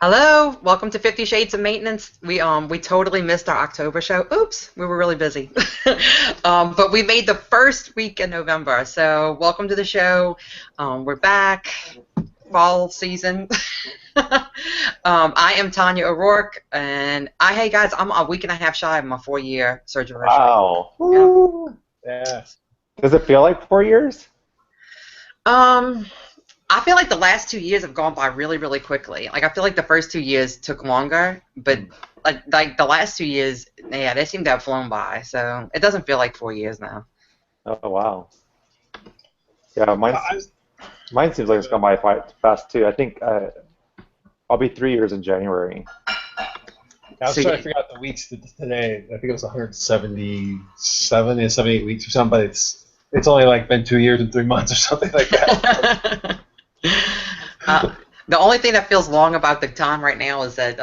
Hello, welcome to 50 Shades of Maintenance. We totally missed our October show. Oops, we were really busy. But we made the first week in November. So welcome to the show. We're back, fall season. I am Tanya O'Rourke, and hey guys, I'm a week and a half shy of my 4-year surgery. Wow. Yeah. Does it feel like 4 years? I feel like the last 2 years have gone by really, really quickly. Like I feel like the first 2 years took longer, but like the last 2 years, yeah, they seem to have flown by. So it doesn't feel like 4 years now. Oh, wow. Yeah, mine seems like it's gone by quite fast, too. I think I'll be 3 years in January. I was trying to figure out the weeks today. I think it was 177 and 78 weeks or something, but it's only like been 2 years and 3 months or something like that. The only thing that feels long about the time right now is that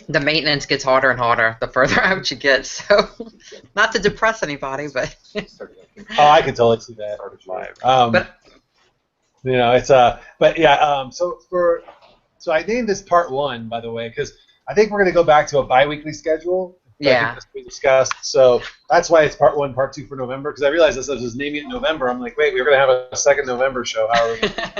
the maintenance gets harder and harder the further out you get. So, not to depress anybody, but Oh, I can totally see that. but You know, it's but yeah. So I named this part 1, by the way, because I think we're going to go back to a bi-weekly schedule. I Yeah. think that's what we discussed. So that's why it's part 1, part 2 for November. Because I realized as I was naming it in November, I'm like, wait, we were going to have a second November show.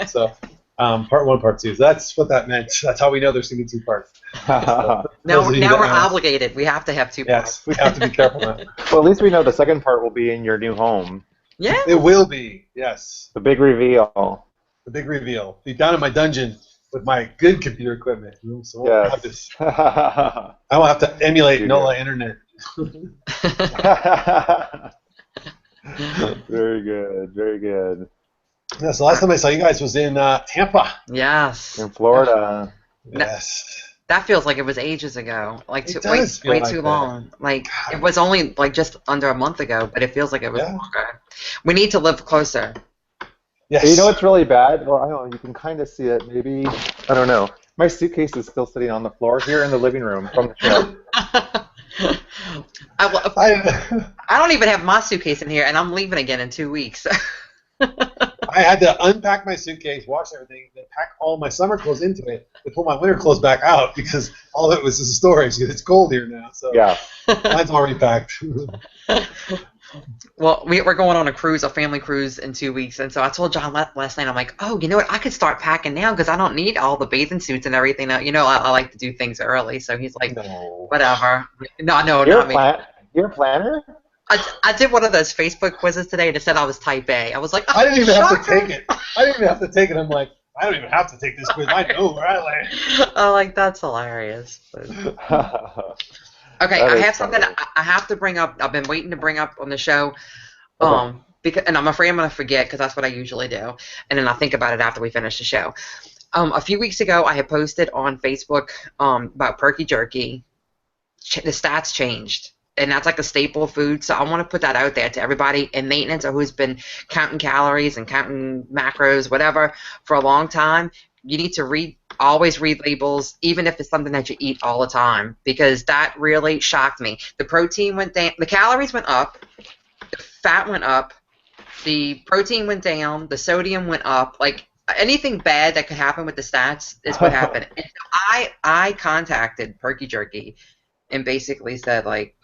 So part 1, part 2. So that's what that meant. That's how we know there's going to be 2 parts. So, now those of you we're that ask. obligated. We have to have 2 parts. Yes, we have to be careful now. Well, at least we know the second part will be in your new home. Yeah. It will be, yes. The big reveal. The big reveal. Be down in my dungeon with my good computer equipment. So I won't have this. I won't have to emulate NOLA Internet. Very good, very good. Yeah, so last time I saw you guys was in Tampa. Yes. In Florida. Yes. That feels like it was ages ago. Like It way does feel like too that. long. Like it was only like just under a month ago, but it feels like it was longer. We need to live closer. Yes. You know what's really bad? Well, I don't know. You can kind of see it. Maybe. I don't know. My suitcase is still sitting on the floor here in the living room from the show. I don't even have my suitcase in here, and I'm leaving again in 2 weeks. I had to unpack my suitcase, wash everything, then pack all my summer clothes into it, and pull my winter clothes back out because all of it was in storage because it's cold here now. So Yeah. mine's already packed. Well, we're going on a cruise, a family cruise, in 2 weeks, and so I told John last night, I'm like, oh, you know what? I could start packing now because I don't need all the bathing suits and everything. You know, I like to do things early, so he's like, No. whatever. No, You're not me. You're a planner? I did one of those Facebook quizzes today that said I was type A. I was like, oh, I didn't even have to shocker. take it. I didn't even have to take it. I'm like, I don't even have to take this quiz. I know where I land. I'm like, that's hilarious. But... Okay, That I is have something funny. I have to bring up. I've been waiting to bring up on the show. Okay. And I'm afraid I'm going to forget because that's what I usually do. And then I'll think about it after we finish the show. A few weeks ago, I had posted on Facebook about Perky Jerky. The stats changed. And that's like a staple food. So I want to put that out there to everybody in maintenance or who's been counting calories and counting macros, whatever, for a long time. You need to always read labels, even if it's something that you eat all the time, because that really shocked me. The protein went down, the calories went up, the fat went up, the protein went down, the sodium went up. Like anything bad that could happen with the stats is what happened. And so I contacted Perky Jerky and basically said, like,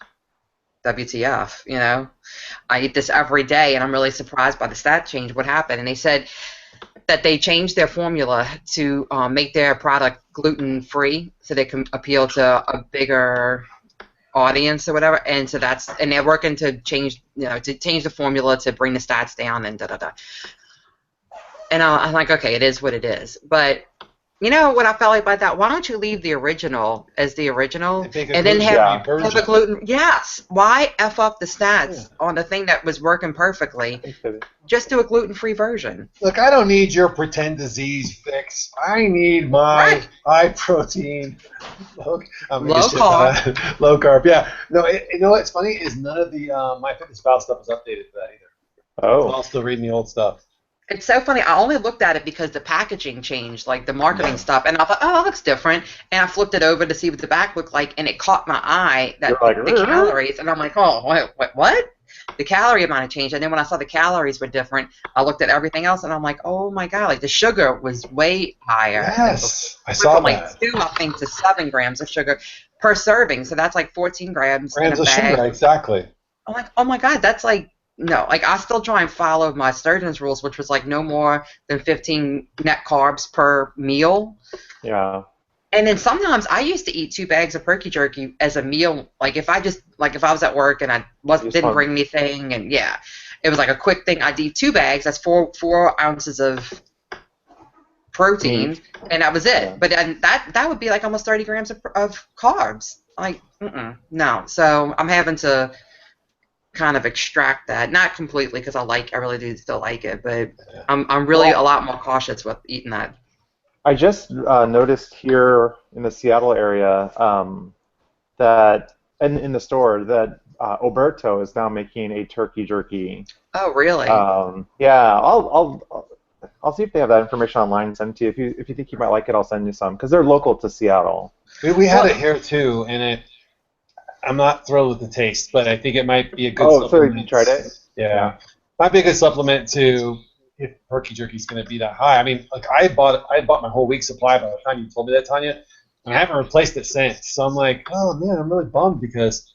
WTF, you know? I eat this every day, and I'm really surprised by the stat change. What happened? And they said that they changed their formula to make their product gluten-free so they can appeal to a bigger audience or whatever. And so and they're working to change the formula to bring the stats down and da-da-da. And I'm like, okay, it is what it is. But you know what I felt like about that? Why don't you leave the original as the original and then have a gluten? Yes. Why F up the stats on the thing that was working perfectly? Just do a gluten-free version. Look, I don't need your pretend disease fix. I need my high protein, low carb. Low carb. Yeah. No, you know what's funny is none of the MyFitnessPal stuff is updated for that either. Oh. I'm still reading the old stuff. It's so funny. I only looked at it because the packaging changed, like the marketing stuff, and I thought, oh, that looks different. And I flipped it over to see what the back looked like, and it caught my eye that the calories, and I'm like, oh, what? the calorie amount had changed. And then when I saw the calories were different, I looked at everything else, and I'm like, oh my god, like the sugar was way higher. Yes, I saw from that. Like 2, I think, to 7 grams of sugar per serving. So that's like 14 grams in a Grams of bag. sugar, exactly. I'm like, oh my god, that's like, no. Like, I still try and follow my Sturgeon's rules, which was like no more than 15 net carbs per meal. Yeah. And then sometimes I used to eat 2 bags of turkey jerky as a meal. Like if I was at work and I didn't bring anything, and yeah, it was like a quick thing. I'd eat 2 bags. That's 4 ounces of protein, and that was it. Yeah. But then that would be like almost 30 grams of carbs. Like, no. So I'm having to kind of extract that, not completely, because I really do still like it, but I'm really a lot more cautious with eating that. I just noticed here in the Seattle area that, and in the store, that Oberto is now making a turkey jerky. Oh, really? Yeah, I'll see if they have that information online and send it to you. If you think you might like it, I'll send you some, because they're local to Seattle. We had it here too, and I'm not thrilled with the taste, but I think it might be a good supplement. So you tried it? Yeah. Might be a good supplement to if turkey jerky is going to be that high. I mean, like I bought my whole week's supply by the time you told me that, Tanya, and I haven't replaced it since. So I'm like, oh man, I'm really bummed because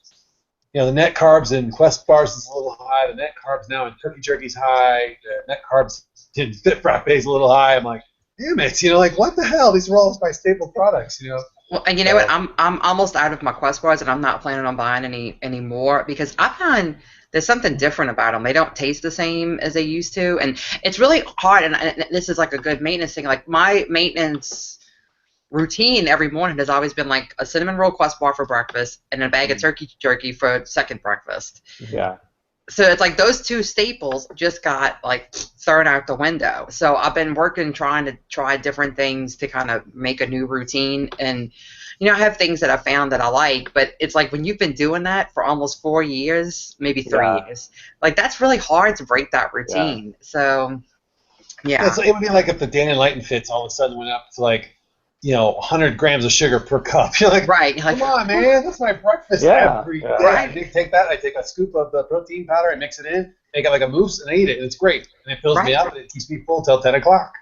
the net carbs in Quest bars is a little high. The net carbs now in turkey jerky's high. The net carbs in Fit Frappe is a little high. I'm like, damn it, like what the hell? These are all my staple products, Well, and you know what? I'm almost out of my Quest bars, and I'm not planning on buying any more because I find there's something different about them. They don't taste the same as they used to, and it's really hard. And this is like a good maintenance thing. Like my maintenance routine every morning has always been like a cinnamon roll Quest bar for breakfast and a bag of turkey jerky for second breakfast. Yeah. So it's like those 2 staples just got like thrown out the window. So I've been trying to try different things to kind of make a new routine. And, I have things that I found that I like, but it's like when you've been doing that for almost 4 years, maybe 3 years, like that's really hard to break that routine. Yeah. So, yeah. It would be like if the Dannon Lighten Fits all of a sudden went up to like, 100 grams of sugar per cup. You're like, right. Come on, man, that's my breakfast every day. Right. I take that. I take a scoop of the protein powder and mix it in, make it like a mousse, and I eat it, and it's great. And it fills me up, and it keeps me full till 10 o'clock.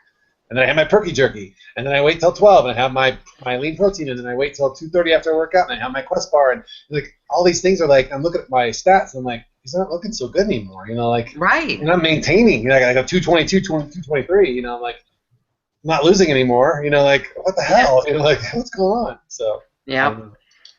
And then I have my turkey jerky, and then I wait till 12, and I have my lean protein, and then I wait till 2:30 after I work out, and I have my Quest bar, and like all these things are like, I'm looking at my stats, and I'm like, these aren't looking so good anymore, Right. And I'm maintaining, I got 222, 223, I'm like, not losing anymore, like what the hell, like what's going on? So yeah.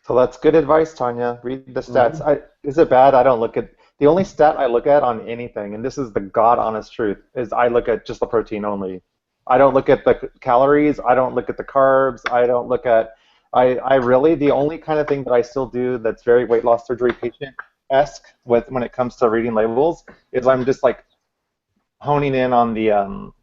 So that's good advice, Tanya. Read the stats. Is it bad? I don't look at the only stat I look at on anything, and this is the God honest truth, is I look at just the protein only. I don't look at the calories. I don't look at the carbs. I don't look at. I really the only kind of thing that I still do that's very weight loss surgery patient-esque when it comes to reading labels is I'm just like honing in on the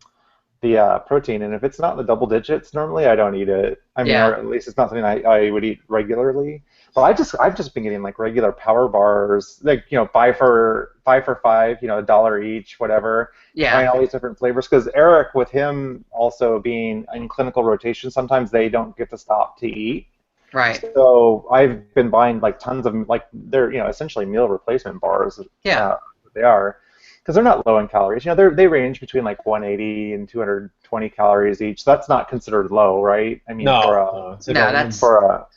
protein, and if it's not in the double digits, normally I don't eat it. I mean, or at least it's not something I would eat regularly. But I've just been getting like regular power bars, like 5 for $5, $1 each, whatever. Yeah. Trying all these different flavors because Eric, with him also being in clinical rotation, sometimes they don't get to stop to eat. Right. So I've been buying like tons of they're essentially meal replacement bars. Yeah. They are. Because they're not low in calories. They range between like 180 and 220 calories each. So that's not considered low, right? I mean, that's for a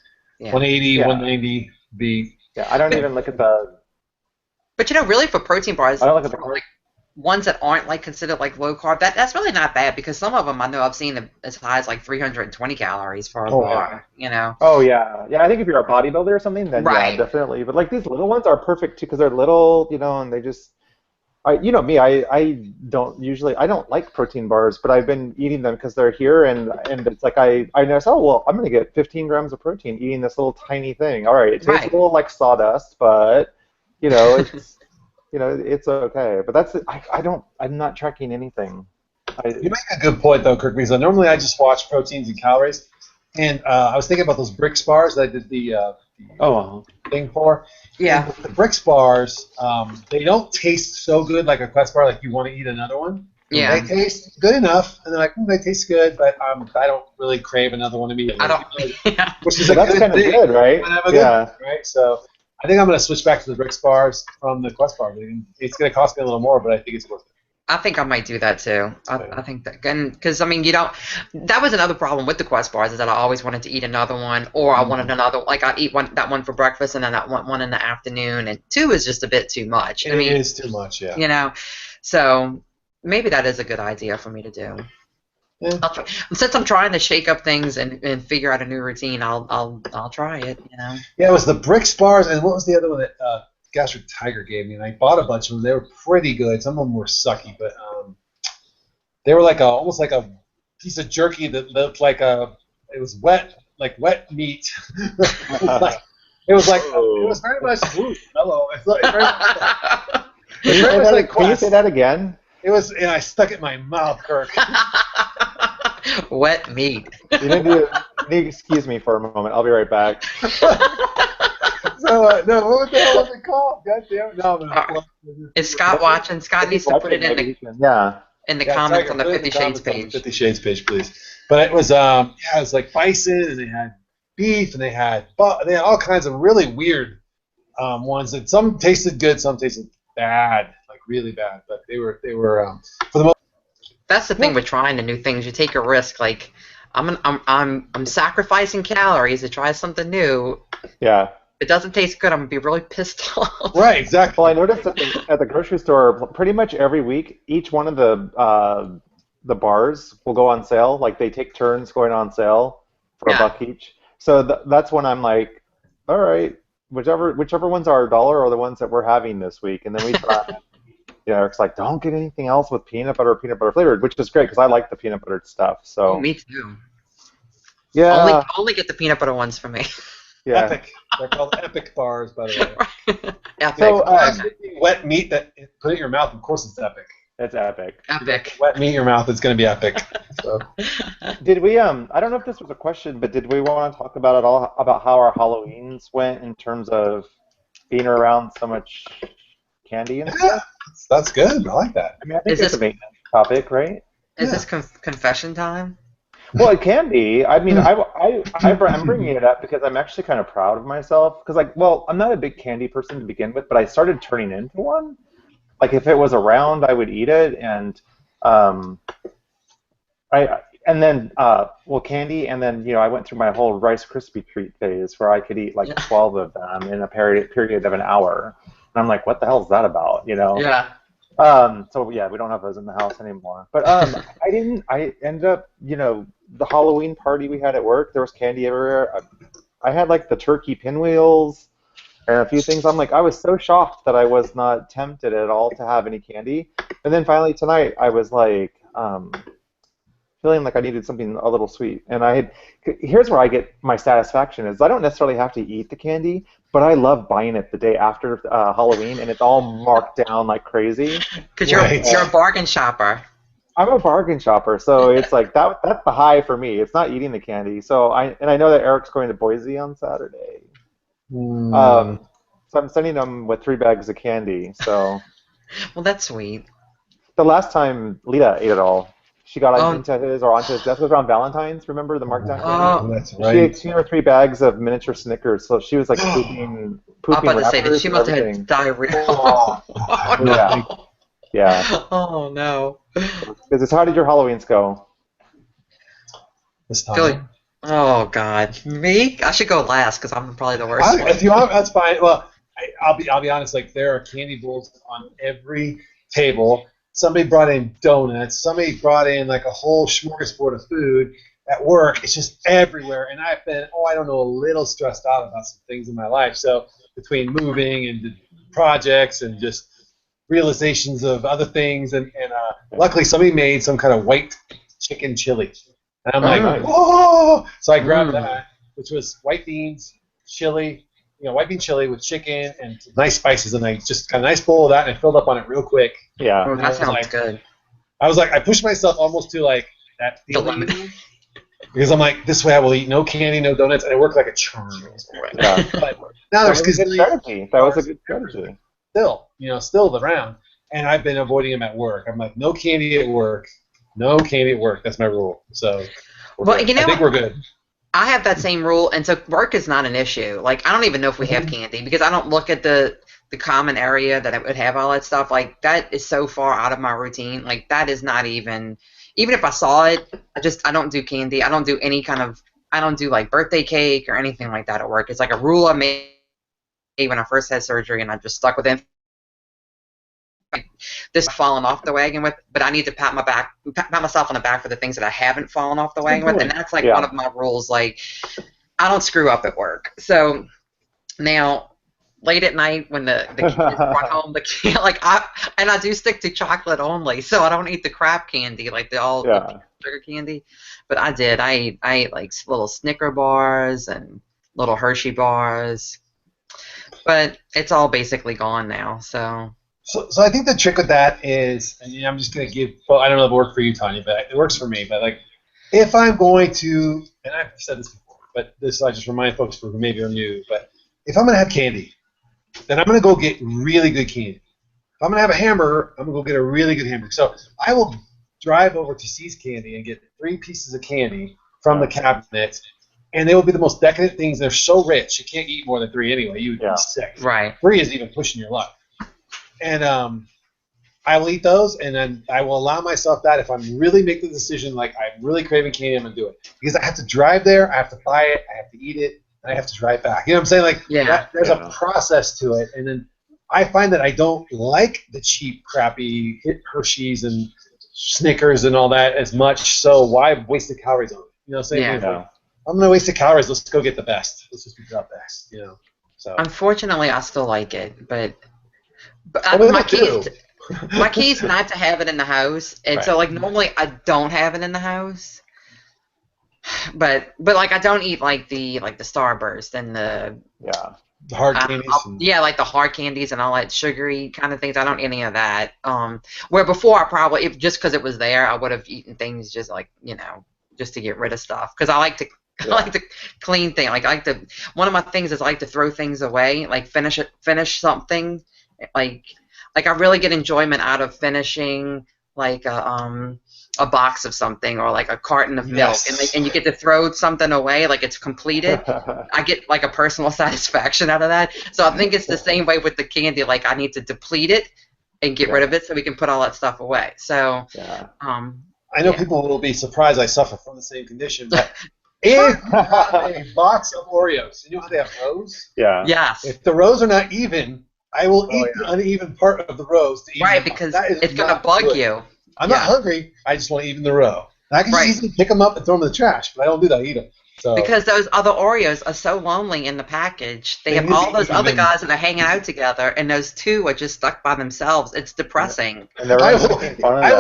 180, 190. Yeah, I don't even look at the. But really, for protein bars, I don't look at the ones that aren't like considered like low carb. That's really not bad because some of them I know I've seen as high as like 320 calories for a bar. Oh yeah, I think if you're a bodybuilder or something, then yeah, definitely. But like these little ones are perfect too because they're little, and they just. I don't like protein bars, but I've been eating them because they're here, and it's like I noticed, I'm going to get 15 grams of protein eating this little tiny thing. All right, it tastes a little like sawdust, but it's it's okay. But that's it. I'm not tracking anything. You make a good point though, Kirk, because normally I just watch proteins and calories, and I was thinking about those Brix bars that I did the thing for. Yeah. The Brix bars, they don't taste so good like a Quest bar, like you want to eat another one. Yeah. They taste good enough, and they're like, they taste good, but I don't really crave another one immediately. I don't. Which is that's kind of good, right? Right? So I think I'm going to switch back to the Brix bars from the Quest bars. It's going to cost me a little more, but I think it's worth it. I think I might do that too. I think that, because I mean, you don't. That was another problem with the Quest bars, is that I always wanted to eat another one, or I wanted another. Like I'd eat that one for breakfast, and then I'd want one in the afternoon, and 2 is just a bit too much. It is too much, yeah. You know, so maybe that is a good idea for me to do. Yeah. Since I'm trying to shake up things and figure out a new routine, I'll try it. You know. Yeah, it was the Brix bars, and what was the other one that Gastric Tiger gave me? And I bought a bunch of them. They were pretty good. Some of them were sucky, but they were like almost like a piece of jerky that looked like it was wet meat. It was very much mellow. Can you say that again? It was, and I stuck it in my mouth, Kirk. Wet meat. You need to excuse me for a moment. I'll be right back. So, no, what the hell was it called? God damn it. No, is Scott watching? Scott needs to put it in the comments on the 50 Shades page. 50 Shades page, please. But it was, it was like bison, and they had beef, and they had all kinds of really weird ones. That some tasted good, some tasted bad, like really bad. But they were for the most. That's the thing with trying the new things. You take a risk. Like I'm sacrificing calories to try something new. Yeah. If it doesn't taste good, I'm gonna be really pissed off. Right, exactly. Well, I noticed at the grocery store, pretty much every week, each one of the bars will go on sale. Like they take turns going on sale for $1 each. So that's when I'm like, all right, whichever ones are $1 are the ones that we're having this week, and then we try. Eric's like, don't get anything else with peanut butter flavored, which is great because I like the peanut butter stuff. So. Oh, me too. Yeah. Only get the peanut butter ones for me. Yeah. Epic. They're called Epic bars, by the way. Epic. So, wet meat that put it in your mouth. Of course, it's epic. It's epic. Epic. Wet meat in your mouth. It's going to be epic. So. Did we? I don't know if this was a question, but did we want to talk about at all about how our Halloweens went in terms of being around so much candy and stuff? That's good. I like that. I mean, I think it's a maintenance topic, right? Is this confession time? Well, it can be. I mean, I'm bringing it up because I'm actually kind of proud of myself. Because, I'm not a big candy person to begin with, but I started turning into one. Like, if it was around, I would eat it, and candy, and then I went through my whole Rice Krispie treat phase where I could eat like 12 of them in a period of an hour, and I'm like, what the hell is that about? Yeah. So yeah, we don't have those in the house anymore. But I ended up, the Halloween party we had at work, there was candy everywhere. I had like the turkey pinwheels and a few things. I'm like, I was so shocked that I was not tempted at all to have any candy. And then finally tonight, I was like, feeling like I needed something a little sweet. And here's where I get my satisfaction is I don't necessarily have to eat the candy, but I love buying it the day after Halloween, and it's all marked down like crazy. Because you're a bargain shopper. I'm a bargain shopper, so it's like that's the high for me. It's not eating the candy. So I know that Eric's going to Boise on Saturday. So I'm sending him with 3 bags of candy. So. Well, that's sweet. The last time Lita ate it all, she got onto his desk. It was around Valentine's. Remember the markdown? Oh, that's right. She ate 2 or 3 bags of miniature Snickers, so she was like pooping. I'm about to say that she must have had diarrhea. Oh, no. Yeah. Oh no. How did your Halloweens go? This time. Oh God, me? I should go last because I'm probably the worst. If you want, that's fine. Well, I'll be honest. Like there are candy bowls on every table. Somebody brought in donuts. Somebody brought in like a whole smorgasbord of food at work. It's just everywhere, and I've been a little stressed out about some things in my life. So between moving and projects and just realizations of other things, and luckily somebody made some kind of white chicken chili, and I'm like, whoa! So I grabbed that, which was white beans chili, white bean chili with chicken and nice spices, and I just got a nice bowl of that, and I filled up on it real quick. Yeah, that sounds good. I was like, I pushed myself almost to like that feeling. Because I'm like, this way I will eat no candy, no donuts, and it worked like a charm. Yeah. But now there's strategy. That was a good strategy. Still around, and I've been avoiding them at work. I'm like, no candy at work, no candy at work. That's my rule. So, I think we're good. I have that same rule, and so work is not an issue. Like I don't even know if we have candy because I don't look at the common area that it would have all that stuff. Like that is so far out of my routine. Like that is not even if I saw it, I don't do candy. I don't do any kind of I don't do like birthday cake or anything like that at work. It's like a rule I made when I first had surgery, and I just stuck with it. This fallen off the wagon with, but I need to pat myself on the back for the things that I haven't fallen off the wagon with, and that's like one of my rules. Like I don't screw up at work. So now, late at night when the kids brought home I do stick to chocolate only, so I don't eat the crap candy like the sugar candy. But I ate like little Snicker bars and little Hershey bars, but it's all basically gone now. So I think the trick with that is, and I'm just going to give, well, I don't know if it worked for you, Tanya, but it works for me. But like, if I'm going to, and I've said this before, but this I just remind folks who maybe are new, but if I'm going to have candy, then I'm going to go get really good candy. If I'm going to have a hamburger, I'm going to go get a really good hamburger. So I will drive over to See's Candy and get 3 pieces of candy from the cabinet, and they will be the most decadent things. They're so rich, you can't eat more than 3 anyway. You would be sick. Right. 3 is even pushing your luck. And I will eat those, and then I will allow myself that if I'm really making the decision, like I'm really craving candy, I'm going to do it. Because I have to drive there, I have to buy it, I have to eat it, and I have to drive back. You know what I'm saying? Like, there's a process to it. And then I find that I don't like the cheap, crappy Hershey's and Snickers and all that as much, so why waste the calories on it? You know what I'm saying? Yeah. I'm going to waste the calories, let's go get the best. Let's just be the best, you know? So. Unfortunately, I still like it, but my key is not to have it in the house, and so like normally I don't have it in the house, but like I don't eat like the Starburst and the hard candies. Like the hard candies and all that sugary kind of things. I don't eat any of that. Where before I probably just because it was there, I would have eaten things just like just to get rid of stuff because I like to. I like to clean things. Like I like to. One of my things is I like to throw things away. Like finish something. Like I really get enjoyment out of finishing like a box of something or like a carton of milk, and you get to throw something away like it's completed. I get like a personal satisfaction out of that. So I think it's the same way with the candy. Like I need to deplete it and get rid of it so we can put all that stuff away. So I know people will be surprised I suffer from the same condition, but if you have a box of Oreos, you know how they have rows? Yeah. Yes. If the rows are not even, I will eat the uneven part of the rows to even because it's going to bug you. I'm not hungry. I just want to even the row. And I can just easily pick them up and throw them in the trash, but I don't do that. I eat them. So. Because those other Oreos are so lonely in the package. They have all those other guys that are hanging out together, and those 2 are just stuck by themselves. It's depressing. And I will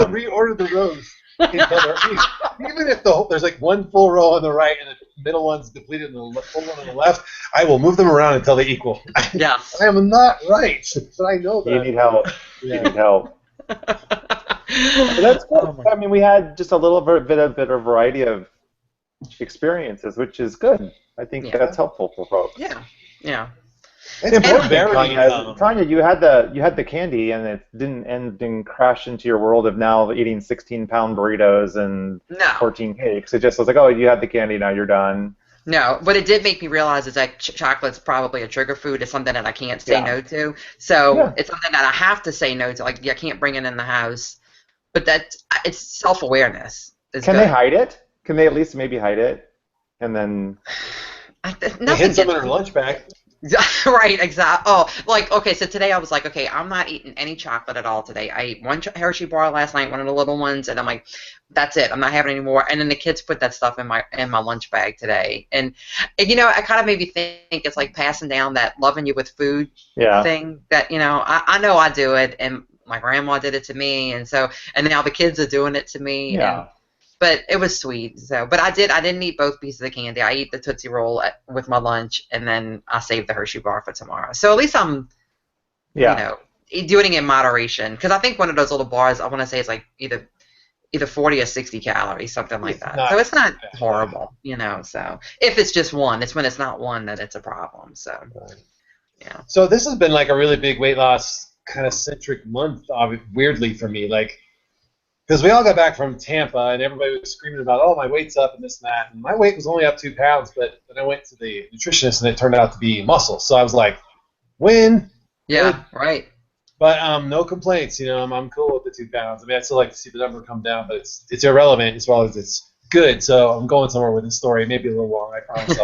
reorder the rows. Even if there's like one full row on the right and the middle one's depleted and the full one on the left, I will move them around until they equal. Yes. I am not right, but I know that. You need help. You need help. But that's cool. I mean, we had just a little bit of variety of experiences, which is good. I think that's helpful for folks. Yeah. It's important, Tanya, you had the candy, and it didn't crash into your world of now eating 16-pound burritos and 14 cakes. It just was like, oh, you had the candy, now you're done. No, but it did make me realize is that chocolate's probably a trigger food. It's something that I can't say no to. So it's something that I have to say no to. Like I can't bring it in the house. But it's self-awareness. Can they hide it? Can they at least maybe hide it? And then... They hid some in her lunch bag. Right, exactly. Oh, like, okay, so today I was like, okay, I'm not eating any chocolate at all today. I ate one Hershey bar last night, one of the little ones, and I'm like, that's it. I'm not having any more. And then the kids put that stuff in my lunch bag today. And it kind of made me think it's like passing down that loving you with food thing that, I know I do it, and my grandma did it to me, and now the kids are doing it to me. Yeah. But it was sweet. So, but I didn't eat both pieces of candy. I eat the Tootsie Roll with my lunch, and then I saved the Hershey bar for tomorrow. So at least I'm, doing it in moderation. Because I think one of those little bars, I want to say it's like either 40 or 60 calories, something like that. So it's not horrible, So if it's just one, it's when it's not one that it's a problem. So, yeah. So this has been like a really big weight loss kind of centric month, weirdly for me. Like, because we all got back from Tampa, and everybody was screaming about, oh, my weight's up and this and that. And my weight was only up 2 pounds, but then I went to the nutritionist, and it turned out to be muscle. So I was like, win. Yeah, Good. right. But no complaints. I'm cool with the 2 pounds. I mean, I'd still like to see the number come down, but it's irrelevant as well as it's good. So I'm going somewhere with this story. Maybe a little long. I promise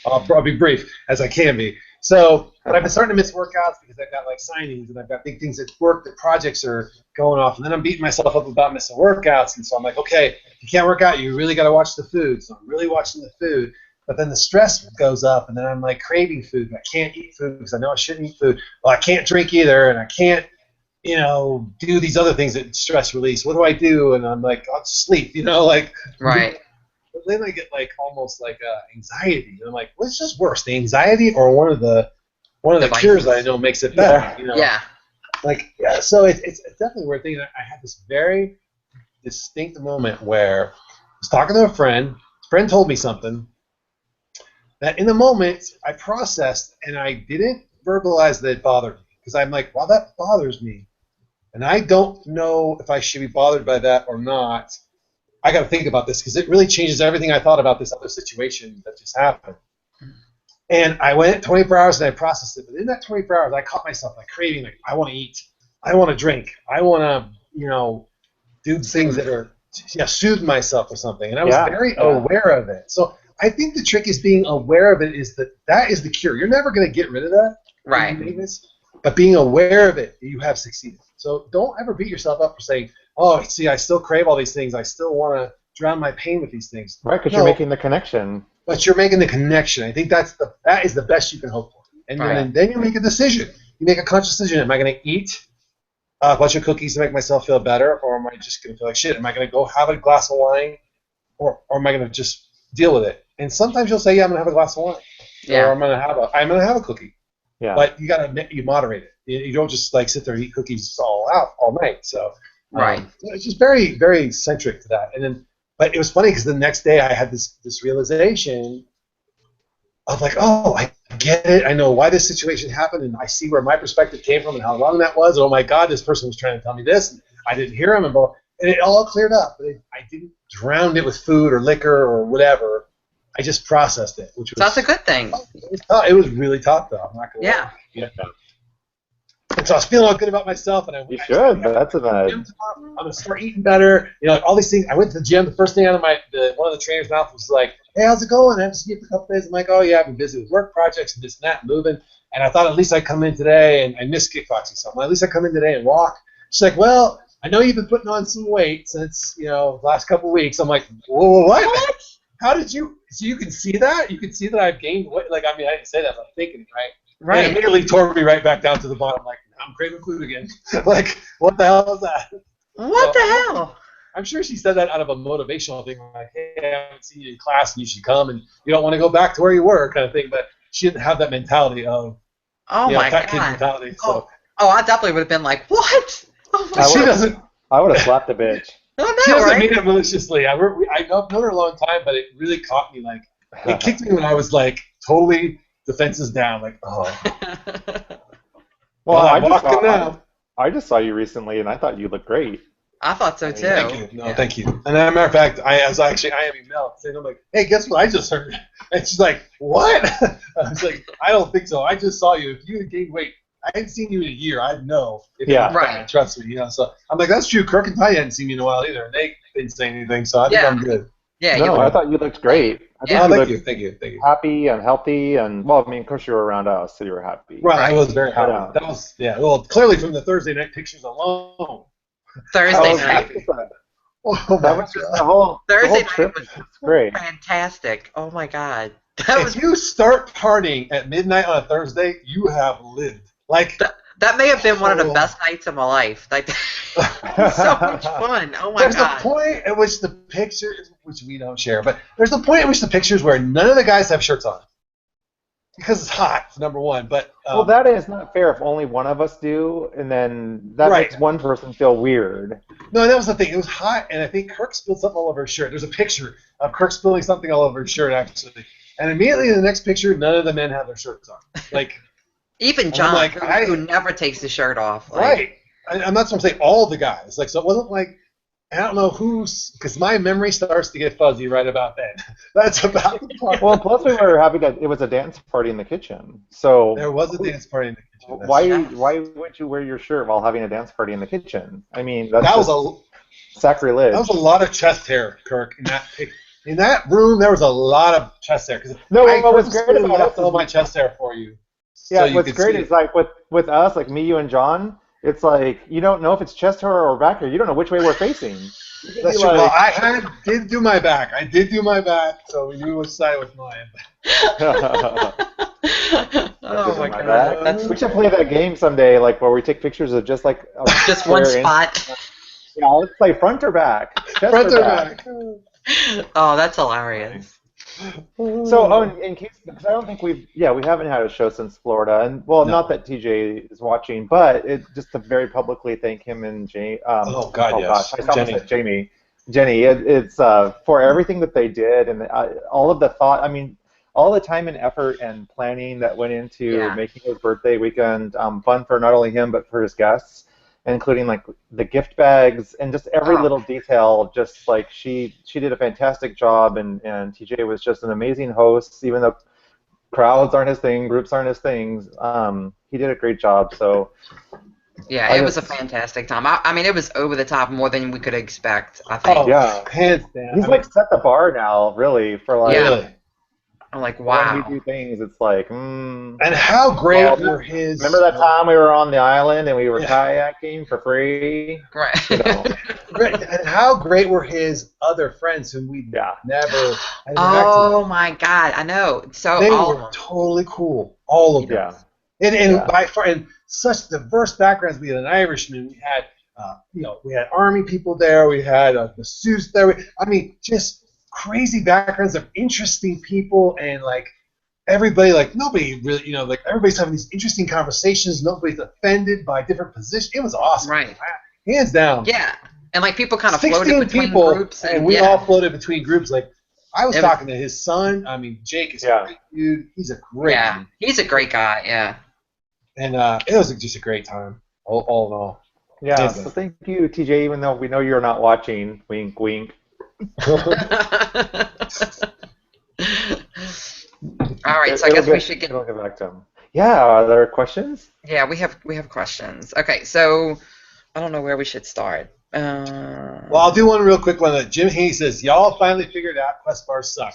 I'll be brief as I can be. So, but I've been starting to miss workouts because I've got like signings and I've got big things at work that projects are going off, and then I'm beating myself up about missing workouts. And so I'm like, okay, if you can't work out, you really got to watch the food. So I'm really watching the food. But then the stress goes up, and then I'm like craving food. But I can't eat food because I know I shouldn't eat food. Well, I can't drink either, and I can't, do these other things that stress release. What do I do? And I'm like, I'll just sleep, like. Right. But then I get like almost like anxiety. And I'm like, what's just worse, the anxiety or one of the Devices. cures that I know makes it better? Yeah. So it's definitely a weird thing. I had this very distinct moment where I was talking to a friend. His friend told me something that in the moment I processed, and I didn't verbalize that it bothered me, because I'm like, wow, that bothers me, and I don't know if I should be bothered by that or not. I got to think about this, because it really changes everything I thought about this other situation that just happened. And I went 24 hours and I processed it. But in that 24 hours, I caught myself like craving, like, I want to eat, I want to drink, I want to, do things that are, soothe myself or something. And I was very aware of it. So I think the trick is being aware of it. That is the cure. You're never going to get rid of that. Right. But being aware of it, you have succeeded. So don't ever beat yourself up for saying, oh, see, I still crave all these things. I still want to drown my pain with these things. Right, because you're making the connection. But you're making the connection. I think that is the best you can hope for. And then you make a decision. You make a conscious decision. Am I going to eat a bunch of cookies to make myself feel better, or am I just going to feel like shit? Am I going to go have a glass of wine, or am I going to just deal with it? And sometimes you'll say, yeah, I'm going to have a glass of wine, or I'm going to have a cookie. Yeah. But you moderate it. You don't just like sit there and eat cookies all night. So it's just very, very centric to that. And then, but it was funny because the next day I had this realization of like, oh, I get it. I know why this situation happened, and I see where my perspective came from and how wrong that was. Oh my God, this person was trying to tell me this, and I didn't hear him, and it all cleared up. I didn't drown it with food or liquor or whatever. I just processed it, which was that's a good thing. It was really tough, though. I'm not gonna lie. Yeah. And so I was feeling all good about myself, and you should. That's a bad. I'm gonna start eating better. All these things. I went to the gym. The first thing out of one of the trainers' mouth was like, "Hey, how's it going? I haven't seen you for a couple days." I'm like, "Oh yeah, I've been busy with work projects and this and that, moving." And I thought at least I'd come in today, and I missed kickboxing, so at least I come in today and walk. She's like, "Well, I know you've been putting on some weight since the last couple of weeks." I'm like, "Whoa, what? How did you? So you can see that? You can see that I've gained weight? Like, I mean, I didn't say that, but I'm thinking it, right?" Right. And it immediately tore me right back down to the bottom. Like, I'm craving food again. Like, what the hell is that? What the hell? I'm sure she said that out of a motivational thing, like, hey, I haven't seen you in class and you should come, and you don't want to go back to where you were, kind of thing. But she didn't have that mentality of, fat kid mentality. So. Oh, I definitely would have been like, what? Oh my she doesn't. I would have slapped the bitch. She doesn't mean it maliciously. I've known her a long time, but it really caught me. Like, it kicked me when I was like totally defenses down. Like, oh. Well, I just saw you recently, and I thought you looked great. I thought so too. Thank you. No, thank you. And as a matter of fact, I was actually IMing Mel, saying, I'm like, hey, guess what I just heard? And she's like, what? I was like, I don't think so. I just saw you. If you had gained weight, I hadn't seen you in a year. I'd know. Right. Trust me. So I'm like, that's true. Kirk and Ty hadn't seen me in a while either, and they didn't say anything. So I think I'm good. Yeah. No, I thought you looked great. Thank you. Happy and healthy, and well, I mean, of course you were around us, so you were happy. Right. I was very happy. That was well, clearly from the Thursday night pictures alone. Thursday night. That was just the whole trip was great. Fantastic. Oh my God. If you start partying at midnight on a Thursday, you have lived. Like that may have been one of the best nights of my life. Like, so much fun. Oh my God. There's a point at which the pictures, which we don't share, but there's a point at which the pictures where none of the guys have shirts on. Because it's hot, number one. But well, that is not fair if only one of us do, and then that makes one person feel weird. No, that was the thing. It was hot, and I think Kirk spilled something all over his shirt. There's a picture of Kirk spilling something all over his shirt, actually. And immediately in the next picture, none of the men have their shirts on. Like, even John, who never takes his shirt off. Like, right. I'm not saying all the guys. Like, so it wasn't like I don't know who's, because my memory starts to get fuzzy right about then. That's about the part. Well, plus we were having it was a dance party in the kitchen. So There was a dance party in the kitchen. why would you wear your shirt while having a dance party in the kitchen? I mean, that's That was just sacrilege. that was a lot of chest hair, Kirk. In that room, there was a lot of chest hair. No, I what was great purposefully about left us all is my chest hair for you. yeah, so you what's could great see is it. like with us, like me, you, and John, it's like you don't know if it's chest hair or back hair. You don't know which way we're facing. You could That's be true. Well, like, I did do my back. I did do my back, so we knew which side was mine. Oh my my god, back. that's We should play that game someday, like where we take pictures of just like a just one square inch. spot. Yeah, let's play front or back. Chest Front or or back. back? Oh, that's hilarious. So, in case, because I don't think we haven't had a show since Florida, and well, No. not that TJ is watching, but just to very publicly thank him and Jamie. Oh, God, yes. Gosh, I almost Jenny. said Jenny. It's for everything that they did and all of the thought. I mean, all the time and effort and planning that went into making his birthday weekend fun for not only him but for his guests, including like the gift bags and just every little detail. Just like she did a fantastic job, and TJ was just an amazing host. Even though crowds aren't his thing, groups aren't his things, he did a great job. So yeah, it was a fantastic time. I mean, it was over the top more than we could expect, I think. Oh, yeah, hands down. he's like set the bar now, really, for like. Really. I'm like, When wow. we do things, it's like, And how great were his... Remember that time we were on the island and we were kayaking for free? Right. You know. And how great were his other friends whom we never interacted Oh with? my god, I know. So They all were totally cool, all of them. Yeah. And by far, and such diverse backgrounds. We had an Irishman. We had, we had Army people there. We had masseuse there. I mean, just crazy backgrounds of interesting people, and like everybody, like nobody really, like everybody's having these interesting conversations. Nobody's offended by different positions. It was awesome. Right. Hands down. Yeah. And like people kind of 16 floated between people, groups, and we all floated between groups. Like I was It talking to his son. I mean, Jake is a great dude. He's a great dude. He's a great guy. Yeah. And it was just a great time, all in all. Yeah. So thank you, TJ. Even though we know you're not watching, wink, wink. All right, so I guess we should get. It'll get back to him. Yeah. Are there questions? Yeah, we have questions. Okay, so I don't know where we should start. Well, I'll do one real quick one. Jim Haney says, "Y'all finally figured out Quest bars suck.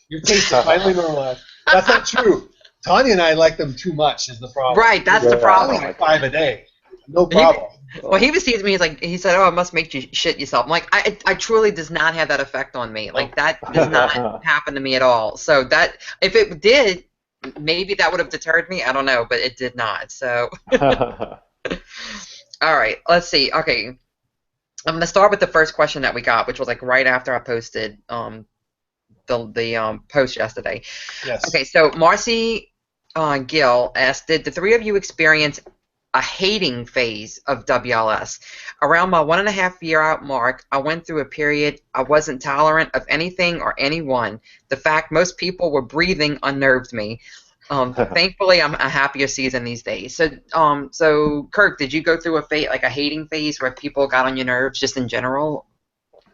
Your taste is finally normalized." That's not true. Tanya and I like them too much. Is the problem? Right, that's the I problem. like 5 a day. No problem. Well, he was teasing me. He said, "Oh, it must make you shit yourself." I'm like, I truly does not have that effect on me. Like that does not happen to me at all. So that if it did, maybe that would have deterred me. I don't know, but it did not. So, all right, let's see. Okay, I'm gonna start with the first question that we got, which was like right after I posted the post yesterday. Yes. Okay, so Marcy Gill asked, "Did the three of you experience a hating phase of WLS? Around my 1.5 year out mark, I went through a period I wasn't tolerant of anything or anyone. The fact most people were breathing unnerved me. Thankfully, I'm a happier season these days." So Kirk, did you go through a hating phase where people got on your nerves just in general?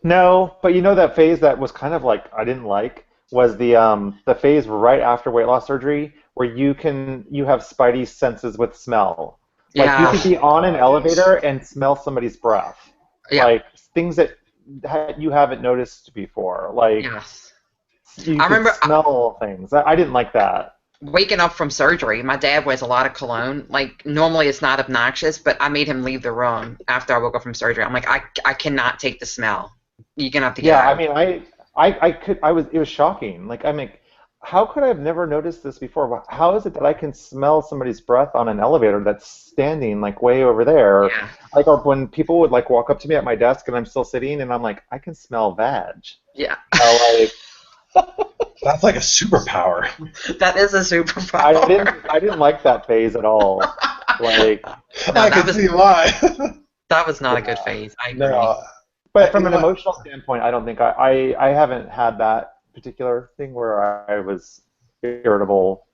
No, but that phase that was kind of like I didn't like was the phase right after weight loss surgery where you have spidey senses with smell. Like you could be on an elevator and smell somebody's breath. Yeah. Like things that you haven't noticed before. Like you I remember smell things. I didn't like that. Waking up from surgery, my dad wears a lot of cologne. Like normally it's not obnoxious, but I made him leave the room after I woke up from surgery. I'm like, I cannot take the smell. You're gonna have to get out. I mean, it was shocking. Like I'm like, how could I have never noticed this before? How is it that I can smell somebody's breath on an elevator that's standing like way over there? Yeah. Like or when people would like walk up to me at my desk and I'm still sitting and I'm like, I can smell vag. Yeah. That's like a superpower. That is a superpower. I didn't like that phase at all. Like I can see why. That was not a good phase. I agree. No. But from an emotional standpoint, I don't think I haven't had that particular thing where I was irritable.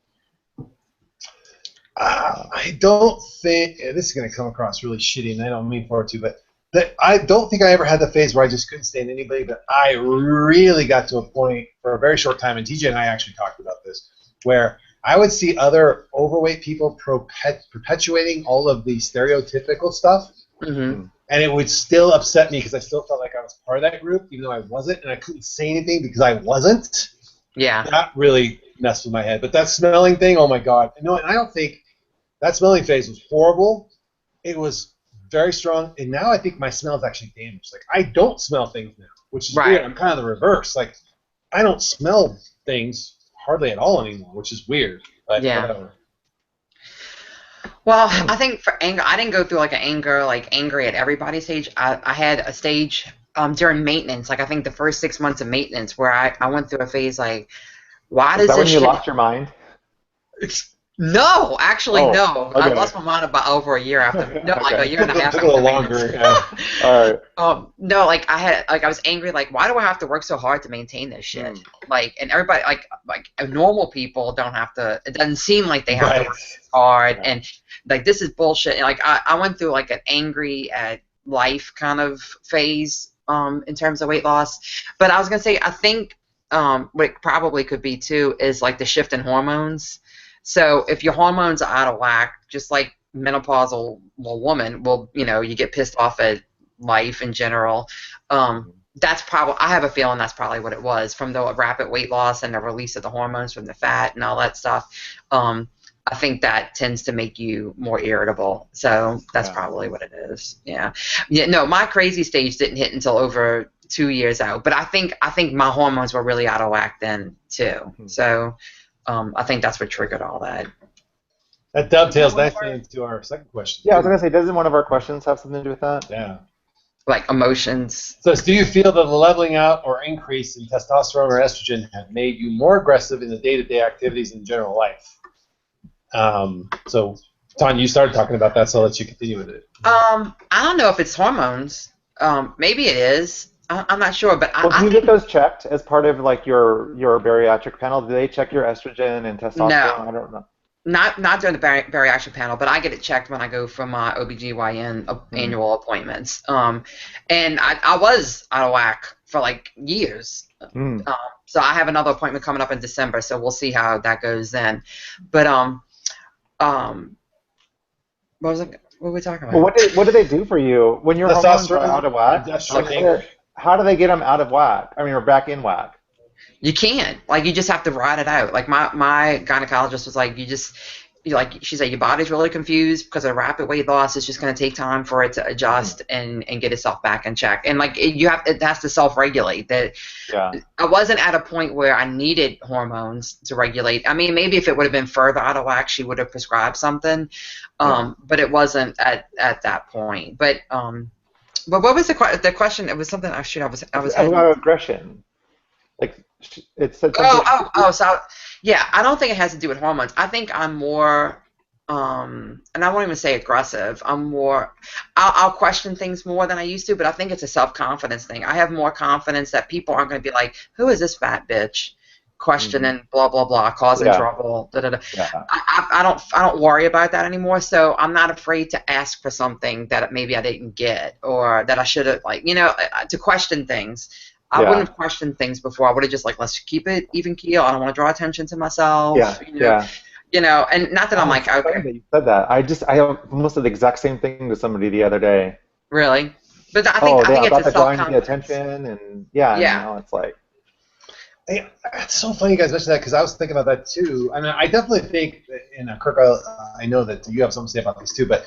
I don't think this is going to come across really shitty, and I don't mean for it to, but I don't think I ever had the phase where I just couldn't stand anybody, but I really got to a point for a very short time, and TJ and I actually talked about this, where I would see other overweight people perpetuating all of the stereotypical stuff, Mm-hmm. and it would still upset me because I still felt like I was part of that group, even though I wasn't, and I couldn't say anything because I wasn't. Yeah. That really messed with my head. But that smelling thing, oh my God. And I don't think that smelling phase was horrible. It was very strong, and now I think my smell is actually damaged. Like, I don't smell things now, which is weird. I'm kind of the reverse. Like, I don't smell things hardly at all anymore, which is weird. But whatever. Well, I think for anger, I didn't go through like angry at everybody stage. I had a stage during maintenance. Like, I think the first 6 months of maintenance where I went through a phase like, why does this this shit... Is that when you lost your mind? No, actually, no. Okay. I lost my mind about over a year after. No, like a year and a half. It took a little longer. Yeah. All right. No, like I was angry. Like, why do I have to work so hard to maintain this shit? Like, and everybody, like normal people don't have to. It doesn't seem like they have to work hard, and like this is bullshit. And, like, I went through like an angry at life kind of phase in terms of weight loss. But I was gonna say, I think what it probably could be too is like the shift in hormones. So if your hormones are out of whack, just like menopausal woman, well, you get pissed off at life in general. That's probably, I have a feeling that's probably what it was, from the rapid weight loss and the release of the hormones from the fat and all that stuff. I think that tends to make you more irritable. So that's probably what it is. Yeah. No, my crazy stage didn't hit until over 2 years out, but I think my hormones were really out of whack then too. So. I think that's what triggered all that. That dovetails nicely into our second question. Yeah, I was going to say, doesn't one of our questions have something to do with that? Yeah. Like emotions. So, do you feel that the leveling out or increase in testosterone or estrogen have made you more aggressive in the day-to-day activities in general life? So, Tanya, you started talking about that, so I'll let you continue with it. I don't know if it's hormones. Maybe it is. I'm not sure, but do you get those checked as part of like your bariatric panel? Do they check your estrogen and testosterone? No. I don't know. Not during the bariatric panel, but I get it checked when I go for my OBGYN annual appointments. And I was out of whack for like years. So I have another appointment coming up in December, so we'll see how that goes then. But what was it? What were we talking about? Well, what do they do for you when your hormones are out of whack? How do they get them out of whack? I mean, or back in whack? You can't. Like, you just have to ride it out. Like, my gynecologist was like, she said, your body's really confused because of rapid weight loss. It's just going to take time for it to adjust and get itself back in check. And like, it has to self-regulate. That I wasn't at a point where I needed hormones to regulate. I mean, maybe if it would have been further out of whack, she would have prescribed something. But it wasn't at that point. But what was the question? It was something I was about aggression. Like, it said something. So yeah, I don't think it has to do with hormones. I think I'm more, and I won't even say aggressive. I'm more, I'll question things more than I used to, but I think it's a self-confidence thing. I have more confidence that people aren't going to be like, who is this fat bitch? Questioning, blah blah blah, causing trouble. Da, da, da. I don't worry about that anymore. So I'm not afraid to ask for something that maybe I didn't get, or that I should have, like, to question things. I wouldn't have questioned things before. I would have just like, let's keep it even keel. I don't want to draw attention to myself. And not that I'm like, okay. That you said that. I almost said the exact same thing to somebody the other day. Really? But I think it's a self-confidence. Attention and it's like. Hey, it's so funny you guys mentioned that, because I was thinking about that too. I mean, I definitely think, and Kirk, I know that you have something to say about this too, but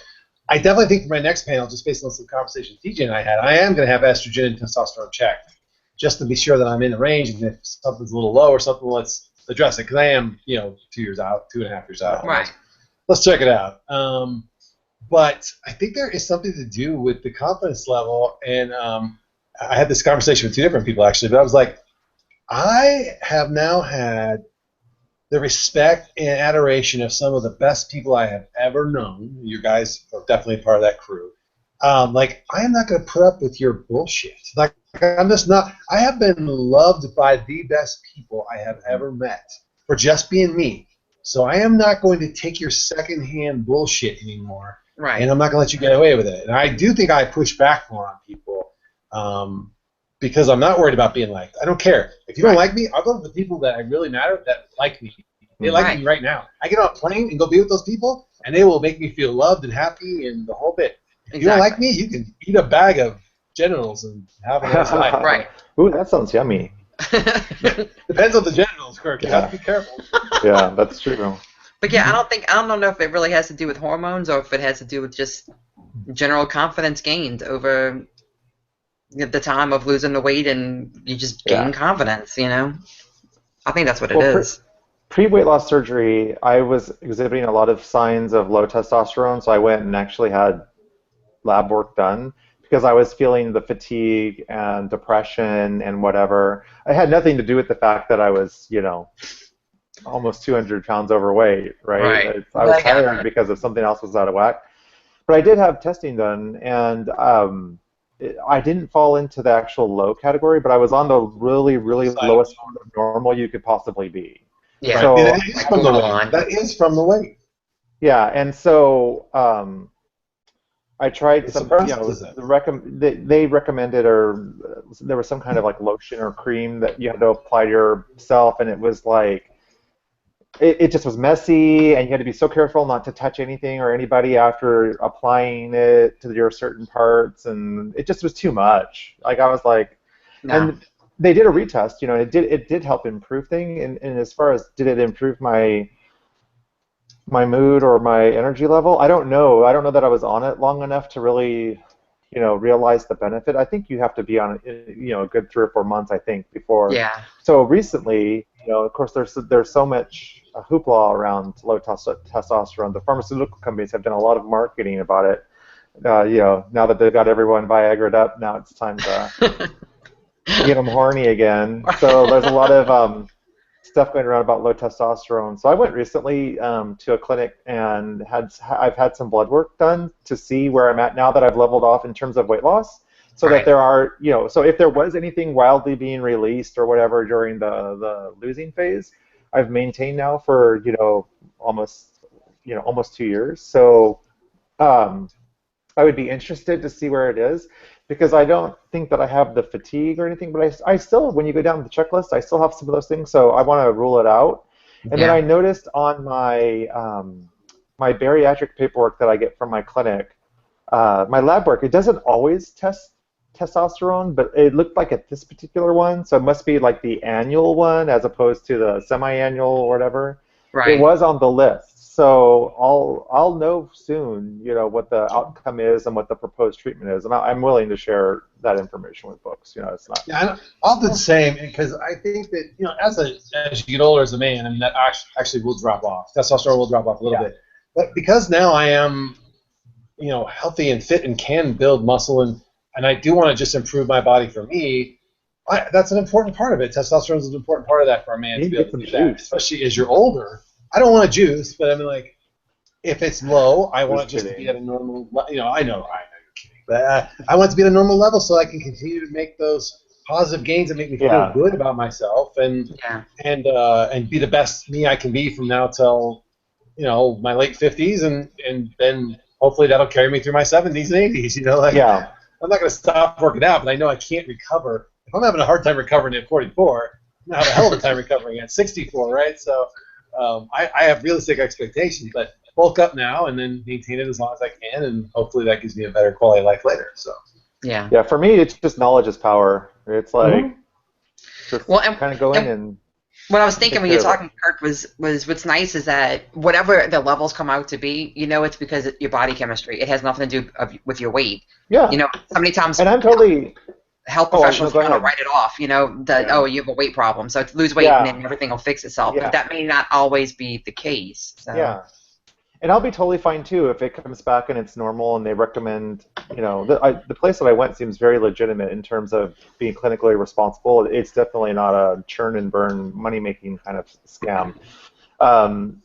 I definitely think for my next panel, just based on some conversations TJ and I had, I am going to have estrogen and testosterone checked, just to be sure that I'm in the range, and if something's a little low or something, let's address it, because I am, 2 years out, 2.5 years out. Right. Let's check it out. But I think there is something to do with the confidence level, and I had this conversation with 2 different people actually, but I was like, I have now had the respect and adoration of some of the best people I have ever known. You guys are definitely part of that crew. Like, I am not going to put up with your bullshit. Like, I'm just not. I have been loved by the best people I have ever met for just being me. So I am not going to take your secondhand bullshit anymore Right. and I'm not going to let you get away with it. And I do think I push back more on people because I'm not worried about being liked. I don't care. If you don't like me, I'll go to the people that I really matter that like me. They like me right now. I get on a plane and go be with those people, and they will make me feel loved and happy and the whole bit. If you don't like me, you can eat a bag of genitals and have a nice life. Right. Ooh, that sounds yummy. Depends on the genitals, Kirk. You have to be careful. Yeah, that's true. But yeah, I don't know if it really has to do with hormones or if it has to do with just general confidence gained over the time of losing the weight, and you just gain confidence, you know? I think that's what it is. Pre-weight loss surgery, I was exhibiting a lot of signs of low testosterone, so I went and actually had lab work done because I was feeling the fatigue and depression and whatever. It had nothing to do with the fact that I was, you know, almost 200 pounds overweight, right? I was tired because of something else was out of whack. But I did have testing done, and I didn't fall into the actual low category, but I was on the really, really lowest form of normal you could possibly be. Yeah, so, that is from the weight. That is from the weight. Yeah, and so I tried some, you know, they recommended, or there was some kind of like lotion or cream that you had to apply to yourself, and it was like, it just was messy, and you had to be so careful not to touch anything or anybody after applying it to your certain parts, and it just was too much. Like, I was like, and they did a retest, you know, and it did help improve things, and as far as did it improve my mood or my energy level, I don't know. I don't know that I was on it long enough to really, you know, realize the benefit. I think you have to be on it, you know, a good 3 or 4 months, I think, before. Yeah. So recently, you know, of course, there's so much hoopla around low testosterone. The pharmaceutical companies have done a lot of marketing about it. You know, now that they've got everyone Viagra'd up, now it's time to get them horny again. So there's a lot of stuff going around about low testosterone. So I went recently to a clinic and I've had some blood work done to see where I'm at now that I've leveled off in terms of weight loss. So that there are, you know, so if there was anything wildly being released or whatever during the losing phase, I've maintained now for, you know, almost 2 years. So I would be interested to see where it is, because I don't think that I have the fatigue or anything, but I still, when you go down the checklist, I still have some of those things, so I want to rule it out. And then I noticed on my my bariatric paperwork that I get from my clinic, my lab work, it doesn't always test testosterone, but it looked like at this particular one, so it must be like the annual one as opposed to the semi-annual or whatever. Right. It was on the list, so I'll know soon, you know, what the outcome is and what the proposed treatment is, and I'm willing to share that information with folks. You know, it's not. Yeah, I'll do the same, because I think that, you know, as you get older as a man, I mean, that actually will drop off. Testosterone will drop off a little bit, but because now I am, you know, healthy and fit and can build muscle, and I do want to just improve my body for me. That's an important part of it. Testosterone is an important part of that for a man to be able to do that, especially as you're older. I don't want to juice, but I mean, like, if it's low, I want it just to be at a normal, you know, I know you're kidding, but I want it to be at a normal level so I can continue to make those positive gains that make me feel good about myself and be the best me I can be from now till, you know, my late 50s, and then hopefully that'll carry me through my 70s and 80s, you know, like, I'm not going to stop working out, but I know I can't recover. If I'm having a hard time recovering at 44, I'm going to have a hell of a time recovering at 64, right? So I have realistic expectations, but bulk up now and then maintain it as long as I can, and hopefully that gives me a better quality of life later. So yeah, for me, it's just knowledge is power. It's like just kind of go in and. What I was thinking when you were talking, Kirk, was what's nice is that whatever the levels come out to be, you know, it's because of your body chemistry. It has nothing to do with your weight. Yeah. You know, so many times. And I'm totally. Health professionals kind of write it off, you know, that, you have a weight problem, so lose weight and then everything will fix itself. But that may not always be the case. So. Yeah. And I'll be totally fine, too, if it comes back and it's normal and they recommend, you know, the place that I went seems very legitimate in terms of being clinically responsible. It's definitely not a churn and burn money-making kind of scam. I'll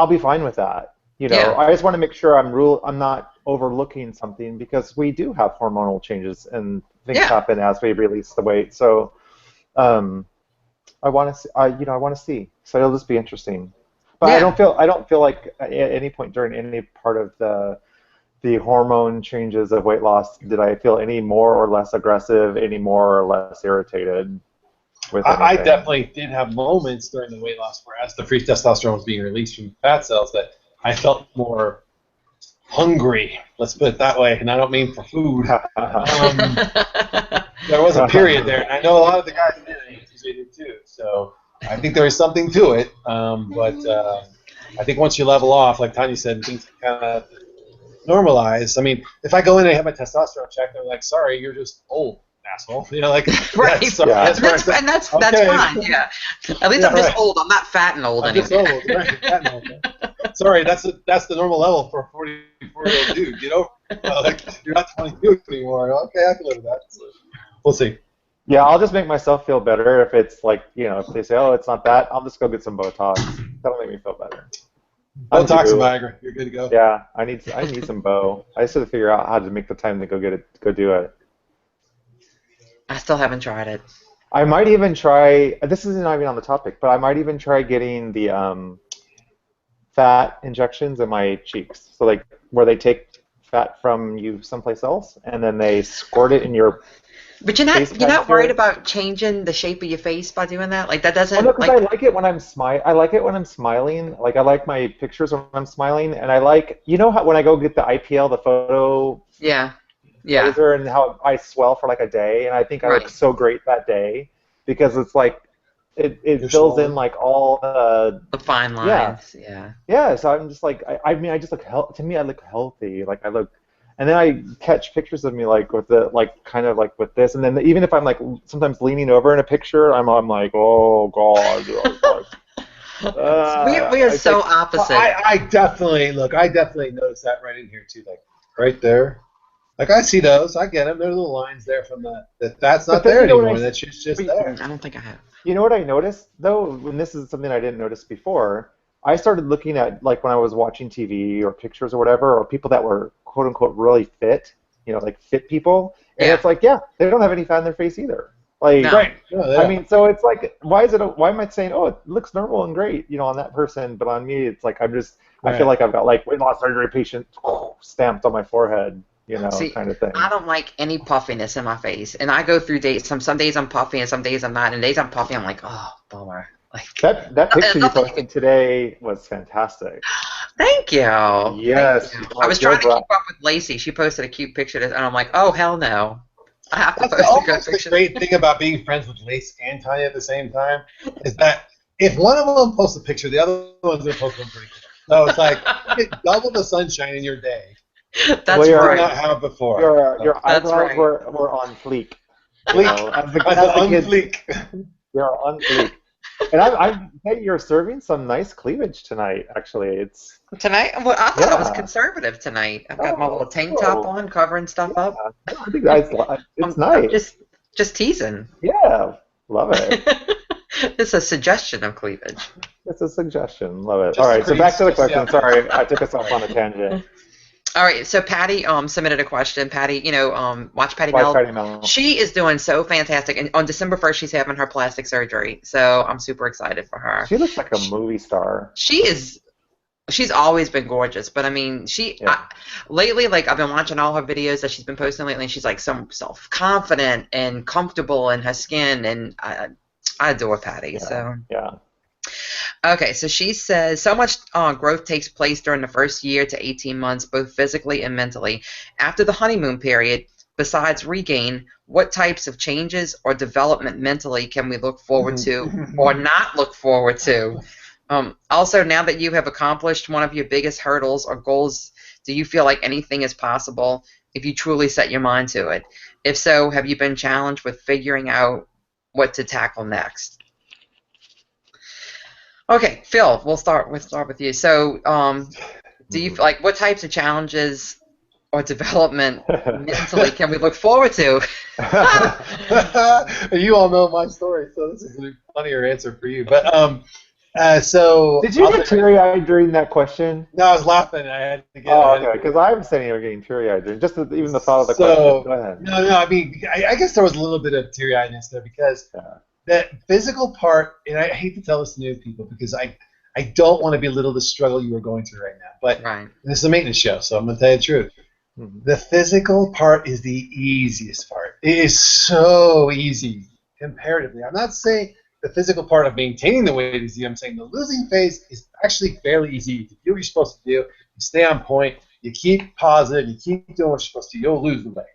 be fine with that. You know, I just want to make sure I'm not overlooking something, because we do have hormonal changes and things happen as we release the weight. So I want to see. I want to see. So it'll just be interesting. But Yeah. I don't feel like at any point during any part of the hormone changes of weight loss did I feel any more or less aggressive, any more or less irritated with anything. I definitely did have moments during the weight loss where, as the free testosterone was being released from fat cells, that I felt more hungry. Let's put it that way, and I don't mean for food. There was a period there, and I know a lot of the guys did. They did too. So I think there is something to it. But I think once you level off, like Tanya said, things kind of normalize. I mean, if I go in and have my testosterone checked, they're like, "Sorry, you're just old, asshole." You know, like Right. sorry, Yeah. that's where I said, That's okay. fine. Yeah. At least Yeah, I'm just right. old. I'm not fat and old I'm just anymore. old, right? Fat and old. Sorry, that's the normal level for a 44-year-old dude. Get over it. Like, you're not 22 anymore. Okay, I can live with that. So, we'll see. Yeah, I'll just make myself feel better if it's like, if they say, oh, it's not that, I'll just go get some Botox. That'll make me feel better. Botox and due. Viagra. You're good to go. Yeah, I need some Bo. I just have to figure out how to make the time to go do it. I still haven't tried it. I might even try. This isn't even on the topic, but I might even try getting the fat injections in my cheeks. So like where they take fat from you someplace else and then they squirt it in your. But you're Face not worried texture? about changing the shape of your face by doing that? Like that Well, doesn't no, because like I like it when I like it when I'm smiling. Like I like my pictures when I'm smiling, and I like how when I go get the IPL, the photo yeah. Yeah. laser, and how I swell for like a day, and I think I look Right. so great that day because it's like it You're fills swollen. in like all the The fine lines. Yeah. yeah. So I'm just like I mean I just look to me I look healthy. Like I look. And then I catch pictures of me like with the kind of like with this, and then even if I'm like sometimes leaning over in a picture, I'm like, oh god, We are it's so like, opposite. I definitely noticed that right in here too, like right there. Like I see those, I get them. There's little lines there from that's But not then there you know what anymore. I- That's just but- there. I don't think I have. You know what I noticed though, when this is something I didn't notice before, I started looking at like when I was watching TV or pictures or whatever, or people that were quote unquote really fit, like fit people, and Yeah. it's like they don't have any fat in their face either. Like, No. Right. No, yeah. I mean, so it's like, why am I saying, oh, it looks normal and great, on that person, but on me, it's like I feel Right. like I've got like weight loss surgery patient stamped on my forehead, See, kind of thing. I don't like any puffiness in my face, and I go through days. Some days I'm puffy, and some days I'm not. And days I'm puffy, I'm like, oh, bummer. Like, That picture you nothing- posted today was fantastic. thank you. Yes. Thank you. I was trying to keep up with Lacey. She posted a cute picture, and I'm like, oh hell no, I have to That's post a good almost the picture. great thing about being friends with Lace and Tanya at the same time is that if one of them posts a picture, the other one's gonna post one pretty cool. So it's like you get double the sunshine in your day. That's Well, You you're did right. not have before. Your That's eyebrows right. were on fleek. Fleek. As the, I said as the kids, unfleek. they're on fleek. And hey, you're serving some nice cleavage tonight. Actually, it's Tonight, well, I thought I was Yeah. conservative tonight. I've got my Oh, little tank top cool. on, covering stuff up. I think that's it's I'm nice. just teasing. Yeah, love it. It's a suggestion of cleavage. It's a suggestion. Love it. Just All right, so back to the pretty- question. yeah. Sorry, I took us off on a tangent. All right, so Patty submitted a question. Patty, watch Patty Why Mel. Patty Mello? She is doing so fantastic, and on December 1st, she's having her plastic surgery. So I'm super excited for her. She looks like a movie star. She's always been gorgeous, but I mean, Yeah. lately, like I've been watching all her videos that she's been posting lately, and she's like so self-confident and comfortable in her skin, and I adore Patty. Yeah. So. Yeah. Okay, so she says, so much growth takes place during the first year to 18 months, both physically and mentally. After the honeymoon period, besides regain, what types of changes or development mentally can we look forward to or not look forward to? Also, now that you have accomplished one of your biggest hurdles or goals, do you feel like anything is possible if you truly set your mind to it? If so, have you been challenged with figuring out what to tackle next? Okay, Phil, we'll start with you. So, do you like what types of challenges or development mentally can we look forward to? You all know my story, so this is a funnier answer for you. But so Did you get teary-eyed during that question? No, I was laughing. I had to get. Oh, okay. Because I'm sitting here getting teary-eyed during even the thought of the So, question. Go ahead. No. I mean, I guess there was a little bit of teary-eyedness there because Yeah. that physical part, and I hate to tell this to new people because I I don't want to belittle the struggle you are going through right now. But Right. this is a maintenance show, so I'm going to tell you the truth. The physical part is the easiest part. It is so easy comparatively. I'm not saying the physical part of maintaining the weight is easy. I'm saying the losing phase is actually fairly easy. You do what you're supposed to do. You stay on point. You keep positive. You keep doing what you're supposed to. You'll lose the weight.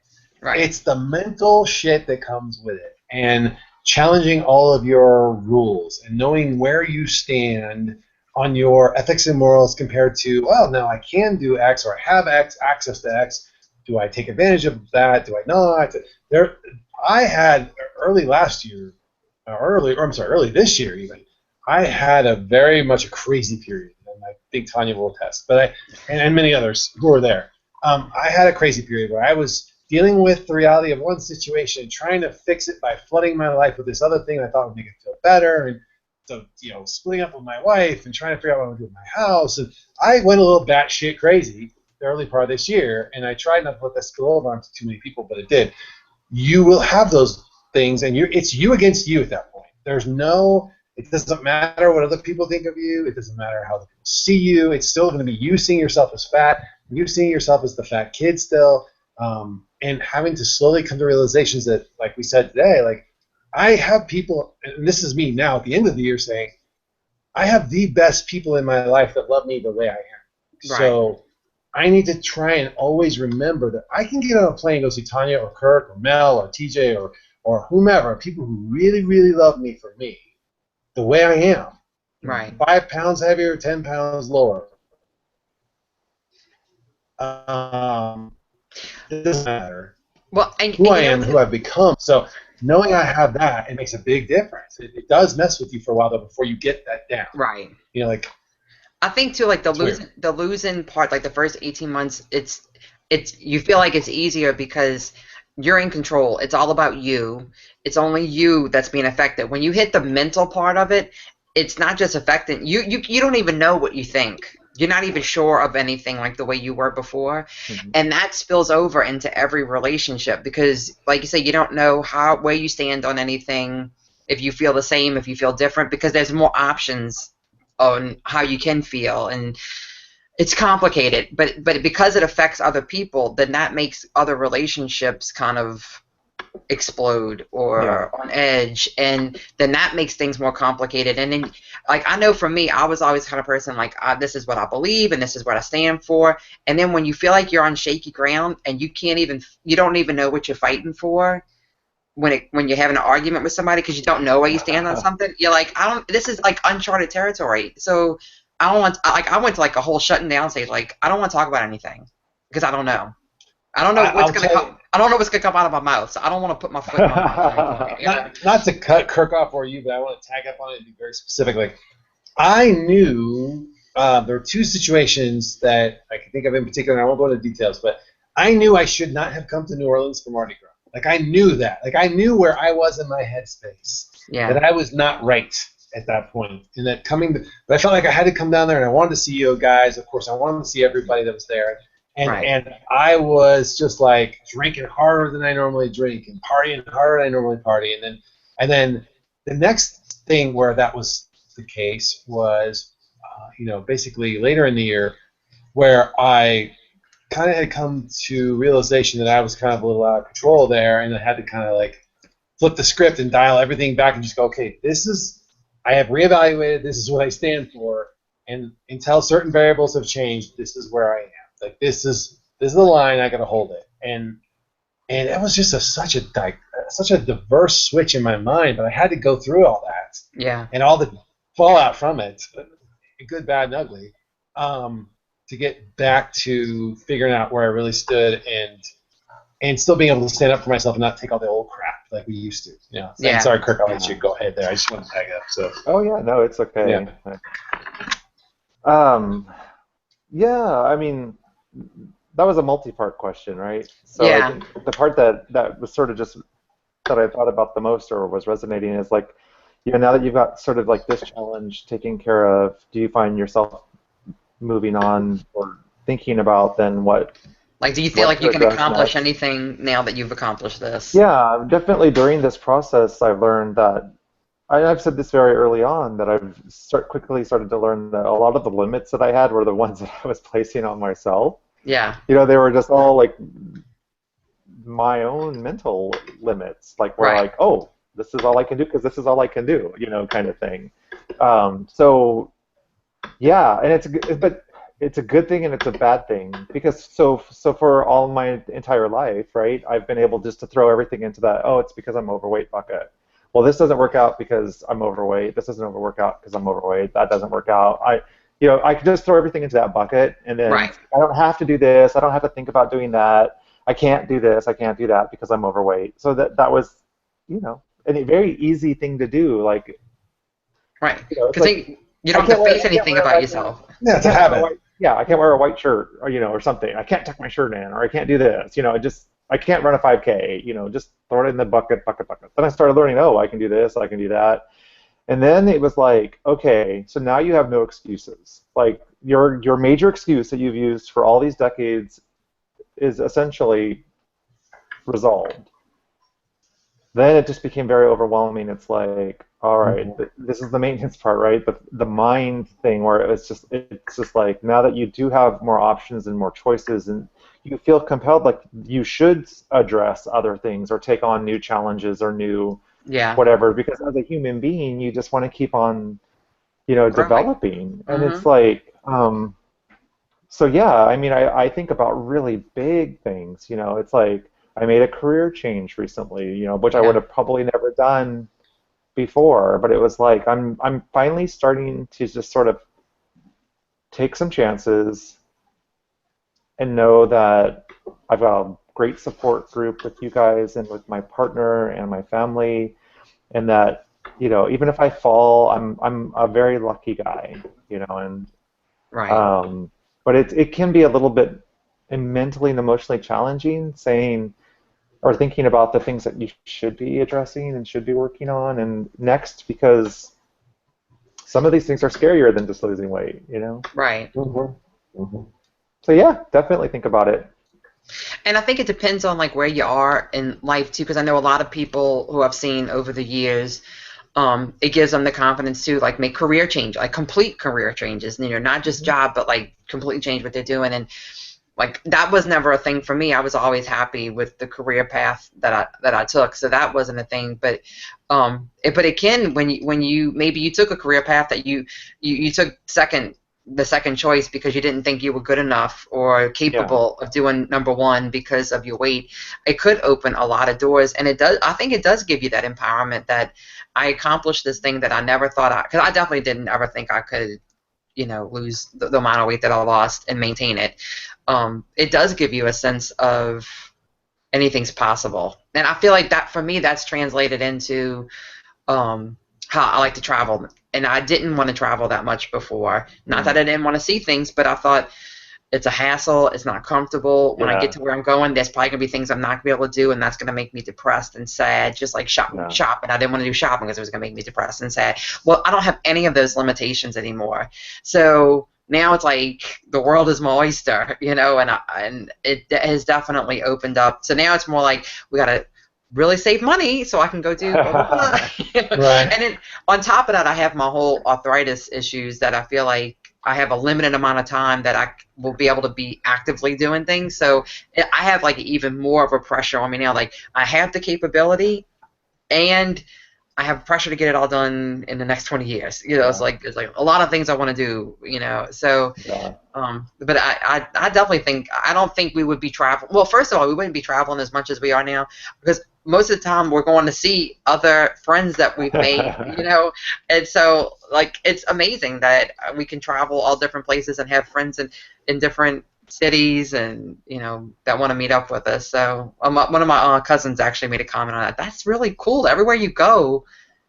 Right. It's the mental shit that comes with it, and challenging all of your rules and knowing where you stand on your ethics and morals compared to, well, now I can do X, or I have X, access to X. Do I take advantage of that? Do I not? I had early last year, early this year even, I had a very much a crazy period, and I think Tanya will attest, and many others who were there. I had a crazy period where I was dealing with the reality of one situation, trying to fix it by flooding my life with this other thing I thought would make it feel better, and so, splitting up with my wife and trying to figure out what I'm going to do with my house. And I went a little batshit crazy the early part of this year, and I tried not to let that spill over onto too many people, but it did. You will have those things, and it's you against you at that point. It doesn't matter what other people think of you. It doesn't matter how other people see you. It's still going to be you seeing yourself as fat, you seeing yourself as the fat kid still, and having to slowly come to realizations that, like we said today, like, I have people, and this is me now at the end of the year, saying, I have the best people in my life that love me the way I am. Right. So I need to try and always remember that I can get on a plane and go see Tanya or Kirk or Mel or TJ or whomever, people who really, really love me for me, the way I am. Right. 5 pounds heavier, 10 pounds lower. It doesn't matter. Well, and who I am, who I've become. So knowing I have that, it makes a big difference. It does mess with you for a while though before you get that down. Right. Like, I think too, like the losing part, like the first 18 months, it's you feel like it's easier because you're in control. It's all about you. It's only you that's being affected. When you hit the mental part of it, it's not just affecting you. You don't even know what you think. You're not even sure of anything like the way you were before. Mm-hmm. And that spills over into every relationship because, like you say, you don't know where you stand on anything, if you feel the same, if you feel different, because there's more options on how you can feel. And it's complicated. But because it affects other people, then that makes other relationships kind of explode or on edge, and then that makes things more complicated. And then, like, I know for me, I was always kind of person like, this is what I believe and this is what I stand for. And then when you feel like you're on shaky ground and you don't even know what you're fighting for when you're having an argument with somebody because you don't know where you stand on something, you're like, this is like uncharted territory. So I went to like a whole shutting down stage. Like, I don't want to talk about anything because I don't know. I don't know what's going to come. I don't know what's going to come out of my mouth, so I don't want to put my foot in my mouth. Not to cut Kirk off or you, but I want to tag up on it and be very specific. Like, I knew there were two situations that I can think of in particular, and I won't go into details, but I knew I should not have come to New Orleans for Mardi Gras. Like, I knew that. Like, I knew where I was in my headspace. Yeah. That I was not right at that point. And that but I felt like I had to come down there, and I wanted to see you guys. Of course, I wanted to see everybody that was there. And I was just like drinking harder than I normally drink and partying harder than I normally party. And then the next thing where that was the case was, basically later in the year where I kind of had come to realization that I was kind of a little out of control there, and I had to kind of like flip the script and dial everything back and just go, okay, I have reevaluated, this is what I stand for, and until certain variables have changed, this is where I am. Like, this is the line, I gotta hold it, and it was just such a diverse switch in my mind, but I had to go through all that, and all the fallout from it, good, bad, and ugly, to get back to figuring out where I really stood and still being able to stand up for myself and not take all the old crap like we used to. Sorry, Kirk, I'll let you go ahead there. I just want to tag up. So. Oh yeah, no, it's okay. Yeah. I mean, that was a multi-part question, right? So I think the part that was sort of just that I thought about the most or was resonating is like, now that you've got sort of like this challenge taken care of, do you find yourself moving on or thinking about then what? Like, do you feel like you can accomplish anything now that you've accomplished this? Yeah, definitely during this process, I've learned that I've said this very early on that quickly started to learn that a lot of the limits that I had were the ones that I was placing on myself. Yeah. You know, they were just all like my own mental limits, like where Right. like, oh, this is all I can do because this is all I can do, you know, kind of thing. So yeah, and but it's a good thing and it's a bad thing because so for all my entire life, right, I've been able just to throw everything into that. Oh, it's because I'm overweight bucket. Well, this doesn't work out because I'm overweight. This doesn't work out because I'm overweight. That doesn't work out. I could just throw everything into that bucket, and then Right. I don't have to do this. I don't have to think about doing that. I can't do this. I can't do that because I'm overweight. So that was, you know, a very easy thing to do. Like, Right. you know, it's Because like you don't have to face anything about yourself. Yeah, it's a habit. Yeah, I can't wear a white shirt, or you know, or something. I can't tuck my shirt in, or I can't do this. You know, I can't run a 5K. You know, just throw it in the bucket. Then I started learning. Oh, I can do this. I can do that. And then it was like, okay, so now you have no excuses. Like your major excuse that you've used for all these decades is essentially resolved. Then it just became very overwhelming. It's like, all right, this is the maintenance part, right? The mind thing where it's just like now that you do have more options and more choices, and you feel compelled, like you should address other things or take on new challenges or new Yeah. whatever, because as a human being, you just want to keep on, you know, Growing. developing, and it's like, so yeah, I mean, I think about really big things, you know, it's like I made a career change recently, you know, which I would have probably never done before, but it was like I'm finally starting to just sort of take some chances and know that I've got a great support group with you guys and with my partner and my family, and that, you know, even if I fall, I'm a very lucky guy, you know, and Right. but it can be a little bit mentally and emotionally challenging saying or thinking about the things that you should be addressing and should be working on and next, because some of these things are scarier than just losing weight, you know? Right. So yeah, definitely think about it. And I think it depends on like where you are in life too, because I know a lot of people who I've seen over the years, it gives them the confidence to like make career change, like complete career changes, you know, not just job, but like completely change what they're doing. And like that was never a thing for me. I was always happy with the career path that I took, so that wasn't a thing. But it can when you maybe you took a career path that you took the second choice because you didn't think you were good enough or capable of doing number one because of your weight. It could open a lot of doors, and it does. I think it does give you that empowerment that I accomplished this thing that I never thought because I definitely didn't ever think I could, you know, lose the amount of weight that I lost and maintain it. It does give you a sense of anything's possible, and I feel like that for me that's translated into how I like to travel. And I didn't want to travel that much before. Not that I didn't want to see things, but I thought it's a hassle. It's not comfortable. When I get to where I'm going, there's probably going to be things I'm not going to be able to do, and that's going to make me depressed and sad, just like shopping. I didn't want to do shopping because it was going to make me depressed and sad. Well, I don't have any of those limitations anymore. So now it's like the world is my oyster, you know, and it has definitely opened up. So now it's more like we got to really save money so I can go do blah, blah, blah. Right. And then on top of that, I have my whole arthritis issues that I feel like I have a limited amount of time that I will be able to be actively doing things. So I have like even more of a pressure on me now. Like I have the capability and I have pressure to get it all done in the next 20 years. You know, it's like a lot of things I want to do, you know. So, but I definitely think, I don't think we would be traveling. Well, first of all, we wouldn't be traveling as much as we are now because most of the time we're going to see other friends that we've made, you know. And so, like, it's amazing that we can travel all different places and have friends in different cities and, you know, that want to meet up with us. So one of my cousins actually made a comment on that. That's really cool. Everywhere you go,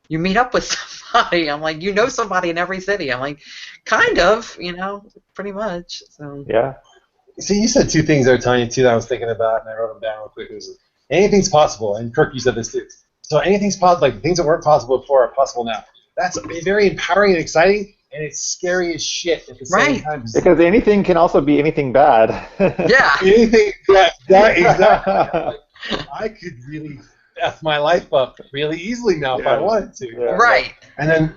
you meet up with somebody. I'm like, you know somebody in every city. I'm like, kind of, you know, pretty much. So yeah. See, you said two things there, Tanya, too, that I was thinking about, and I wrote them down real quick. It was anything's possible, and Kirk, you said this too. So anything's possible, like things that weren't possible before are possible now. That's very empowering and exciting, and it's scary as shit at the same time. Because anything can also be anything bad. Yeah. Anything, exactly. Like, I could really F my life up really easily now if I wanted to. Yeah. Right. And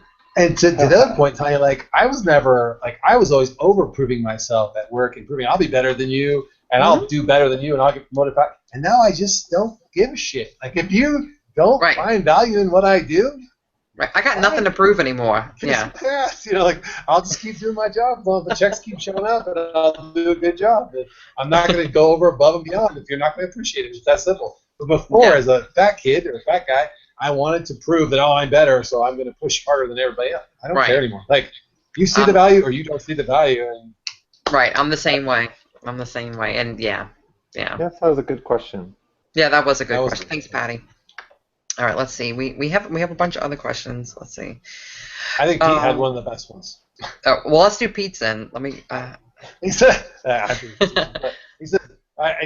to the other point, Tanya, like I was always over-proving myself at work and proving I'll be better than you and I'll do better than you and I'll get promoted back. And now I just don't give a shit. Like if you don't find value in what I do, right. I got nothing to prove anymore. Yeah. You know, like I'll just keep doing my job. Well, the checks keep showing up, and I'll do a good job. And I'm not going to go over above and beyond if you're not going to appreciate it. It's that simple. But before, as a fat kid or a fat guy, I wanted to prove that I'm better, so I'm going to push harder than everybody else. I don't care anymore. Like you see the value or you don't see the value. And right. I'm the same way. And yeah. Yes, that was a good question. Yeah, that was a good question. Thanks, Patty. All right, let's see. We have a bunch of other questions. Let's see. I think Pete had one of the best ones. Well, let's do Pete's then. Let me. He said, I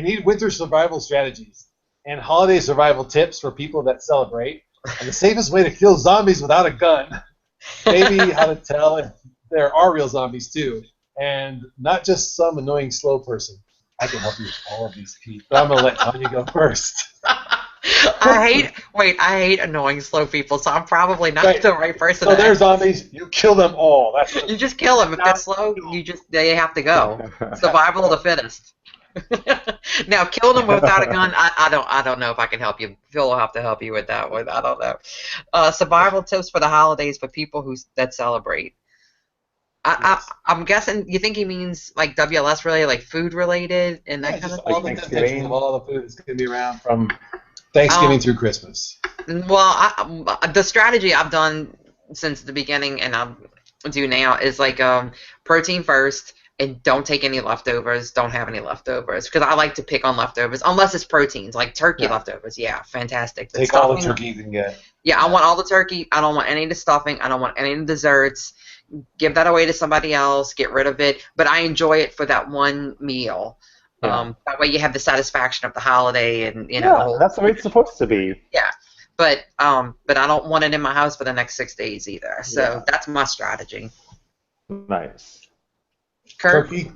need winter survival strategies and holiday survival tips for people that celebrate, and the safest way to kill zombies without a gun. Maybe how to tell if there are real zombies too, and not just some annoying slow person. I can help you with all of these, Pete, but I'm gonna let Tanya go first. I hate annoying slow people, so I'm probably not the right person. So they're zombies. You kill them all. You just kill them. If they're slow, they have to go. Survival of the fittest. Now, killing them without a gun, I don't know if I can help you. Phil will have to help you with that one. I don't know. Survival tips for the holidays for people that celebrate. I'm guessing you think he means like WLS related, like food related, and that kind of all the Thanksgiving of all the food that's going to be around from Thanksgiving through Christmas. Well, the strategy I've done since the beginning and I'll do now is like protein first and don't take any leftovers. Don't have any leftovers because I like to pick on leftovers unless it's proteins like turkey leftovers. Yeah, fantastic. Take all the turkey you can get. Yeah, I want all the turkey. I don't want any of the stuffing. I don't want any of the desserts. Give that away to somebody else. Get rid of it. But I enjoy it for that one meal. That way you have the satisfaction of the holiday and the whole that's the way it's supposed to be. Yeah. But I don't want it in my house for the next 6 days either. So that's my strategy. Nice. Kurt? Turkey?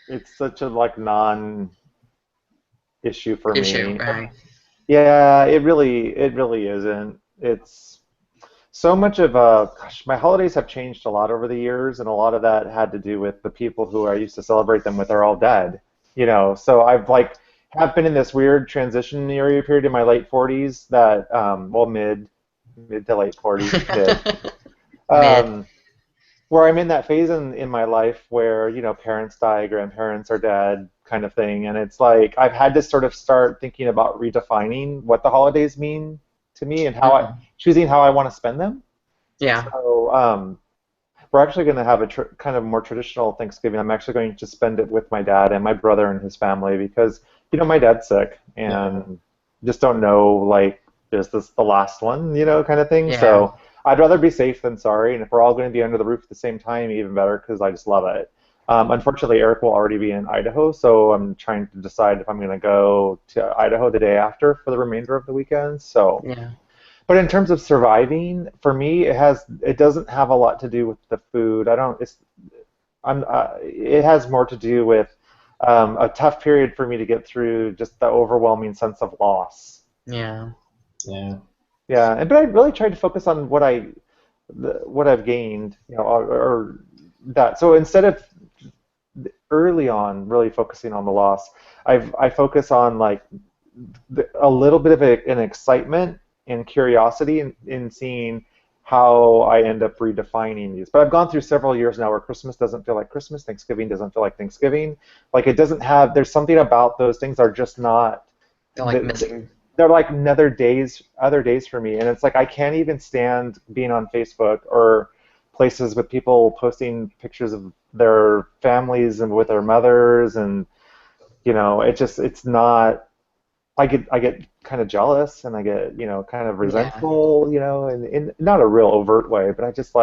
It's such a non-issue for me. Right. Yeah, it really isn't. It's so much of my holidays have changed a lot over the years, and a lot of that had to do with the people who I used to celebrate them with are all dead. So I've have been in this weird transitionary period in my late 40s that mid to late 40s, where I'm in that phase in my life where parents die, grandparents are dead, kind of thing, and it's like I've had to sort of start thinking about redefining what the holidays mean to me and choosing how I want to spend them. Yeah. So we're actually going to have a kind of more traditional Thanksgiving. I'm actually going to spend it with my dad and my brother and his family because my dad's sick and just don't know is this the last one kind of thing. Yeah. So I'd rather be safe than sorry, and if we're all going to be under the roof at the same time, even better because I just love it. Unfortunately, Eric will already be in Idaho, so I'm trying to decide if I'm going to go to Idaho the day after for the remainder of the weekend. So, but in terms of surviving, for me, it doesn't have a lot to do with the food. It has more to do with a tough period for me to get through, just the overwhelming sense of loss. Yeah. Yeah. Yeah, but I really tried to focus on what I've gained, or that. So instead of early on really focusing on the loss, I focus on a little bit of an excitement and curiosity in seeing how I end up redefining these. But I've gone through several years now where Christmas doesn't feel like Christmas, Thanksgiving doesn't feel like Thanksgiving. It doesn't have. There's something about those things are just not. They're missing. They're like other days for me, and it's like I can't even stand being on Facebook or places with people posting pictures of their families and with their mothers, and it's not. I get kind of jealous, and I get kind of resentful, and in not a real overt way, but I just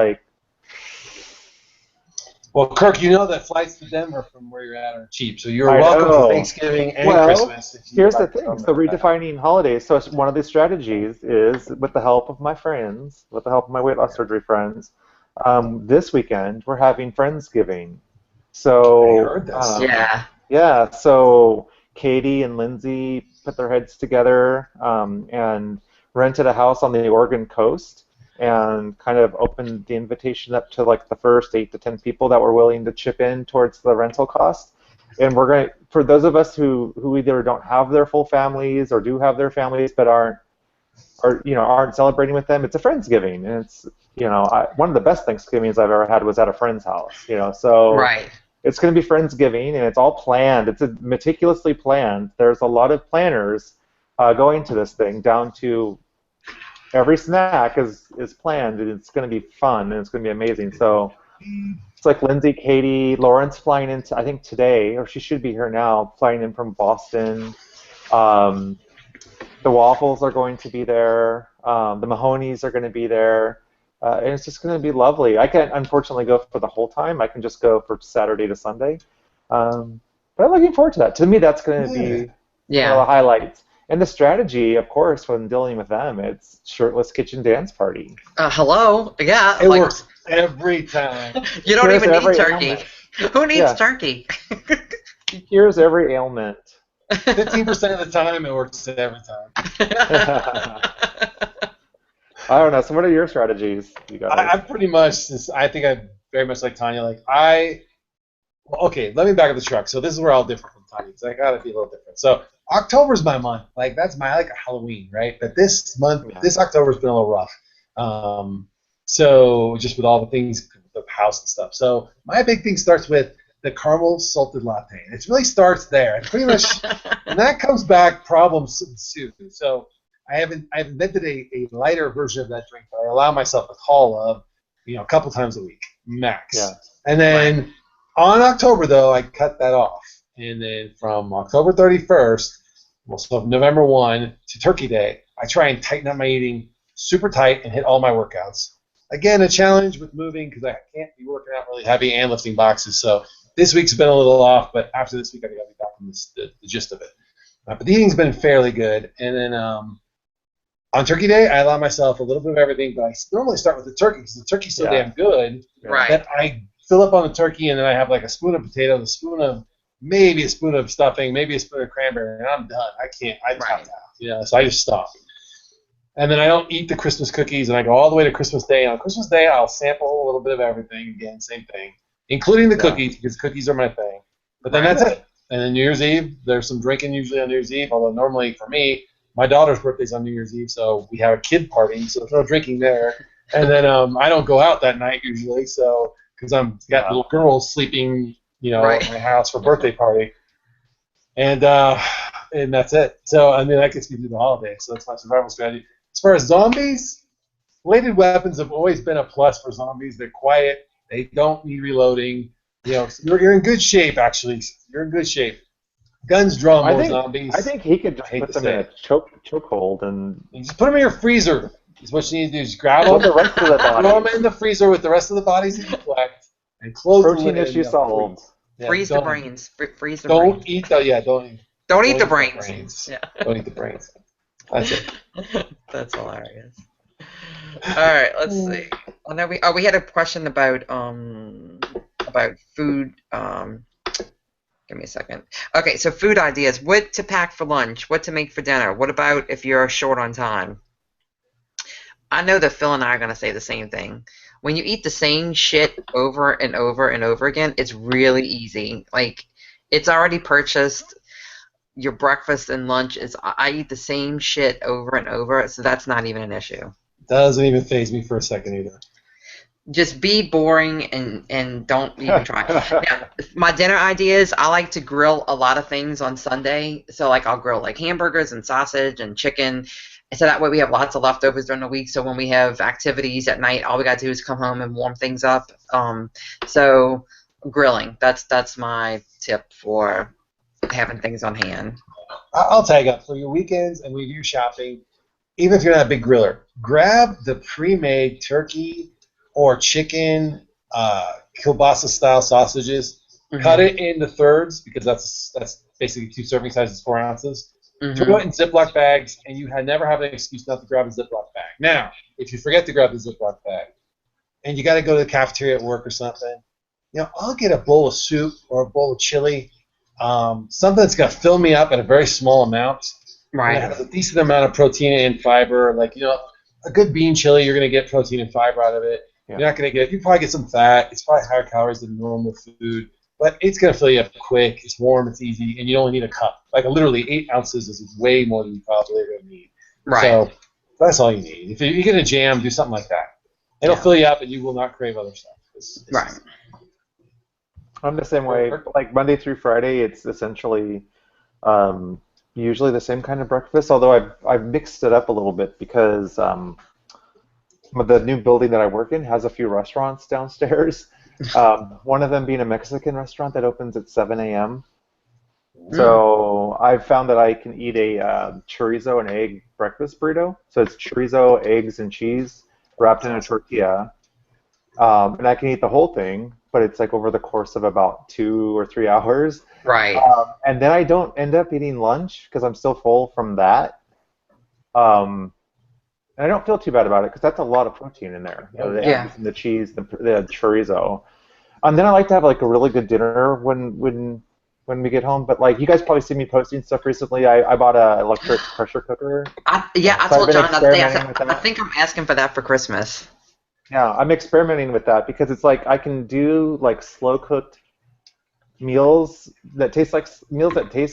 Well, Kirk, that flights to Denver from where you're at are cheap, so you're welcome for Thanksgiving and Christmas. Here's the thing. So redefining holidays. So one of the strategies is, with the help of my friends, with the help of my weight loss surgery friends, this weekend we're having Friendsgiving. So I heard this. Yeah. So Katie and Lindsay put their heads together and rented a house on the Oregon coast and kind of opened the invitation up to like the first 8 to 10 people that were willing to chip in towards the rental cost. And we're going to, for those of us who either don't have their full families or do have their families but aren't celebrating with them, it's a Friendsgiving, and it's one of the best Thanksgivings I've ever had was at a friend's house. So Right. it's going to be Friendsgiving, and it's all planned. It's meticulously planned. There's a lot of planners going to this thing, down to every snack is planned, and it's going to be fun, and it's going to be amazing. So it's like Lindsay, Katie, Lauren's flying in, I think today, or she should be here now, flying in from Boston. The Waffles are going to be there. The Mahonies are going to be there. And it's just going to be lovely. I can't, unfortunately, go for the whole time. I can just go for Saturday to Sunday. But I'm looking forward to that. To me, that's going to be one of the highlights. And the strategy, of course, when dealing with them, it's shirtless kitchen dance party. Hello? Yeah. It works every time. You don't even need turkey. Ailment. Who needs turkey? He cures every ailment. 15% of the time, it works every time. I don't know. So what are your strategies, you guys? I'm pretty much, I think I'm very much like Tanya. Okay, let me back up the truck. So this is where I'll differ from Tanya, because I got to be a little different. So October's my month. That's I like a Halloween, right? But this month, this October's been a little rough. So just with all the things, the house and stuff. So my big thing starts with the caramel salted latte. It really starts there. And pretty much, when that comes back, problems ensue. So I've invented a lighter version of that drink that I allow myself a call of, a couple times a week, max. Yeah. And then on October, though, I cut that off. And then from October 31st, so November 1 to Turkey Day, I try and tighten up my eating super tight and hit all my workouts. Again, a challenge with moving because I can't be working out really heavy and lifting boxes. So this week's been a little off, but after this week, I think I'll be back on the gist of it. But the eating's been fairly good. And then on Turkey Day, I allow myself a little bit of everything, but I normally start with the turkey because the turkey's so damn good that I fill up on the turkey, and then I have like a spoon of potato, maybe a spoon of stuffing, maybe a spoon of cranberry, and I'm done. I tap out. So I just stop. And then I don't eat the Christmas cookies, and I go all the way to Christmas Day. And on Christmas Day, I'll sample a little bit of everything. Again, same thing, including the cookies, because cookies are my thing. But then that's it. And then New Year's Eve, there's some drinking usually on New Year's Eve, although normally for me, my daughter's birthday's on New Year's Eve, so we have a kid party, so there's no drinking there. And then I don't go out that night usually, so because I'm got little girls sleeping, at my house for birthday party. And that's it. So that gets me through the holidays. So that's my survival strategy. As far as zombies, bladed weapons have always been a plus for zombies. They're quiet. They don't need reloading. You're in good shape, actually. You're in good shape. Guns draw more zombies. I think he could just put them in a chokehold and you just put them in your freezer. Is what you need to do. Just grab them, the rest of the body. throw them in the freezer with the rest of the bodies that you collect, and close the protein lid. issue solved. Yeah, freeze the brains. Freeze the brains. Don't eat the brains. Yeah. Don't eat the brains. That's it. That's hilarious. All right, let's see. Oh, no, we had a question about food. Give me a second. Okay, so food ideas. What to pack for lunch? What to make for dinner? What about if you're short on time? I know that Phil and I are going to say the same thing. When you eat the same shit over and over and over again, it's really easy. It's already purchased. Your breakfast and lunch is. I eat the same shit over and over, so that's not even an issue. Doesn't even faze me for a second either. Just be boring and don't even try. Now, my dinner ideas, I like to grill a lot of things on Sunday. So I'll grill hamburgers and sausage and chicken. So that way we have lots of leftovers during the week. So when we have activities at night, all we got to do is come home and warm things up. So grilling, that's my tip for having things on hand. I'll tag up for your weekends and when you're shopping. Even if you're not a big griller, grab the pre-made turkey or chicken kielbasa-style sausages. Mm-hmm. Cut it into thirds because that's basically 2 serving sizes, 4 ounces. Mm-hmm. Throw it in Ziploc bags, and you never have an excuse not to grab a Ziploc bag. Now, if you forget to grab the Ziploc bag, and you got to go to the cafeteria at work or something, I'll get a bowl of soup or a bowl of chili. something that's going to fill me up at a very small amount. Right. And it has a decent amount of protein and fiber. Like, a good bean chili, you're going to get protein and fiber out of it. Yeah. You're not going to you probably get some fat. It's probably higher calories than normal food, but it's going to fill you up quick. It's warm, it's easy, and you only need a cup. Like, literally 8 ounces is way more than you probably are going to need. Right. So that's all you need. If you get a jam, do something like that. It'll fill you up, and you will not crave other stuff. It's Right. I'm the same way. Like Monday through Friday, it's essentially usually the same kind of breakfast. Although I've mixed it up a little bit because the new building that I work in has a few restaurants downstairs. One of them being a Mexican restaurant that opens at 7 a.m. So I've found that I can eat a chorizo and egg breakfast burrito. So it's chorizo, eggs, and cheese wrapped in a tortilla. And I can eat the whole thing, but it's like over the course of about 2 or 3 hours. Right. And then I don't end up eating lunch because I'm still full from that. And I don't feel too bad about it because that's a lot of protein in there. The eggs and the cheese, the chorizo. And then I like to have like a really good dinner when we get home. But like you guys probably see me posting stuff recently. I bought an electric pressure cooker. I told John the other day. I think I'm asking for that for Christmas. Yeah, I'm experimenting with that because it's like I can do like slow cooked meals that taste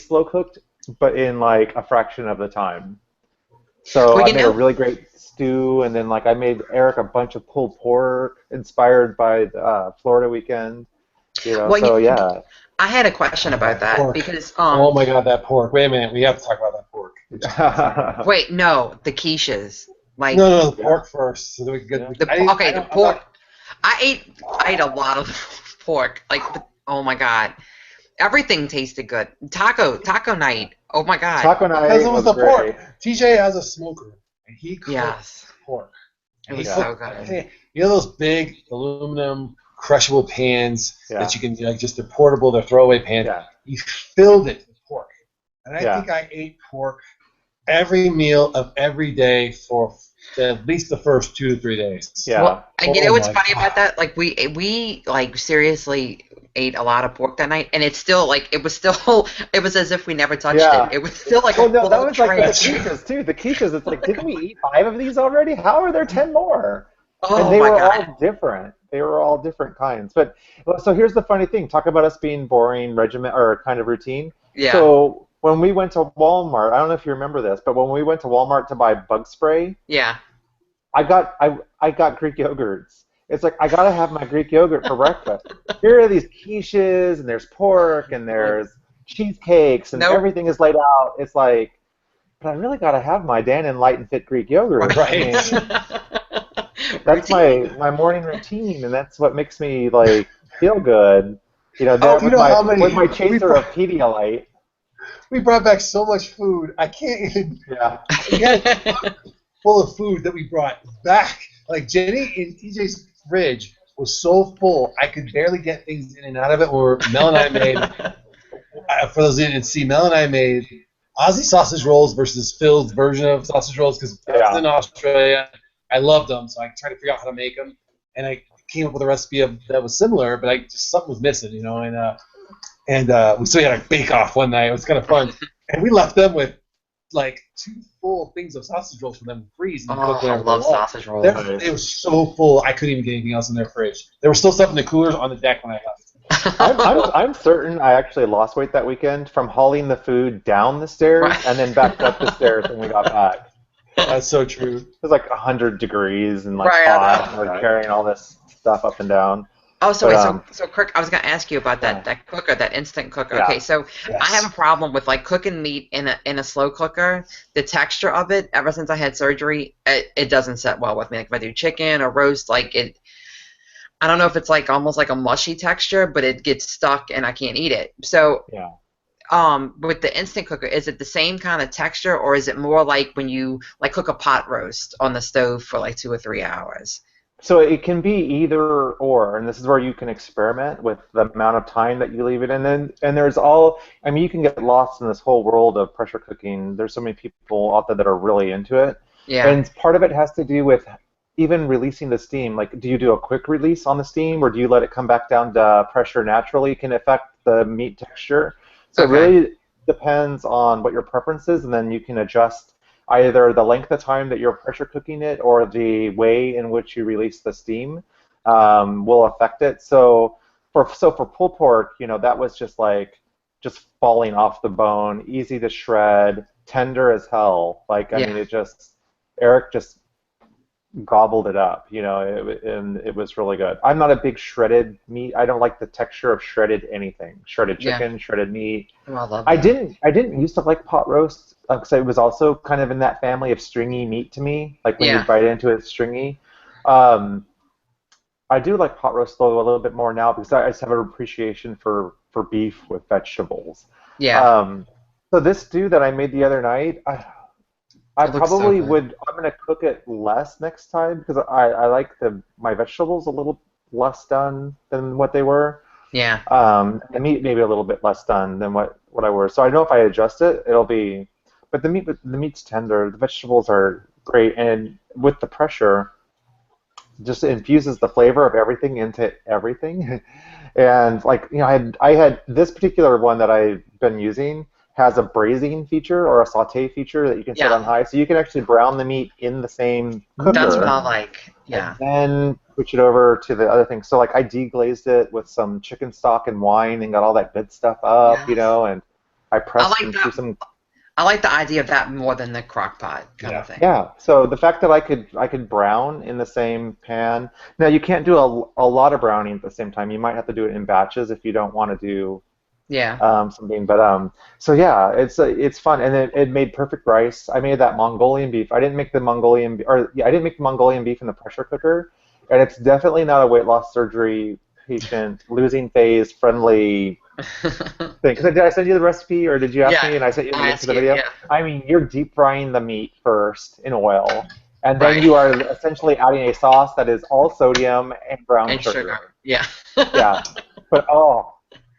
slow cooked, but in like a fraction of the time. So I made a really great stew, and then like I made Eric a bunch of pulled pork inspired by the Florida weekend. I had a question about that pork. because oh my God, that pork! Wait a minute, we have to talk about that pork. Wait, no, the quiches. Like no, the pork first, so that we can get the pork. I ate a lot of pork. Like oh my God, everything tasted good. Taco night. Oh my God. Taco night because it was the great. pork. TJ has a smoker, and he cooks pork. It was so good. You know those big aluminum crushable pans that you can just they're portable, they're throwaway pans. Yeah. He filled it with pork, and I think I ate pork every meal of every day for at least the first 2 to 3 days. Yeah. Well, and you know what's funny about that? Like we like seriously ate a lot of pork that night, and it's still like it was as if we never touched it. It was still like that was like the quiches too. The quiches, it's like didn't we eat 5 of these already? How are there 10 more? Oh and they my were God. all different. They were all different kinds. But so here's the funny thing. Talk about us being boring regiment or kind of routine. Yeah. So when we went to Walmart, I don't know if you remember this, but when we went to Walmart to buy bug spray, I got Greek yogurts. It's like I gotta have my Greek yogurt for breakfast. Here are these quiches, and there's pork, and there's cheesecakes, and everything is laid out. It's like, but I really gotta have my Dannon Light and Fit Greek yogurt. Right. That's my morning routine, and that's what makes me like feel good. With my chaser of Pedialyte. We brought back so much food. I can't even. Yeah. We had full of food that we brought back. Like Jenny in TJ's fridge was so full, I could barely get things in and out of it. Where Mel and I made, for those who didn't see, Mel and I made Aussie sausage rolls versus Phil's version of sausage rolls because I was in Australia. I loved them, so I tried to figure out how to make them, and I came up with a recipe that was similar, but something was missing, and so we had a bake-off one night. It was kind of fun, and we left them with like 2 full things of sausage rolls for them to freeze. And cook I love sausage rolls. It was so full, I couldn't even get anything else in their fridge. There was still stuff in the coolers on the deck when I left. I'm certain I actually lost weight that weekend from hauling the food down the stairs and then back up the stairs when we got back. That's so true. It was like 100 degrees and hot, and we're carrying all this stuff up and down. Oh, so Kirk, I was going to ask you about that cooker, that instant cooker. Yeah. Okay, so I have a problem with like cooking meat in a slow cooker. The texture of it, ever since I had surgery, it doesn't set well with me. Like if I do chicken or roast, like it, I don't know if it's like almost like a mushy texture, but it gets stuck and I can't eat it. So with the instant cooker, is it the same kind of texture, or is it more like when you like cook a pot roast on the stove for like 2 or 3 hours? So it can be either or, and this is where you can experiment with the amount of time that you leave it in. And there's you can get lost in this whole world of pressure cooking. There's so many people out there that are really into it. Yeah. And part of it has to do with even releasing the steam. Like, do you do a quick release on the steam, or do you let it come back down to pressure naturally? Can affect the meat texture. So it Okay. really depends on what your preference is, and then you can adjust either the length of time that you're pressure cooking it or the way in which you release the steam will affect it. So for pulled pork, that was just falling off the bone, easy to shred, tender as hell. Like I Yeah. mean, Eric just gobbled it up, and it was really good. I'm not a big shredded meat. I don't like the texture of shredded anything. Shredded Yeah. chicken, shredded meat. Oh, I love I that. didn't used to like pot roast because it was also kind of in that family of stringy meat to me. Like when you Yeah. bite into it, it's stringy. Um, I do like pot roast though a little bit more now because I just have an appreciation for beef with vegetables. Yeah. Um, so this stew that I made the other night, I It looks so probably good. would. I'm gonna cook it less next time because I like my vegetables a little less done than what they were. Yeah. The meat maybe a little bit less done than what I were. So I know if I adjust it, it'll be. But the meat's tender. The vegetables are great, and with the pressure, just infuses the flavor of everything into everything. And like I had this particular one that I've been using has a braising feature or a saute feature that you can set Yeah. on high, so you can actually brown the meat in the same That's what cooker I Mm. like. and Yeah. then switch it over to the other thing. So like I deglazed it with some chicken stock and wine and got all that good stuff up, Yes. and I I pressed like and threw that. some. I like the idea of that more than the crock pot kind Yeah. of thing. Yeah, so the fact that I could brown in the same pan. Now you can't do a lot of browning at the same time. You might have to do it in batches if you don't want to do Yeah. something. But so yeah, it's fun, and it made perfect rice. I made that Mongolian beef. I didn't make the I didn't make the Mongolian beef in the pressure cooker, and it's definitely not a weight loss surgery patient losing phase friendly thing. 'Cause did I send you the recipe, or did you ask Yeah. me and I sent you the I link to ask the you. video? Yeah. I mean, you're deep frying the meat first in oil, and then Right. you are essentially adding a sauce that is all sodium and brown And sugar. sugar. Yeah. Yeah, but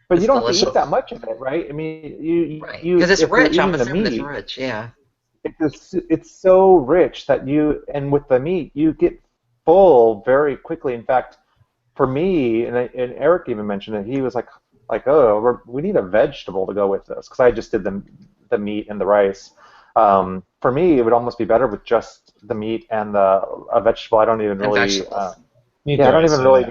but you It's don't have to eat So, delicious. that much of it, right? I mean, you Right. you Because it's if you're rich. I'm eating the assuming it's meat, rich. Yeah. it's so rich that and with the meat, you get full very quickly. In fact, for me, and Eric even mentioned it, he was like, oh, we need a vegetable to go with this because I just did the meat and the rice. For me, it would almost be better with just the meat and a vegetable. I don't even And really, vegetables. need yeah, I the don't rice. even really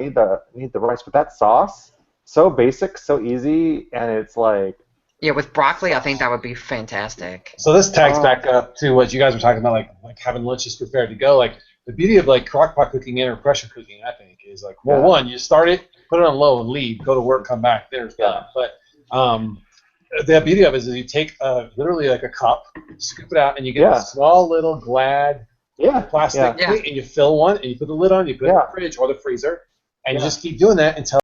need the rice. But that sauce, so basic, so easy, and it's like, Yeah. With broccoli, I think that would be fantastic. So this tags oh, back up to what you guys were talking about, like having lunches prepared to go. Like the beauty of like crock pot cooking and or pressure cooking, I think, is like, well, yeah, one, you start it, put it on low and leave, go to work, come back, dinner's yeah, done. But the beauty of it is you take literally like a cup, scoop it out, and you get yeah, this small little Glad yeah, plastic yeah, Yeah. thing, and you fill one, and you put the lid on, you put it in yeah. the fridge or the freezer, and you Yeah. just keep doing that until.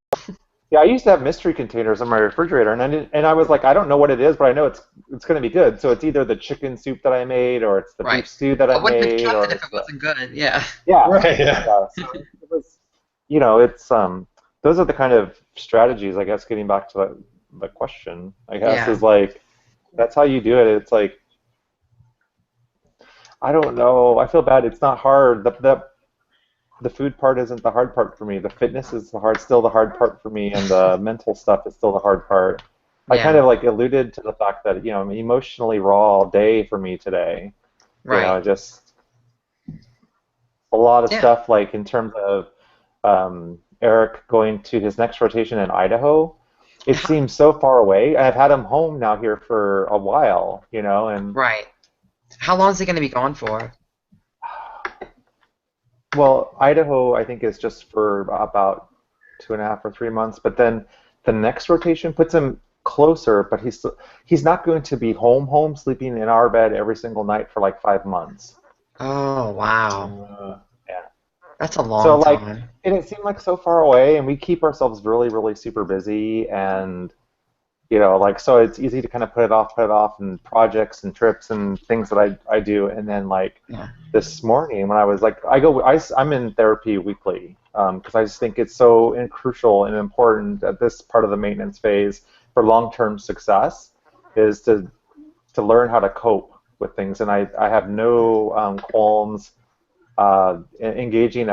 Yeah, I used to have mystery containers in my refrigerator, and I was like, I don't know what it is, but I know it's going to be good. So it's either the chicken soup that I made, or it's the Right. beef stew that I I wouldn't have made, kept it or if it's it the wasn't good. Yeah. yeah, Right, yeah. yeah. So it was, it's those are the kind of strategies, I guess. Getting back to the question, I guess, Yeah. is like that's how you do it. It's like I don't know. I feel bad. It's not hard. The food part isn't the hard part for me. The fitness is still the hard part for me, and the mental stuff is still the hard part. I kind Yeah. of like alluded to the fact that I'm emotionally raw all day for me today. Right. Just a lot of Yeah. stuff like in terms of Eric going to his next rotation in Idaho. It How, seems so far away. I've had him home now here for a while, and right. How long is he going to be gone for? well, Idaho, I think, is just for about 2.5 or 3 months. But then the next rotation puts him closer, but he's not going to be home, sleeping in our bed every single night for like 5 months. Oh, wow. Uh, Yeah. That's a So long like, time. and it seemed like so far away, and we keep ourselves really, really super busy, and like so it's easy to kind of put it off, and projects and trips and things that I do, and then like Yeah. this morning when I was like, I'm in therapy weekly because I just think it's crucial and important at this part of the maintenance phase for long-term success is to learn how to cope with things, and I have no qualms engaging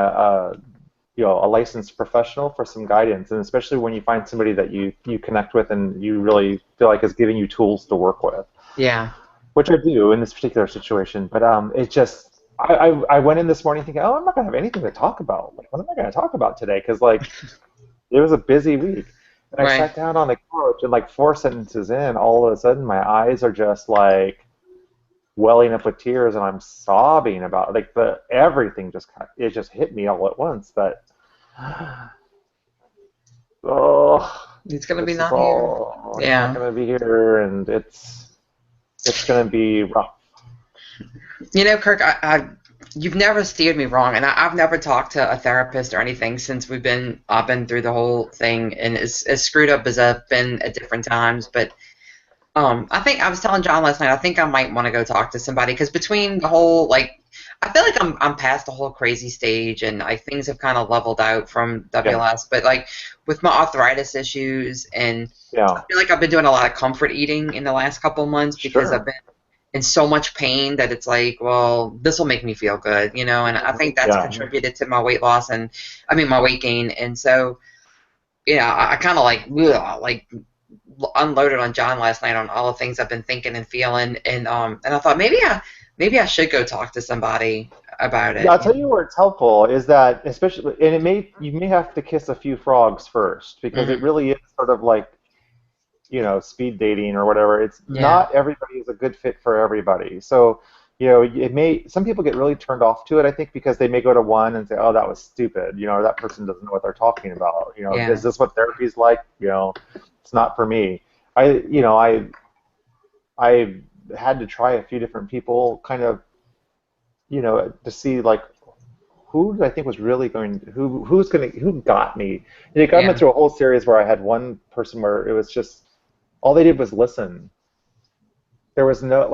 a licensed professional for some guidance, and especially when you find somebody that you connect with and you really feel like is giving you tools to work with. Yeah. Which I do in this particular situation, but it just I went in this morning thinking, oh, I'm not gonna have anything to talk about. Like, what am I gonna talk about today? Because like it was a busy week, and I Right. sat down on the couch and like 4 sentences in, all of a sudden my eyes are just like welling up with tears, and I'm sobbing about like everything it just hit me all at once that oh, He's gonna be this is not here. all he's not Yeah. gonna be here, and it's gonna be rough. You know, Kirk, you've never steered me wrong, and I've never talked to a therapist or anything since I've been through the whole thing, and as screwed up as I've been at different times, but I think I was telling John last night, I think I might want to go talk to somebody, because between the whole, like, I feel like I'm past the whole crazy stage, and things have kind of leveled out from WLS, but like with my arthritis issues, and I feel like I've been doing a lot of comfort eating in the last couple of months because I've been in so much pain that it's like, well, this will make me feel good, and I think that's contributed to my weight loss my weight gain, and so I kind of like unloaded on John last night on all the things I've been thinking and feeling, and I thought maybe I should go talk to somebody about it. Yeah, I'll tell you where it's helpful is that, especially, and you may have to kiss a few frogs first, because it really is sort of like, speed dating or whatever. It's not everybody is a good fit for everybody. So, some people get really turned off to it, I think, because they may go to one and say, oh, that was stupid. That person doesn't know what they're talking about. Is this what therapy's like? It's not for me. I had to try a few different people, kind of, to see like who I think was really who got me. I went through a whole series where I had one person where it was just all they did was listen. There was no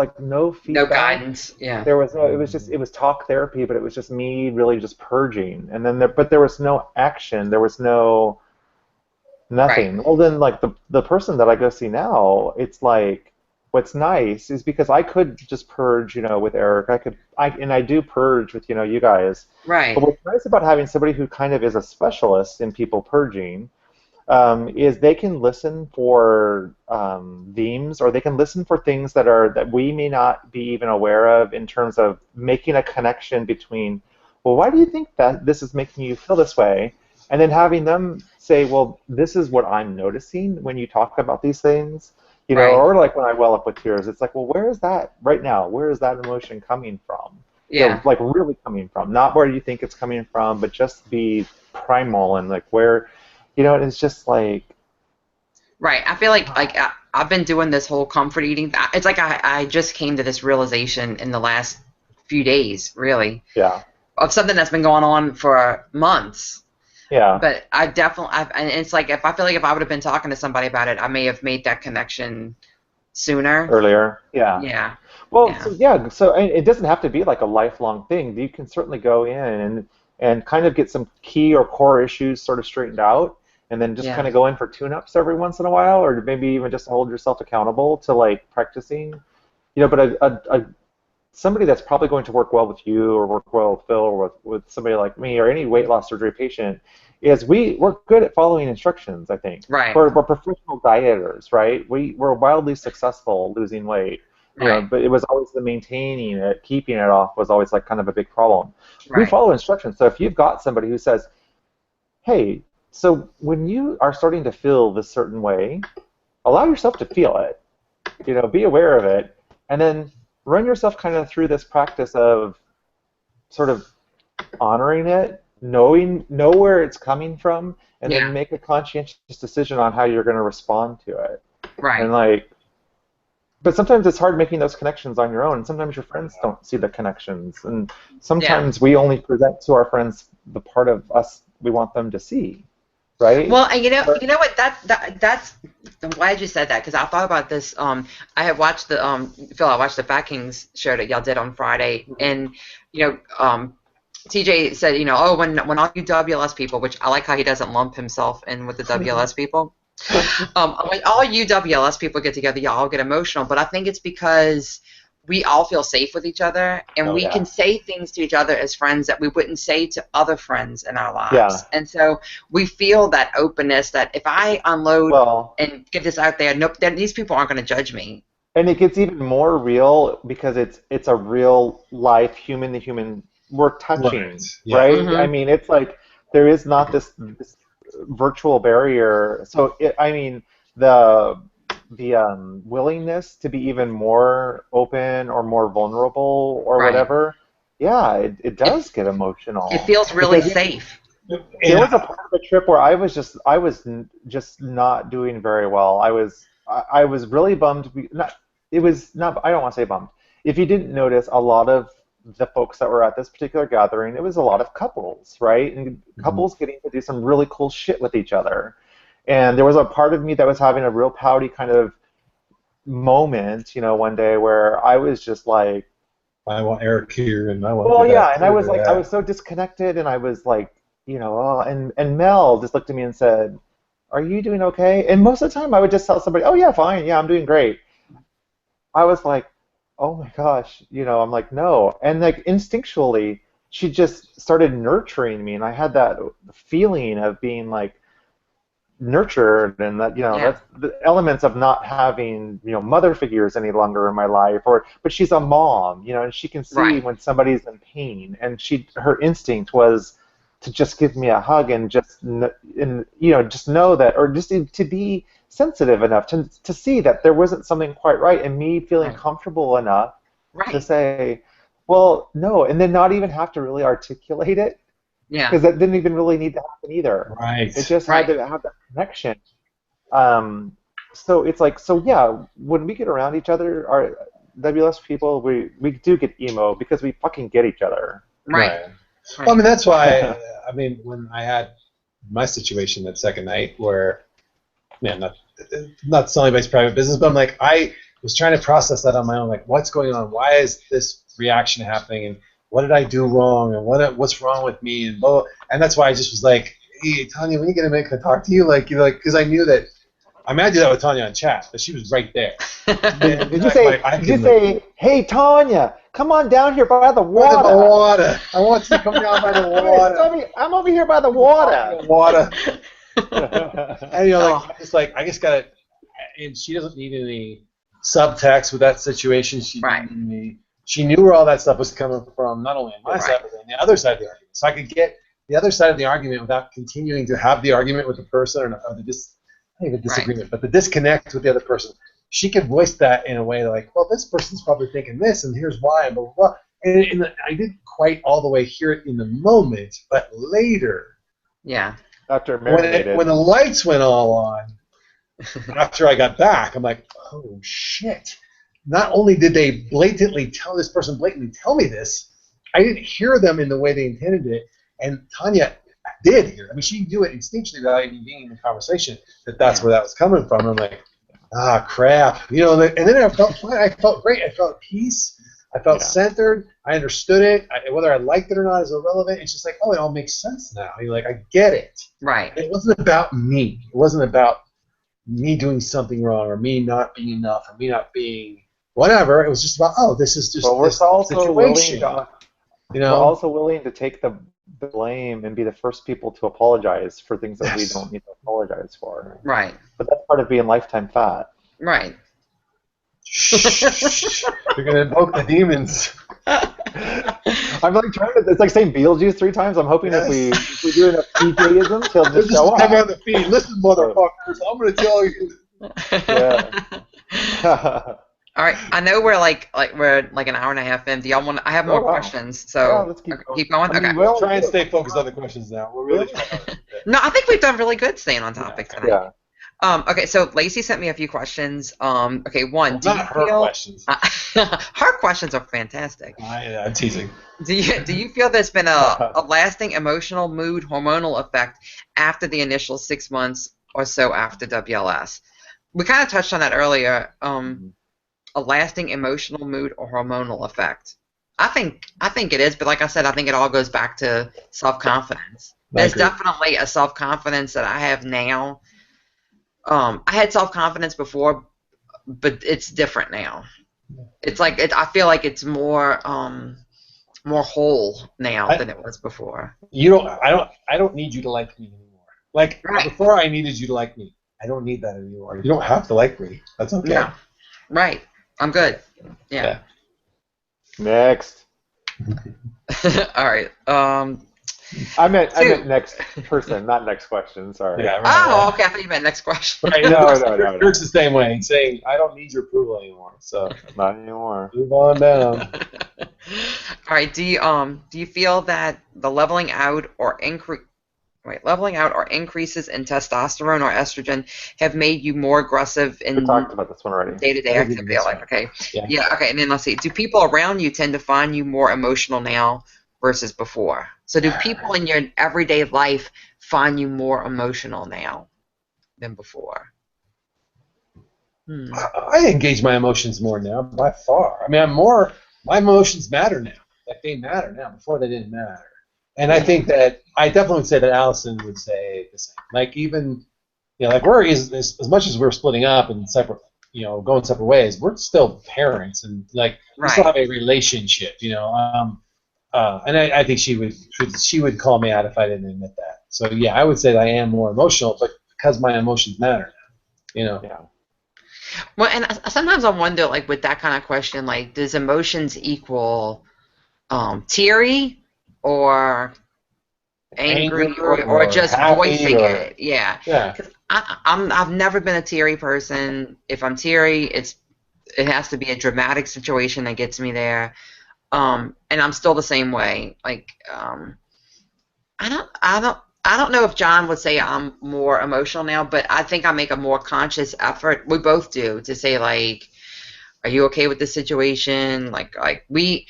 feedback. No guidance. Yeah. There was no. It was talk therapy, but it was just me really just purging, and then there was no action. There was no nothing. Right. Well, then like the person that I go see now, it's like what's nice is because I could just purge, with Eric. I do purge with you guys. Right. But what's nice about having somebody who kind of is a specialist in people purging. Is they can listen for themes, or they can listen for things that we may not be even aware of, in terms of making a connection between, well, why do you think that this is making you feel this way? And then having them say, well, this is what I'm noticing when you talk about these things, right. Or like when I well up with tears, it's like, well, where is that right now? Where is that emotion coming from? Yeah. Like really coming from, not where you think it's coming from, but just be primal and like where. It's just like... Right. I feel like I've been doing this whole comfort eating. It's like I just came to this realization in the last few days, really. Yeah. Of something that's been going on for months. Yeah. But and it's like, if I would have been talking to somebody about it, I may have made that connection sooner. Earlier. Yeah. Yeah. Well, so it doesn't have to be like a lifelong thing. You can certainly go in and kind of get some key or core issues sort of straightened out, and then just kind of go in for tune-ups every once in a while, or maybe even just hold yourself accountable to like practicing. But somebody that's probably going to work well with you, or work well with Phil, or with somebody like me, or any weight loss surgery patient, is we're good at following instructions, I think. Right. We're professional dieters, right? We're wildly successful losing weight. But it was always the maintaining it, keeping it off was always like kind of a big problem. Right. We follow instructions. So if you've got somebody who says, hey, so when you are starting to feel this certain way, allow yourself to feel it. Be aware of it, and then run yourself kind of through this practice of sort of honoring it, know where it's coming from, and then make a conscientious decision on how you're going to respond to it. Right. And but sometimes it's hard making those connections on your own, and sometimes your friends don't see the connections, and sometimes we only present to our friends the part of us we want them to see, right? Well, and you know what? That's I'm glad you said that, because I thought about this. I had watched the Phil. I watched the Fat Kings show that y'all did on Friday, and TJ said, oh, when all you WLS people, which I like how he doesn't lump himself in with the WLS people. When all you WLS people get together, y'all get emotional, but I think it's because we all feel safe with each other, and we can say things to each other as friends that we wouldn't say to other friends in our lives. Yeah. And so we feel that openness that if I unload and get this out there, nope, then these people aren't going to judge me. And it gets even more real because it's a real life, human to human. We're touching, right? Mm-hmm. I mean, it's like there is not this virtual barrier. So the willingness to be even more open or more vulnerable or whatever, it does get emotional. It feels really safe. There was a part of the trip where I was just not doing very well. I was really bummed. I don't want to say bummed. If you didn't notice, a lot of the folks that were at this particular gathering, it was a lot of couples, right? And couples getting to do some really cool shit with each other. And there was a part of me that was having a real pouty kind of moment, one day where I was just like, I want Eric here, and I want. Well, yeah, and I was like, I was so disconnected, and I was like, and Mel just looked at me and said, "Are you doing okay?" And most of the time, I would just tell somebody, "Oh yeah, fine, yeah, I'm doing great." I was like, "Oh my gosh," I'm like, "No," and like instinctually, she just started nurturing me, and I had that feeling of being like nurtured, and that that's the elements of not having mother figures any longer in my life, but she's a mom, and she can see when somebody's in pain, and her instinct was to just give me a hug and just know that, or just to be sensitive enough to see that there wasn't something quite right, and me feeling comfortable enough to say, well, no, and then not even have to really articulate it. Yeah. Because that didn't even really need to happen either. Right. It just had to have that connection. So it's like, when we get around each other, our WLS people, we do get emo because we fucking get each other. Right. Well, I mean, that's why, when I had my situation that second night where, not selling anybody's private business, but I'm like, I was trying to process that on my own, like, what's going on? Why is this reaction happening? And what did I do wrong? And what's wrong with me? And blah, blah. And that's why I just was like, hey, Tanya, when are you going to make her talk to you? Because I knew that, I did that with Tanya on chat, but she was right there. Did you say, hey, Tanya, come on down here by the water? By the water. I want you to come down by the water. I'm over here by the water. And I just got to, and she doesn't need any subtext with that situation. She knew where all that stuff was coming from, not only on my side, but on the other side of the argument. So I could get the other side of the argument without continuing to have the argument with the person or the disagreement, but the disconnect with the other person. She could voice that in a way like, well, this person's probably thinking this, and here's why, and blah, blah, blah. And I didn't quite all the way hear it in the moment, but later. Yeah. After when the lights went all on, after I got back, I'm like, oh, shit. Not only did they blatantly tell me this, I didn't hear them in the way they intended it, and Tanya did hear it. She knew it instinctually without even being in the conversation that's where that was coming from. And I'm like, crap. And then I felt fine. I felt great. I felt at peace. I felt centered. I understood it. Whether I liked it or not is irrelevant. It's just like, oh, it all makes sense now. I get it. Right. It wasn't about me. It wasn't about me doing something wrong or me not being enough or me not being whatever. It was just about, this is just this situation. We're also willing to take the blame and be the first people to apologize for things that we don't need to apologize for. Right. But that's part of being lifetime fat. Right. You're going to invoke the demons. I'm like trying to, it's like saying Beetlejuice 3 times. I'm hoping if we do enough PJisms, he'll just show up. On the feed. Listen, motherfuckers, I'm going to tell you. Yeah. All right, I know we're like an hour and a half in. Do y'all want? I have more questions, so let's keep going. Keep going. Okay. We'll try and stay focused on the questions now. We're really trying. No, I think we've done really good staying on topic tonight. Yeah. Okay, so Lacey sent me a few questions. Okay, one. Do you feel questions? Her questions are fantastic. I'm teasing. Do you feel there's been a lasting emotional, mood, hormonal effect after the initial 6 months or so after WLS? We kind of touched on that earlier. A lasting emotional, mood, or hormonal effect. I think it is, but like I said, I think it all goes back to self-confidence. There's definitely a self-confidence that I have now. I had self-confidence before, but it's different now. It's like I feel like it's more whole now than it was before. I don't need you to like me anymore. Like Right. before, I needed you to like me. I don't need that anymore. You don't have to like me. That's okay. No. Right. I'm good. Yeah. Next. All right. I meant next person, not next question. Sorry. Yeah, right, Oh, okay. I thought you meant next question. Right, No. Kurt's the same way. He's saying, I don't need your approval anymore. So Not anymore. move on down. All right. Do you feel that the leveling out or increases in testosterone or estrogen have made you more aggressive We in talked about this one already. day-to-day I think we activity did of life? this Okay. Yeah. Yeah. Okay. And then let's see. Do people around you tend to find you more emotional now versus before? So do people in your everyday life find you more emotional now than before? I engage my emotions more now, by far. I mean, my emotions matter now. Like, they matter now. Before, they didn't matter. And I think that, I definitely would say that Allison would say the same. Like, even, like, we're, as much as we're splitting up and separate, going separate ways, we're still parents, and, like, we still have a relationship, and I think she would call me out if I didn't admit that. So, yeah, I would say that I am more emotional, but because my emotions matter now, Yeah. Well, and sometimes I wonder, like, with that kind of question, like, does emotions equal teary or angry Anger or just happy voicing or it? Yeah. yeah. 'Cause I've never been a teary person. If I'm teary, it has to be a dramatic situation that gets me there. And I'm still the same way. Like, I don't know if John would say I'm more emotional now, but I think I make a more conscious effort. We both do, to say, like, are you okay with this situation? We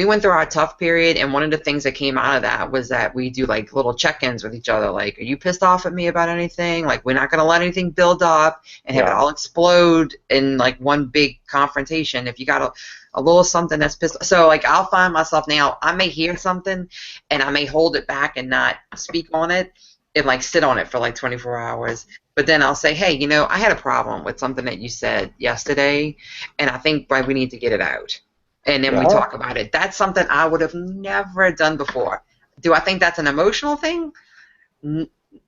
went through our tough period, and one of the things that came out of that was that we do, like, little check-ins with each other. Like, are you pissed off at me about anything? Like, we're not going to let anything build up and have it all explode in, like, one big confrontation. If you got a little something that's pissed, so, like, I'll find myself now, I may hear something and I may hold it back and not speak on it and, like, sit on it for like 24 hours. But then I'll say, hey, I had a problem with something that you said yesterday, and I think we need to get it out. And then we talk about it. That's something I would have never done before. Do I think that's an emotional thing?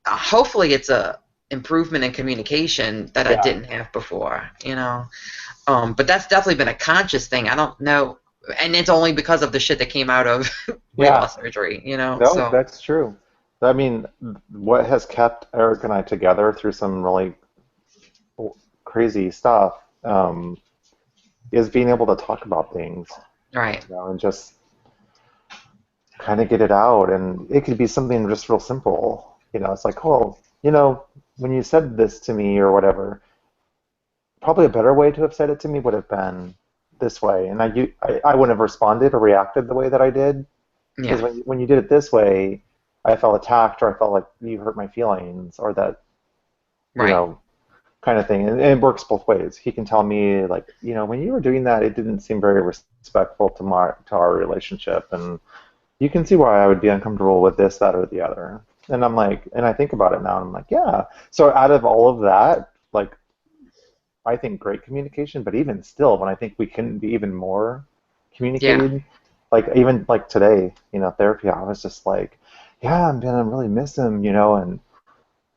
Hopefully it's a improvement in communication that I didn't have before, But that's definitely been a conscious thing. I don't know. And it's only because of the shit that came out of weight loss surgery, No, So that's true. I mean, what has kept Eric and I together through some really crazy stuff is being able to talk about things, right. and just kind of get it out. And it could be something just real simple. It's like, oh, when you said this to me or whatever, probably a better way to have said it to me would have been this way. And I wouldn't have responded or reacted the way that I did. Because when you did it this way, I felt attacked, or I felt like you hurt my feelings, or that, kind of thing. And it works both ways. He can tell me, like, when you were doing that, it didn't seem very respectful to our relationship, and you can see why I would be uncomfortable with this, that, or the other. And I'm like, and I think about it now, and I'm like, yeah. So out of all of that, like, I think great communication, but even still, when I think we can be even more communicated, like, even like today, therapy, I was just like, yeah, I'm gonna really miss him, and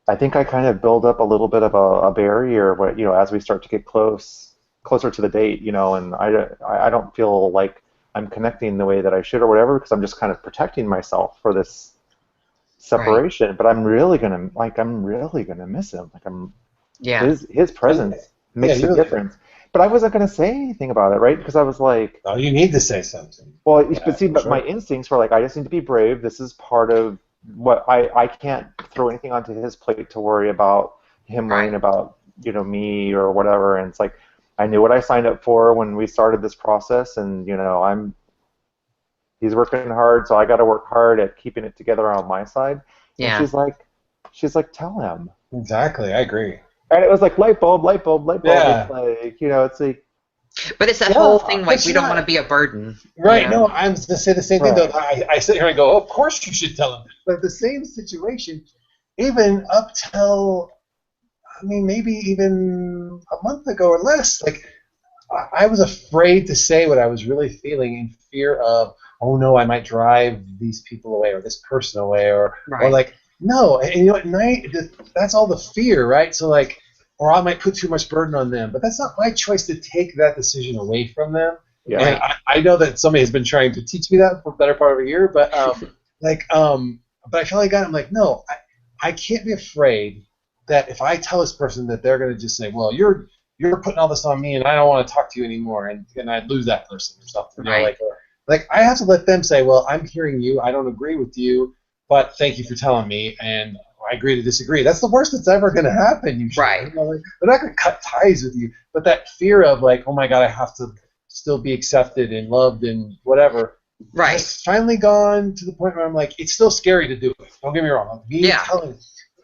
I think I kind of build up a little bit of a barrier where, as we start to get closer to the date, and I don't feel like I'm connecting the way that I should or whatever, because I'm just kind of protecting myself for this separation. But I'm really gonna miss him. Like, his presence makes a difference. But I wasn't gonna say anything about it, right? Because I was like, oh, you need to say something. Well, but see, but my instincts were like, I just need to be brave. This is part of what I can't throw anything onto his plate to worry about him worrying about, me or whatever. And it's like, I knew what I signed up for when we started this process, and he's working hard, so I got to work hard at keeping it together on my side. Yeah. And she's like, tell him. Exactly, I agree. And it was like light bulb. Yeah. It's like, it's like. But it's that whole thing, like, we don't want to be a burden. Right, no, I'm going to say the same thing, though. I sit here and go, of course you should tell him. But the same situation, even up till, maybe even a month ago or less, like, I was afraid to say what I was really feeling in fear of, oh no, I might drive these people away or this person away or Right. like no, and you know at night that's all the fear, right? So like, or I might put too much burden on them, but that's not my choice to take that decision away from them. Yeah. And I know that somebody has been trying to teach me that for the better part of a year, but but I finally got it. I'm like, no, I can't be afraid that if I tell this person that they're going to just say, well, you're putting all this on me and I don't want to talk to you anymore, and I'd lose that person or something. Right. You know, like I have to let them say, well, I'm hearing you, I don't agree with you, but thank you for telling me, and I agree to disagree. That's the worst that's ever going to happen. Usually. Right. You know, like, they're not going to cut ties with you, but that fear of like, oh my God, I have to still be accepted and loved and whatever. Right. It's finally gone to the point where I'm like, it's still scary to do it. Don't get me wrong.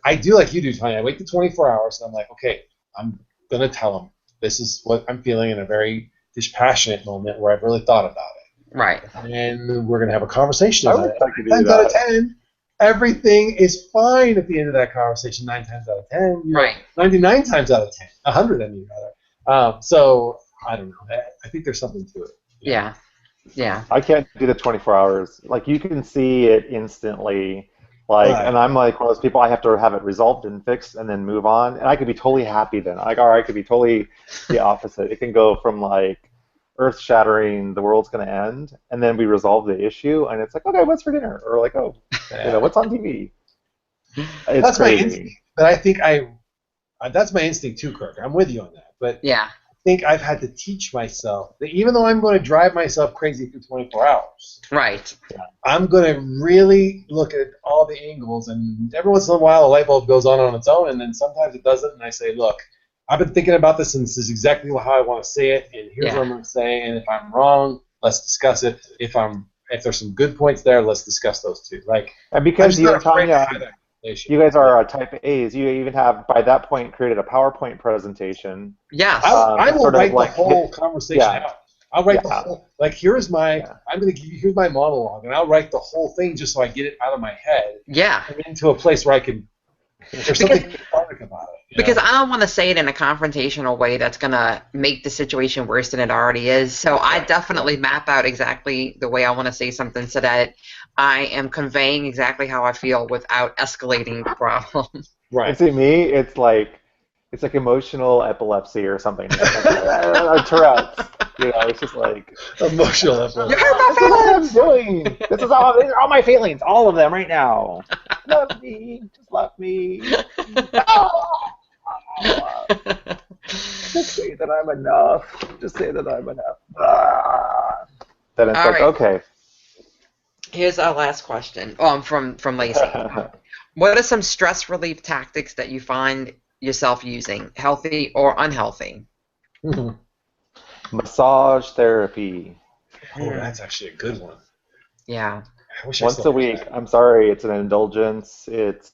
I do like you do, Tanya. I wait the 24 hours and I'm like, okay, I'm going to tell them this is what I'm feeling in a very dispassionate moment where I've really thought about it. Right. And we're going to have a kind about it. 9 times out of 10, everything is fine at the end of that conversation. 9 times out of 10. Right. 99 times out of 10. 100, I mean, rather. So, I don't know. I think there's something to it. Yeah. Yeah. I can't do the 24 hours. Like, you can see it instantly. Like, Right. and I'm like one of those people, I have to have it resolved and fixed and then move on. And I could be totally happy then. Like, or I could be totally the opposite. It can go from like earth shattering, the world's going to end, and then we resolve the issue, and it's like, okay, what's for dinner? Or like, oh, what's on TV? It's That's crazy. my instinct. But I think that's my instinct too, Kirk. I'm with you on that. But Yeah. I think I've had to teach myself that even though I'm going to drive myself crazy for 24 hours, Right. I'm going to really look at all the angles, and every once in a while a light bulb goes on its own, and then sometimes it doesn't, and I say, look, I've been thinking about this, and this is exactly how I want to say it, and here's what I'm going to say, and if I'm wrong, let's discuss it. If there's some good points there, let's discuss those too. Like, And because you and Tanya, you you guys are type A's, you even have, by that point, created a PowerPoint presentation. Yes. I will sort of write like the whole conversation out. I'll write the Yeah. whole, like, here's my, I'm going to give you, here's my monologue, and I'll write the whole thing just so I get it out of my head Yeah. and into a place where I can, there's something cathartic about it. you Because know? I don't want to say it in a confrontational way that's going to make the situation worse than it already is. So I definitely map out exactly the way I want to say something so that I am conveying exactly how I feel without escalating the problem. And Right. see, me, it's like emotional epilepsy or something. Or Tourette's. It's just like, Emotional effort. You hurt my this is what I'm feelings! doing. These are all my feelings, all of them right now. Love me, just love me. Just say that I'm enough. Just say that I'm enough. Then it's All like, right. okay. Here's our last question from Lacey. What are some stress relief tactics that you find yourself using, healthy or unhealthy? Massage therapy. Oh, that's actually a good one. Yeah. I wish I Once still a had week. that. I'm sorry, it's an indulgence. It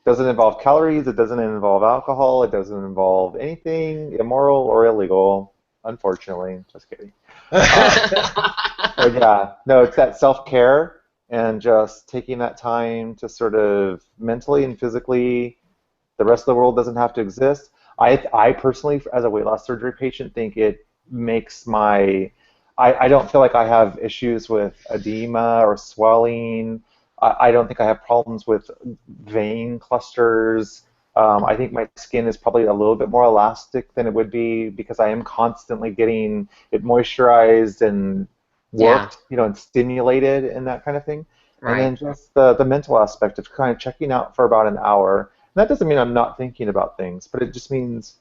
doesn't involve calories. It doesn't involve alcohol. It doesn't involve anything immoral or illegal. Unfortunately, just kidding. But yeah, no, it's that self-care and just taking that time to sort of mentally and physically. The rest of the world doesn't have to exist. I personally, as a weight loss surgery patient, think it makes my. I don't feel like I have issues with edema or swelling. I don't think I have problems with vein clusters. I think my skin is probably a little bit more elastic than it would be because I am constantly getting it moisturized and worked, and stimulated and that kind of thing. Right. And then just the mental aspect of kind of checking out for about an hour. And that doesn't mean I'm not thinking about things, but it just means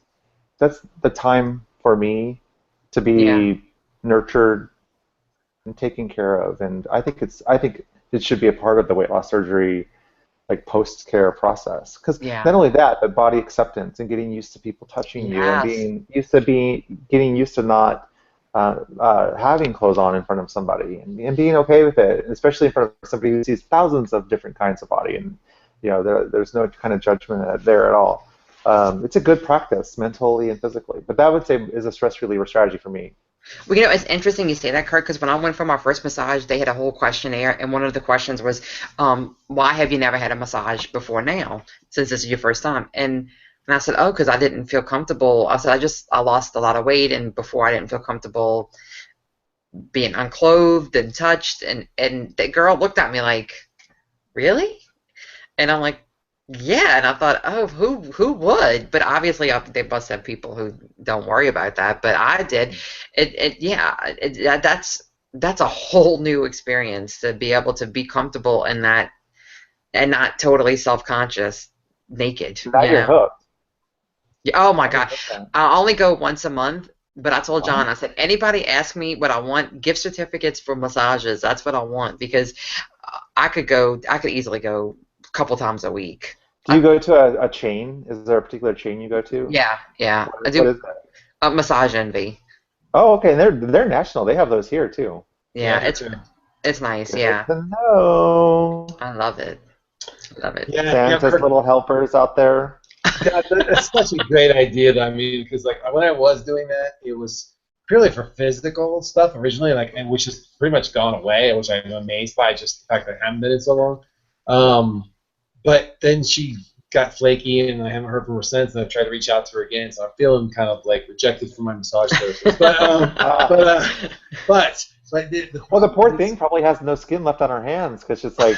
that's the time for me to be nurtured and taken care of. And I think it should be a part of the weight loss surgery, like post-care process. Because not only that, but body acceptance and getting used to people touching you and getting used to not having clothes on in front of somebody and being okay with it, especially in front of somebody who sees thousands of different kinds of body, and there's no kind of judgment there at all. It's a good practice mentally and physically, but that I would say is a stress reliever strategy for me. Well, it's interesting you say that, Kurt, because when I went for my first massage, they had a whole questionnaire, and one of the questions was, why have you never had a massage before now, since this is your first time? And And I said, oh, because I didn't feel comfortable. I said, I lost a lot of weight, and before I didn't feel comfortable being unclothed and touched. And the girl looked at me like, really? And I'm like, yeah. And I thought, oh, who would? But obviously, they must have people who don't worry about that. But I did. That's a whole new experience to be able to be comfortable in that and not totally self-conscious naked. Now you're hooked. Oh my God. I only go once a month, but I told John, I said, anybody ask me what I want, gift certificates for massages. That's what I want, because I could easily go a couple times a week. Do you go to a chain? Is there a particular chain you go to? Yeah. I do. What is that? Massage Envy. Oh, okay. They're national. They have those here too. Yeah, it's nice. Yeah. No. I love it. Love it. Yeah, Santa's little helpers out there. Yeah, that's such a great idea. I mean, because like when I was doing that, it was purely for physical stuff originally, like, and which has pretty much gone away, which I'm amazed by, just the fact that I haven't been in so long. But then she got flaky, and I haven't heard from her since. And I've tried to reach out to her again, so I'm feeling kind of like rejected from my massage therapist. But the poor thing probably has no skin left on her hands because she's like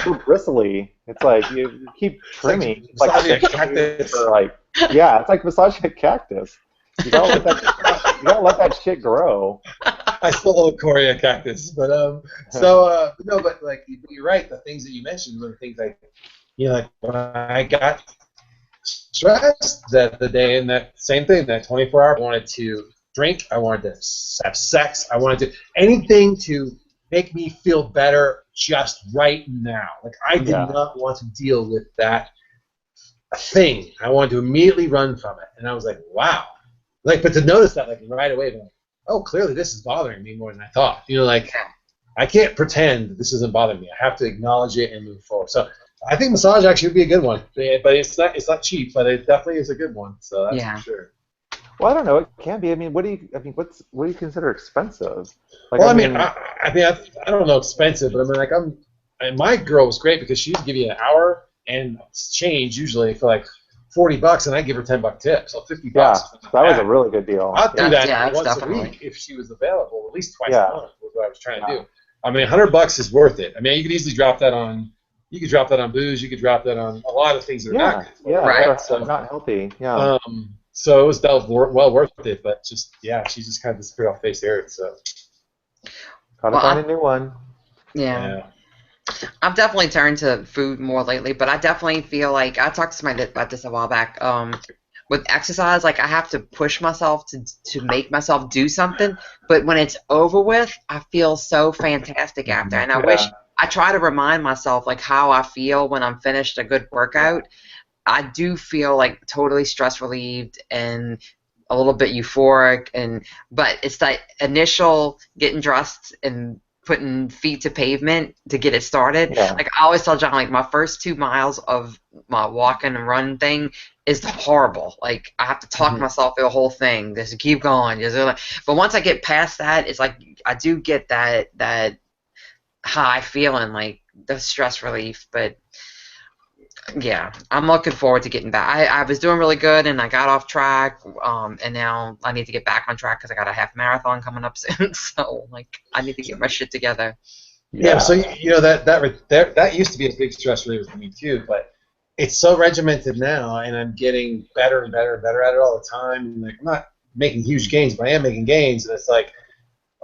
so bristly. It's like you keep trimming. It's like a cactus. It's like massaging a cactus. You gotta let that shit grow. I stole a Corea cactus, but no, but like you're right. The things that you mentioned were the things like when I got stressed the day, and that same thing, that 24-hour, I wanted to drink, I wanted to have sex, I wanted to anything to make me feel better just right now. Like I did not want to deal with that thing. I wanted to immediately run from it, and I was like, wow. Like, but to notice that like right away, like, oh, clearly this is bothering me more than I thought. Like I can't pretend this isn't bothering me. I have to acknowledge it and move forward. So I think massage actually would be a good one, but it's not cheap, but it definitely is a good one. So that's for sure. Well, I don't know. It can be. I mean, what do you consider expensive? Like, well, I don't know expensive, but my girl was great because she would give you an hour and change usually for like $40, and I give her $10 tip, so $50. Yeah, that was a really good deal. I'd do that once a week if she was available, at least twice a month was what I was trying to do. I mean, $100 is worth it. I mean, you could easily drop that on. You could drop that on booze. You could drop that on a lot of things that are not good. Right. So not healthy. Yeah. So it was well worth it, but she just kind of disappeared off face of the earth. So gotta find a new one. Yeah. I've definitely turned to food more lately, but I definitely feel like I talked to somebody about this a while back. With exercise, like I have to push myself to make myself do something, but when it's over with, I feel so fantastic after, and I try to remind myself like how I feel when I'm finished a good workout. I do feel like totally stress relieved and a little bit euphoric, but it's that initial getting dressed and putting feet to pavement to get it started. Yeah. Like I always tell John, like my first 2 miles of my walking and run thing is horrible. Like I have to talk myself through the whole thing. Just keep going. But once I get past that, it's like I do get that high feeling, like the stress relief. But yeah, I'm looking forward to getting back. I was doing really good, and I got off track, and now I need to get back on track because I got a half marathon coming up soon. So, like, I need to get my shit together. Yeah. So that used to be a big stress reliever for me too, but it's so regimented now, and I'm getting better and better and better at it all the time. Like, I'm not making huge gains, but I am making gains, and it's like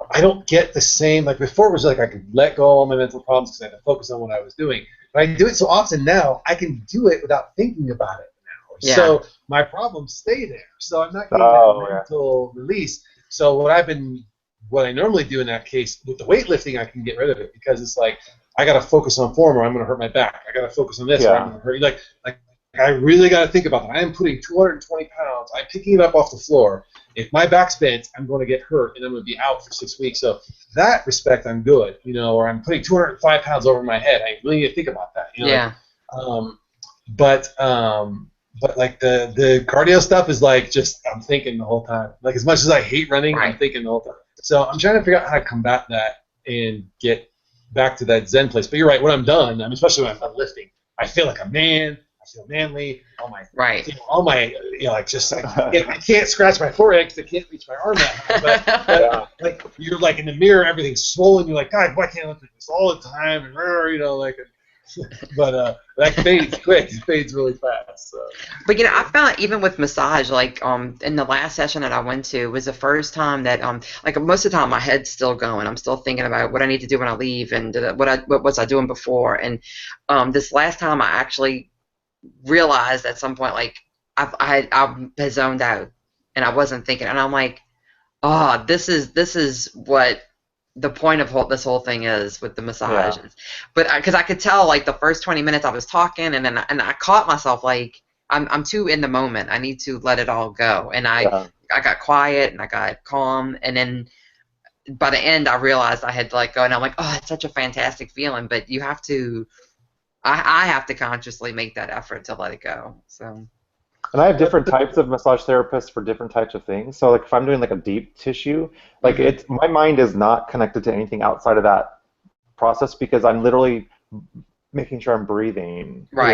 I don't get the same. Like before, it was like I could let go of all my mental problems because I had to focus on what I was doing. But I do it so often now, I can do it without thinking about it now. Yeah. So my problems stay there. So I'm not getting that mental release. So what I normally do in that case, with the weightlifting, I can get rid of it because it's like, I got to focus on form or I'm going to hurt my back. I got to focus on this or I'm going to hurt you. Like I really got to think about that. I am putting 220 pounds. I'm picking it up off the floor. If my back's bent, I'm going to get hurt and I'm going to be out for 6 weeks. So that respect, I'm good. Or I'm putting 205 pounds over my head. I really need to think about that. But like the cardio stuff is like just I'm thinking the whole time. Like as much as I hate running, I'm thinking the whole time. So I'm trying to figure out how to combat that and get back to that Zen place. But you're right. When I'm done, especially when I'm done lifting, I feel like a man. I feel manly. Right. All my, like just like I can't scratch my forehead because I can't reach my arm that high. But like you're like in the mirror, everything's swollen. You're like, God, why can't I look like this all the time? And like. But that fades quick. It fades really fast. So. But I found even with massage, like in the last session that I went to was the first time that like most of the time my head's still going. I'm still thinking about what I need to do when I leave and what was I doing before. And this last time I actually realized at some point like I had zoned out and I wasn't thinking, and I'm like, oh, this is what the point of this whole thing is with the massages. Yeah. But because I could tell like the first 20 minutes I was talking and I caught myself like I'm too in the moment. I need to let it all go, and I got quiet and I got calm, and then by the end I realized I had to let go, and I'm like, oh, it's such a fantastic feeling. But you have to, I have to consciously make that effort to let it go. So. And I have different types of massage therapists for different types of things. So like if I'm doing like a deep tissue, like my mind is not connected to anything outside of that process because I'm literally making sure I'm breathing. Right.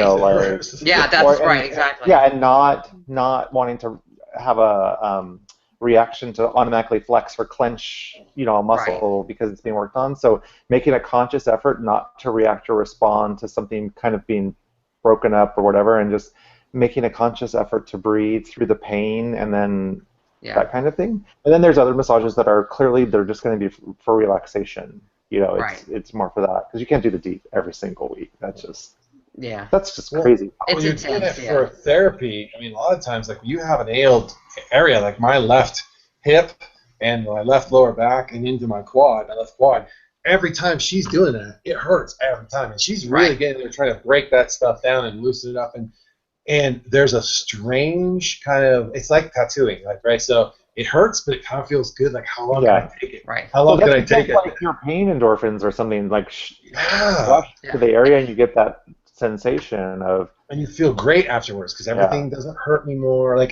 Yeah, that's right, exactly. Yeah, and not wanting to have a reaction to automatically flex or clench, a muscle because it's being worked on. So making a conscious effort not to react or respond to something kind of being broken up or whatever, and just making a conscious effort to breathe through the pain and then that kind of thing. And then there's other massages that are clearly they're just going to be for relaxation. It's more for that because you can't do the deep every single week. That's just crazy. When you're doing it for therapy, I mean, a lot of times like you have an ailed area like my left hip and my left lower back and into my left quad. Every time she's doing that, it hurts every time, and she's really getting there trying to break that stuff down and loosen it up. And there's a strange kind of, it's like tattooing, right? So it hurts, but it kind of feels good. Like, how long can I take it? Right. How long can I take it? Like your pain endorphins or something, like rush to the area and you get that sensation of. And you feel great afterwards because everything doesn't hurt anymore. Like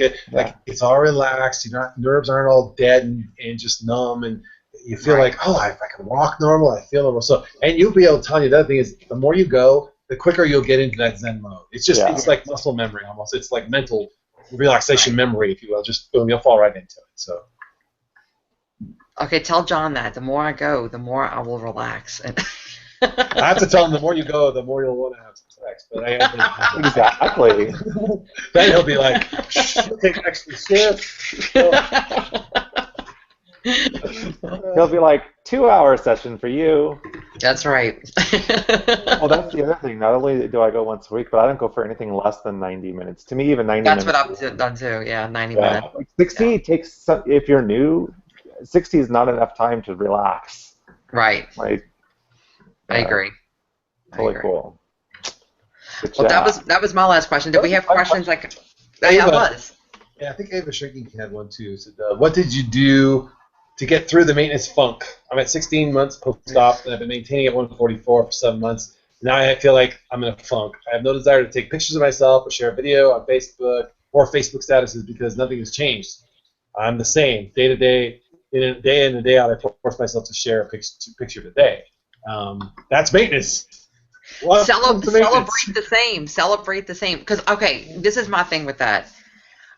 it's all relaxed. Nerves aren't all dead and just numb, and you feel like, oh, I can walk normal. I feel normal. So, and you'll be able to tell you the other thing is the more you go, the quicker you'll get into that Zen mode. It's just it's like muscle memory almost. It's like mental relaxation memory, if you will. Just boom, you'll fall right into it. So. Okay, tell John that. The more I go, the more I will relax. I have to tell him the more you go, the more you'll want to have some sex. But exactly. Then he'll be like, you'll take extra shifts. He'll be like, 2-hour session for you. That's right. Well, that's the other thing. Not only do I go once a week, but I don't go for anything less than 90 minutes. To me, even 90 minutes. That's what I've done too, 90 minutes. Like 60 takes, if you're new, 60 is not enough time to relax. Right. Like, I agree. Totally cool. Well, that was my last question. Did we have questions? That was. Yeah, I think Ava Shrinking had one too. It said, what did you do to get through the maintenance funk? I'm at 16 months post-op, and I've been maintaining at 144 for 7 months. Now I feel like I'm in a funk. I have no desire to take pictures of myself or share a video on Facebook or Facebook statuses because nothing has changed. I'm the same day to day, day in and day out. I force myself to share a picture today. That's maintenance. Celebrate the same. Because, okay, this is my thing with that.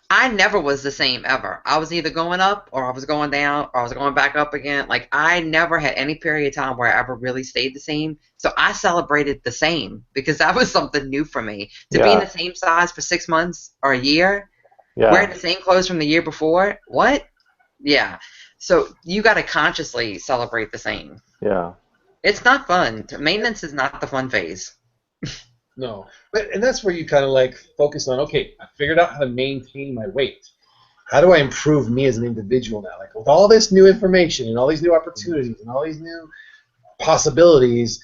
I never was the same ever. I was either going up or I was going down or I was going back up again. Like, I never had any period of time where I ever really stayed the same. So I celebrated the same because that was something new for me. To be in the same size for 6 months or a year, wearing the same clothes from the year before, what? Yeah. So you got to consciously celebrate the same. Yeah. It's not fun. Maintenance is not the fun phase. No, and that's where you kind of like focus on, okay, I figured out how to maintain my weight. How do I improve me as an individual now? Like with all this new information and all these new opportunities and all these new possibilities,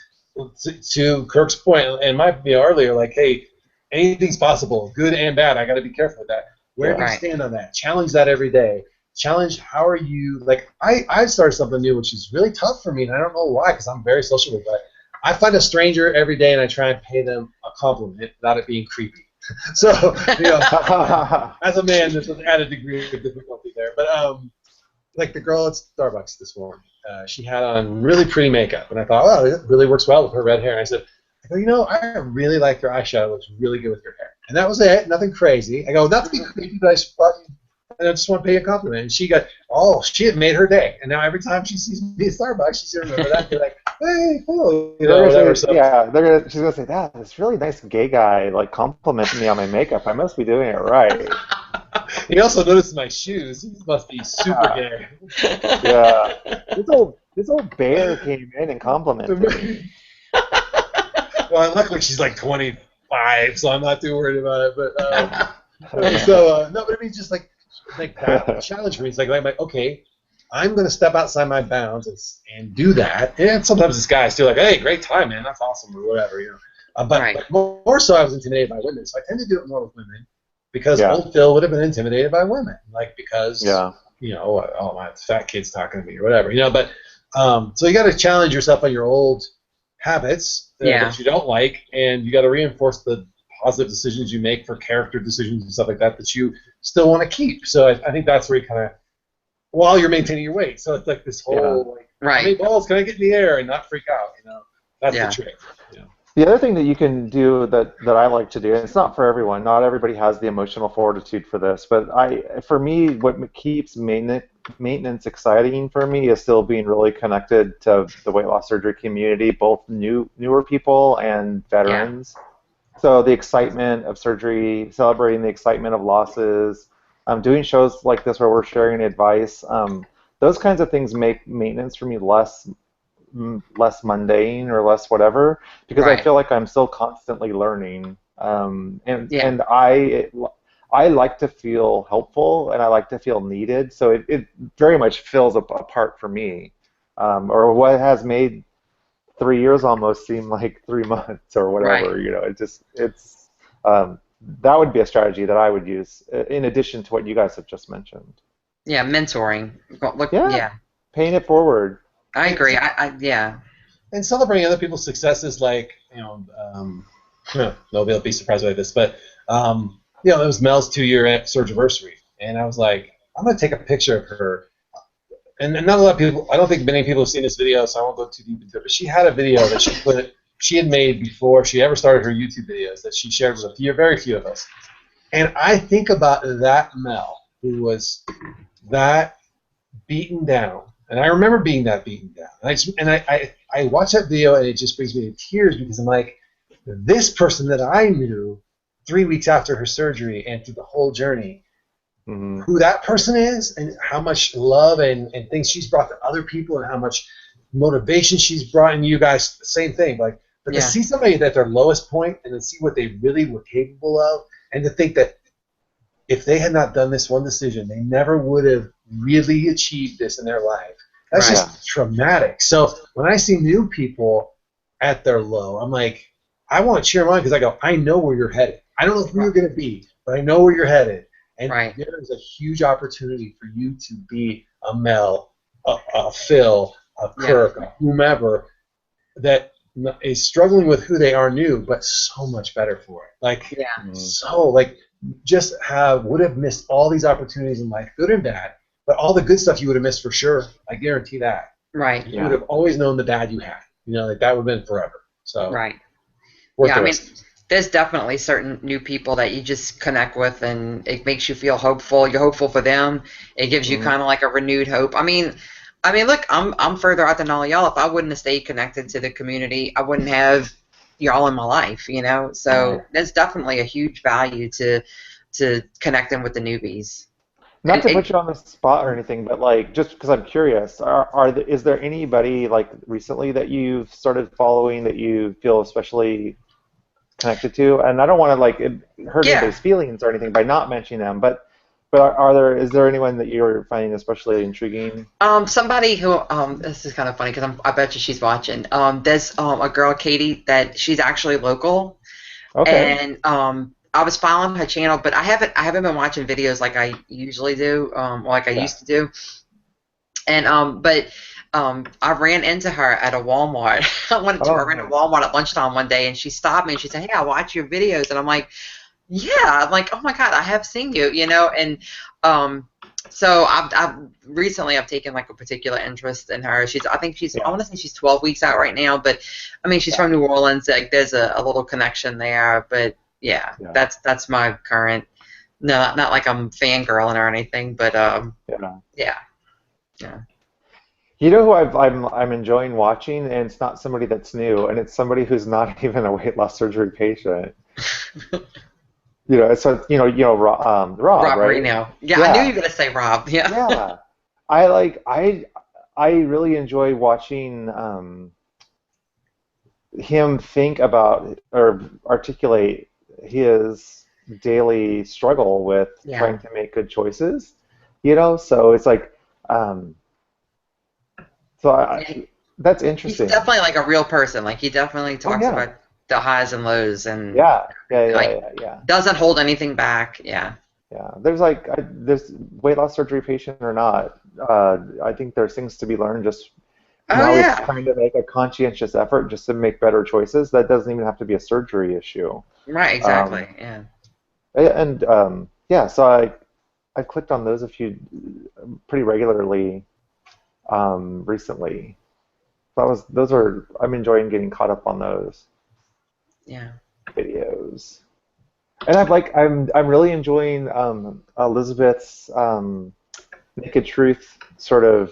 to Kirk's point, and my earlier, like, hey, anything's possible, good and bad. I got to be careful with that. Where do you stand on that? Challenge that every day. Challenge, how are you, like, I've started something new, which is really tough for me, and I don't know why, because I'm very sociable, but I find a stranger every day and I try and pay them a compliment without it being creepy. So, as a man, there's an added degree of difficulty there. But like the girl at Starbucks this morning, she had on really pretty makeup, and I thought, oh, it really works well with her red hair. And I said, I really like your eyeshadow. It looks really good with your hair. And that was it. Nothing crazy. I go, not to be creepy, but I just want to pay a compliment. And she got, she had made her day. And now every time she sees me at Starbucks, she's going to remember that. They're like, hey, Phil, whatever. So. Yeah, she's going to say, that this really nice gay guy like complimenting me on my makeup. I must be doing it right. He also noticed my shoes. He must be super gay. Yeah. This old bear came in and complimented me. Well, luckily she's like 25, so I'm not too worried about it. But no, but I mean, just like that challenge for me. It's like okay, I'm gonna step outside my bounds and do that. And sometimes it's guys too, like, hey, great time, man, that's awesome, or whatever, you know. But more so, I was intimidated by women, so I tend to do it more with women because old Phil would have been intimidated by women, like because you know, oh my fat kid's talking to me or whatever, you know. But so you got to challenge yourself on your old habits that you don't like, and you got to reinforce the positive decisions you make for character decisions and stuff like that you still want to keep. So I think that's where you kind of, while you're maintaining your weight. So it's like this whole, how many balls can I get in the air and not freak out? You know, that's the trick. Yeah. The other thing that you can do that I like to do, and it's not for everyone. Not everybody has the emotional fortitude for this, but for me, what keeps maintenance exciting for me is still being really connected to the weight loss surgery community, both newer people and veterans. So the excitement of surgery, celebrating the excitement of losses, doing shows like this where we're sharing advice, those kinds of things make maintenance for me less mundane or less whatever, because I feel like I'm still constantly learning, and I like to feel helpful and I like to feel needed, so it very much fills a part for me, or what has made 3 years almost seem like 3 months or whatever. You know, it's that would be a strategy that I would use in addition to what you guys have just mentioned. Yeah, mentoring. Paying it forward. I agree. And celebrating other people's successes, like, you know, nobody will be surprised by this, but you know, it was Mel's 2-year surgiversary, and I was like, I'm gonna take a picture of her. And not a lot of people, I don't think many people have seen this video, so I won't go too deep into it. But she had a video that she had made before she ever started her YouTube videos that she shared with very few of us. And I think about that Mel, who was that beaten down. And I remember being that beaten down. And I watch that video and it just brings me to tears, because I'm like, this person that I knew 3 weeks after her surgery and through the whole journey, who that person is and how much love and things she's brought to other people and how much motivation she's brought in you guys, same thing. But to see somebody at their lowest point and then see what they really were capable of, and to think that if they had not done this one decision, they never would have really achieved this in their life. That's just traumatic. So when I see new people at their low, I'm like, I want to cheer them on, because I go, I know where you're headed. I don't know who you're going to be, but I know where you're headed. And there is a huge opportunity for you to be a Mel, a Phil, a Kirk, a whomever that is struggling with who they are new, but so much better for it. Like, just would have missed all these opportunities in life, good and bad, but all the good stuff you would have missed for sure. I guarantee that. Right. You would have always known the bad you had. You know, like that would have been forever. So. Right. Yeah, I mean, there's definitely certain new people that you just connect with, and it makes you feel hopeful. You're hopeful for them. It gives you kind of like a renewed hope. I mean, look, I'm further out than all y'all. If I wouldn't have stayed connected to the community, I wouldn't have y'all in my life, you know. So there's definitely a huge value to connecting with the newbies. Not to put you on the spot or anything, but like, just because I'm curious, is there anybody like recently that you've started following that you feel especially connected to? And I don't want to like hurt anybody's feelings or anything by not mentioning them, but is there anyone that you're finding especially intriguing? Somebody who this is kind of funny because I bet you she's watching. There's a girl, Katie, that she's actually local. Okay. And I was following her channel, but I haven't been watching videos like I usually do, like I used to do. And I ran into her at a Walmart. I ran to Walmart at lunchtime one day, and she stopped me and she said, "Hey, I watch your videos." And I'm like, "Yeah." I'm like, "Oh my God, I have seen you," you know. And so I've recently taken like a particular interest in her. I want to say she's 12 weeks out right now, but I mean she's from New Orleans. Like there's a little connection there, but. Yeah, Yeah. that's my current. No, not like I'm fangirling or anything, but Yeah. yeah. You know who I'm enjoying watching, and it's not somebody that's new, and it's somebody who's not even a weight loss surgery patient. So Rob, Rob right? Reno. Yeah, I knew you Yeah, were gonna say Rob. Yeah. yeah. I really enjoy watching him think about or articulate his daily struggle with Yeah. trying to make good choices. So it's like, um, so that's He's interesting. definitely like a real person. Like he definitely Oh talks yeah, about the highs and lows and yeah, yeah, yeah, like yeah, yeah. doesn't hold anything back. Yeah. Yeah, there's weight loss surgery patient or not. I think there's things to be learned. Just Oh now, it's yeah. trying to make a conscientious effort just to make better choices. That doesn't even have to be a surgery issue. Right. Um, Exactly. Yeah. and yeah, so I clicked on those a few pretty regularly recently. I'm enjoying getting caught up on those Yeah. videos. And I'm really enjoying Elizabeth's Naked Truth sort of.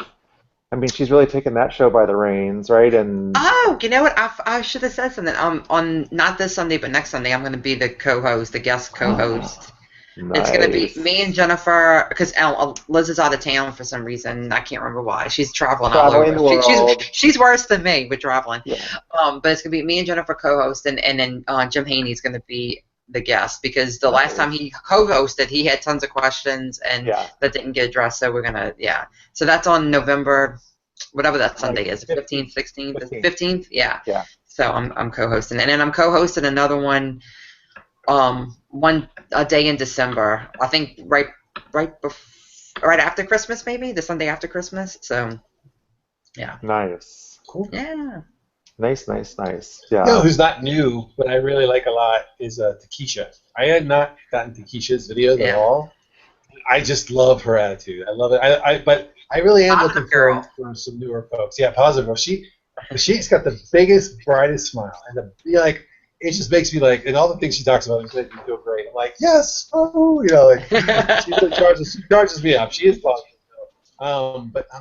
I mean, she's really taken that show by the reins, right? And Oh, you know what? I should have said something. On not this Sunday, but next Sunday, I'm going to be the co-host, the guest co-host. It's going to be me and nice. Jennifer, because Liz is out of town for some reason. I can't remember why. She's traveling all Traveling over. the world. She's worse than me with traveling. Yeah. But it's going to be me and Jennifer co-host, and then Jim Haney's going to be the guest, because the last time Nice. he co-hosted, he had tons of questions and Yeah. that didn't get addressed. So we're gonna, yeah. So that's on November, whatever that Like Sunday is, 15. 15th, 16th, 15. 15th, yeah. Yeah. So I'm co-hosting, and then I'm co-hosting another one, one a day in December. I think right after Christmas, maybe the Sunday after Christmas. So yeah, Nice. Cool. yeah. Nice, nice, nice. You know Yeah. who's not new, but I really like a lot is Takesha. I had not gotten Takesha's videos at Yeah. all. I just love her attitude. I love it. But I really am Positive looking girl. for some newer folks. Yeah, positive girl. She's got the biggest, brightest smile, and it just makes me like, and all the things she talks about just make me feel great. I'm like, yes, oh, she really charges me up. She is positive.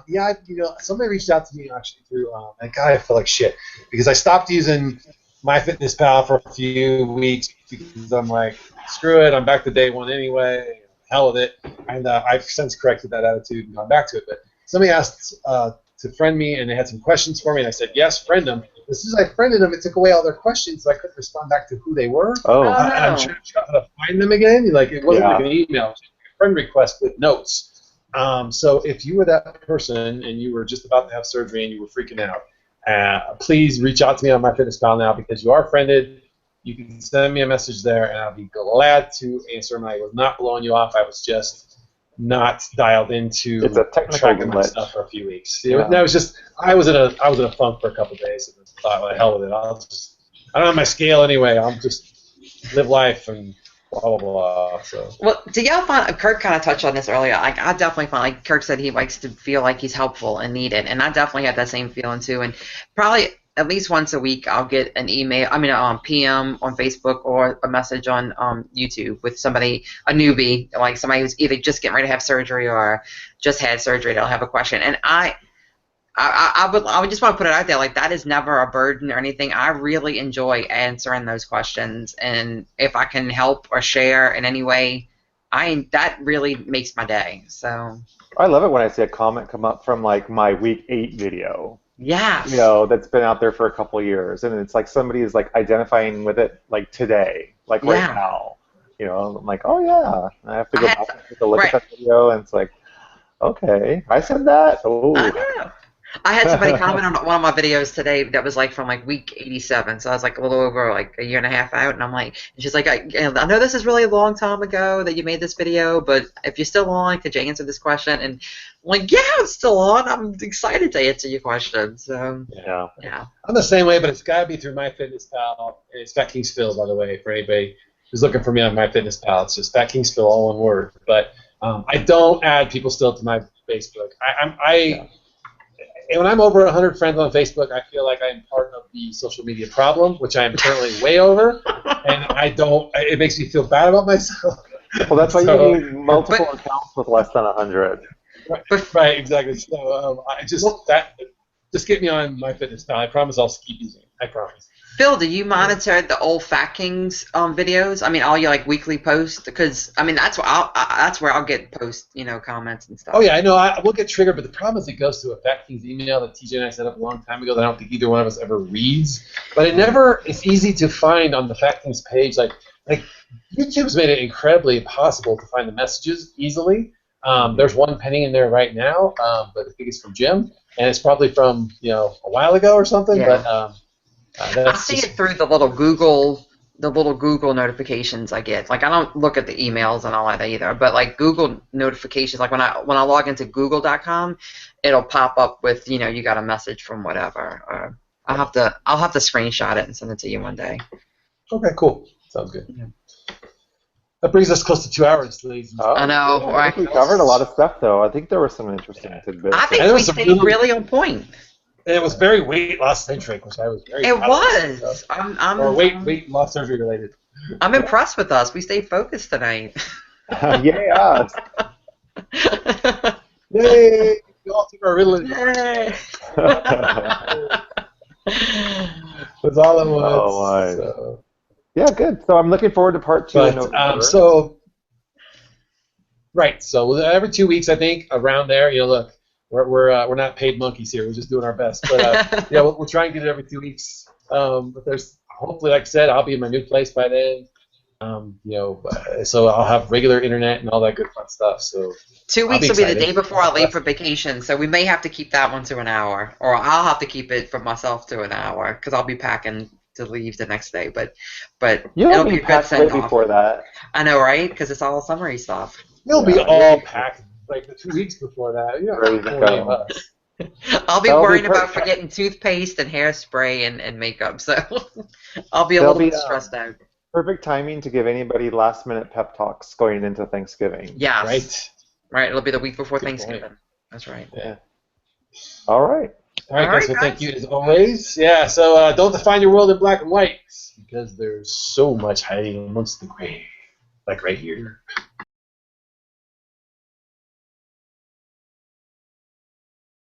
Yeah, somebody reached out to me actually through, and God, I feel like shit because I stopped using MyFitnessPal for a few weeks because I'm like, screw it, I'm back to day one anyway, hell with it, and I've since corrected that attitude and gone back to it. But somebody asked to friend me, and they had some questions for me, and I said, yes, friend them. As soon as I friended them, it took away all their questions, so I couldn't respond back to who they were. Oh. Oh, And I'm no. trying to how to find them again. Like it wasn't Yeah. like an email, it was like a friend request with notes. So if you were that person and you were just about to have surgery and you were freaking out, please reach out to me on MyFitnessPal now because you are friended. You can send me a message there, and I'll be glad to answer them. I was not blowing you off. I was just not dialed into It's a technical tracking my glitch. stuff for a few weeks. Yeah. That was just I was in a funk for a couple of days and thought, well, the hell with it. I don't have my scale anyway. I'll just live life and blah blah blah. So. Well, do y'all find, Kirk kind of touched on this earlier, like I definitely find, like Kirk said, he likes to feel like he's helpful and needed, and I definitely have that same feeling too, and probably at least once a week I'll get an email, PM on Facebook or a message on YouTube with somebody, a newbie, like somebody who's either just getting ready to have surgery or just had surgery, they'll have a question, and I would just want to put it out there, like that is never a burden or anything. I really enjoy answering those questions, and if I can help or share in any way, that really makes my day. So I love it when I see a comment come up from like my week 8 video. yes, That's been out there for a couple of years, and it's like somebody is like identifying with it like today, like right Yeah. now. I'm like, oh yeah, I have to go I back and take a look right. at that video, and it's like, okay, I said that. Oh, I know. I had somebody comment on one of my videos today that was like from like week 87, so I was like a little over like a year and a half out, and I'm like, and she's like, I know this is really a long time ago that you made this video, but if you're still on, could you answer this question? And I'm like, yeah, I'm still on. I'm excited to answer your question. So yeah. yeah. I'm the same way, but it's got to be through MyFitnessPal. It's Fat Kingsville, by the way, for anybody who's looking for me on MyFitnessPal. It's just Fat Kingsville, all one word. But I don't add people still to my Facebook. when I'm over 100 friends on Facebook, I feel like I'm part of the social media problem, which I am currently way over, and I don't. It makes me feel bad about myself. Well, that's why So- you need multiple accounts with less than 100. Right, exactly. So just get me on MyFitnessPal. I promise I'll keep using it. I promise. Phil, do you monitor the old Fat Kings videos? I mean, all your like weekly posts, because I mean that's where I'll get post comments and stuff. Oh yeah, I know. I will get triggered, but the problem is it goes to a Fat Kings email that TJ and I set up a long time ago that I don't think either one of us ever reads. But it's easy to find on the Fat Kings page. Like YouTube's made it incredibly impossible to find the messages easily. There's one pending in there right now, but I think it's from Jim, and it's probably from a while ago or something. Yeah. But I see it through the little Google notifications I get. Like I don't look at the emails and all that either, but like Google notifications, like when I log into Google.com, it'll pop up with you got a message from whatever. Or I'll have to screenshot it and send it to you one day. Okay, cool. Sounds good. Yeah. That brings us close to 2 hours, ladies. Oh, I know, I right? think we covered a lot of stuff, though. I think there were some interesting tidbits. I think And there we was some stayed really- really on point. And it was very weight loss centric, which I was very. It proud of. was. Or weight loss surgery related. I'm impressed with us. We stayed focused tonight. Yeah. Yay! We all took our Ritalin. Yay. That's all it was. Oh, my. So. Yeah, good. So I'm looking forward to part 2 in But November. So every 2 weeks, I think around there. Look, we're not paid monkeys here. We're just doing our best. But we'll try and get it every 2 weeks. But there's hopefully, like I said, I'll be in my new place by then. So I'll have regular internet and all that good fun stuff. So 2 weeks be will be the excited. day before I leave for vacation, so we may have to keep that one to an hour, or I'll have to keep it for myself to an hour because I'll be packing to leave the next day. But You'll it'll be be a good packed send way off. before that. I know, right? Because it's all summery stuff. you'll be Yeah. all packed like the 2 weeks before that. Ready to go. I'll be That'll be worrying about perfect. forgetting toothpaste and hairspray and makeup, so I'll be a There'll little be, bit stressed out. Perfect timing to give anybody last-minute pep talks going into Thanksgiving. Yes. Right. Right. It'll be the week before Good point. Thanksgiving. That's right. All right. All right, All guys. right, Well, thank guys. you as always. Yeah. So don't define your world in black and white because there's so much hiding amongst the gray, like right here.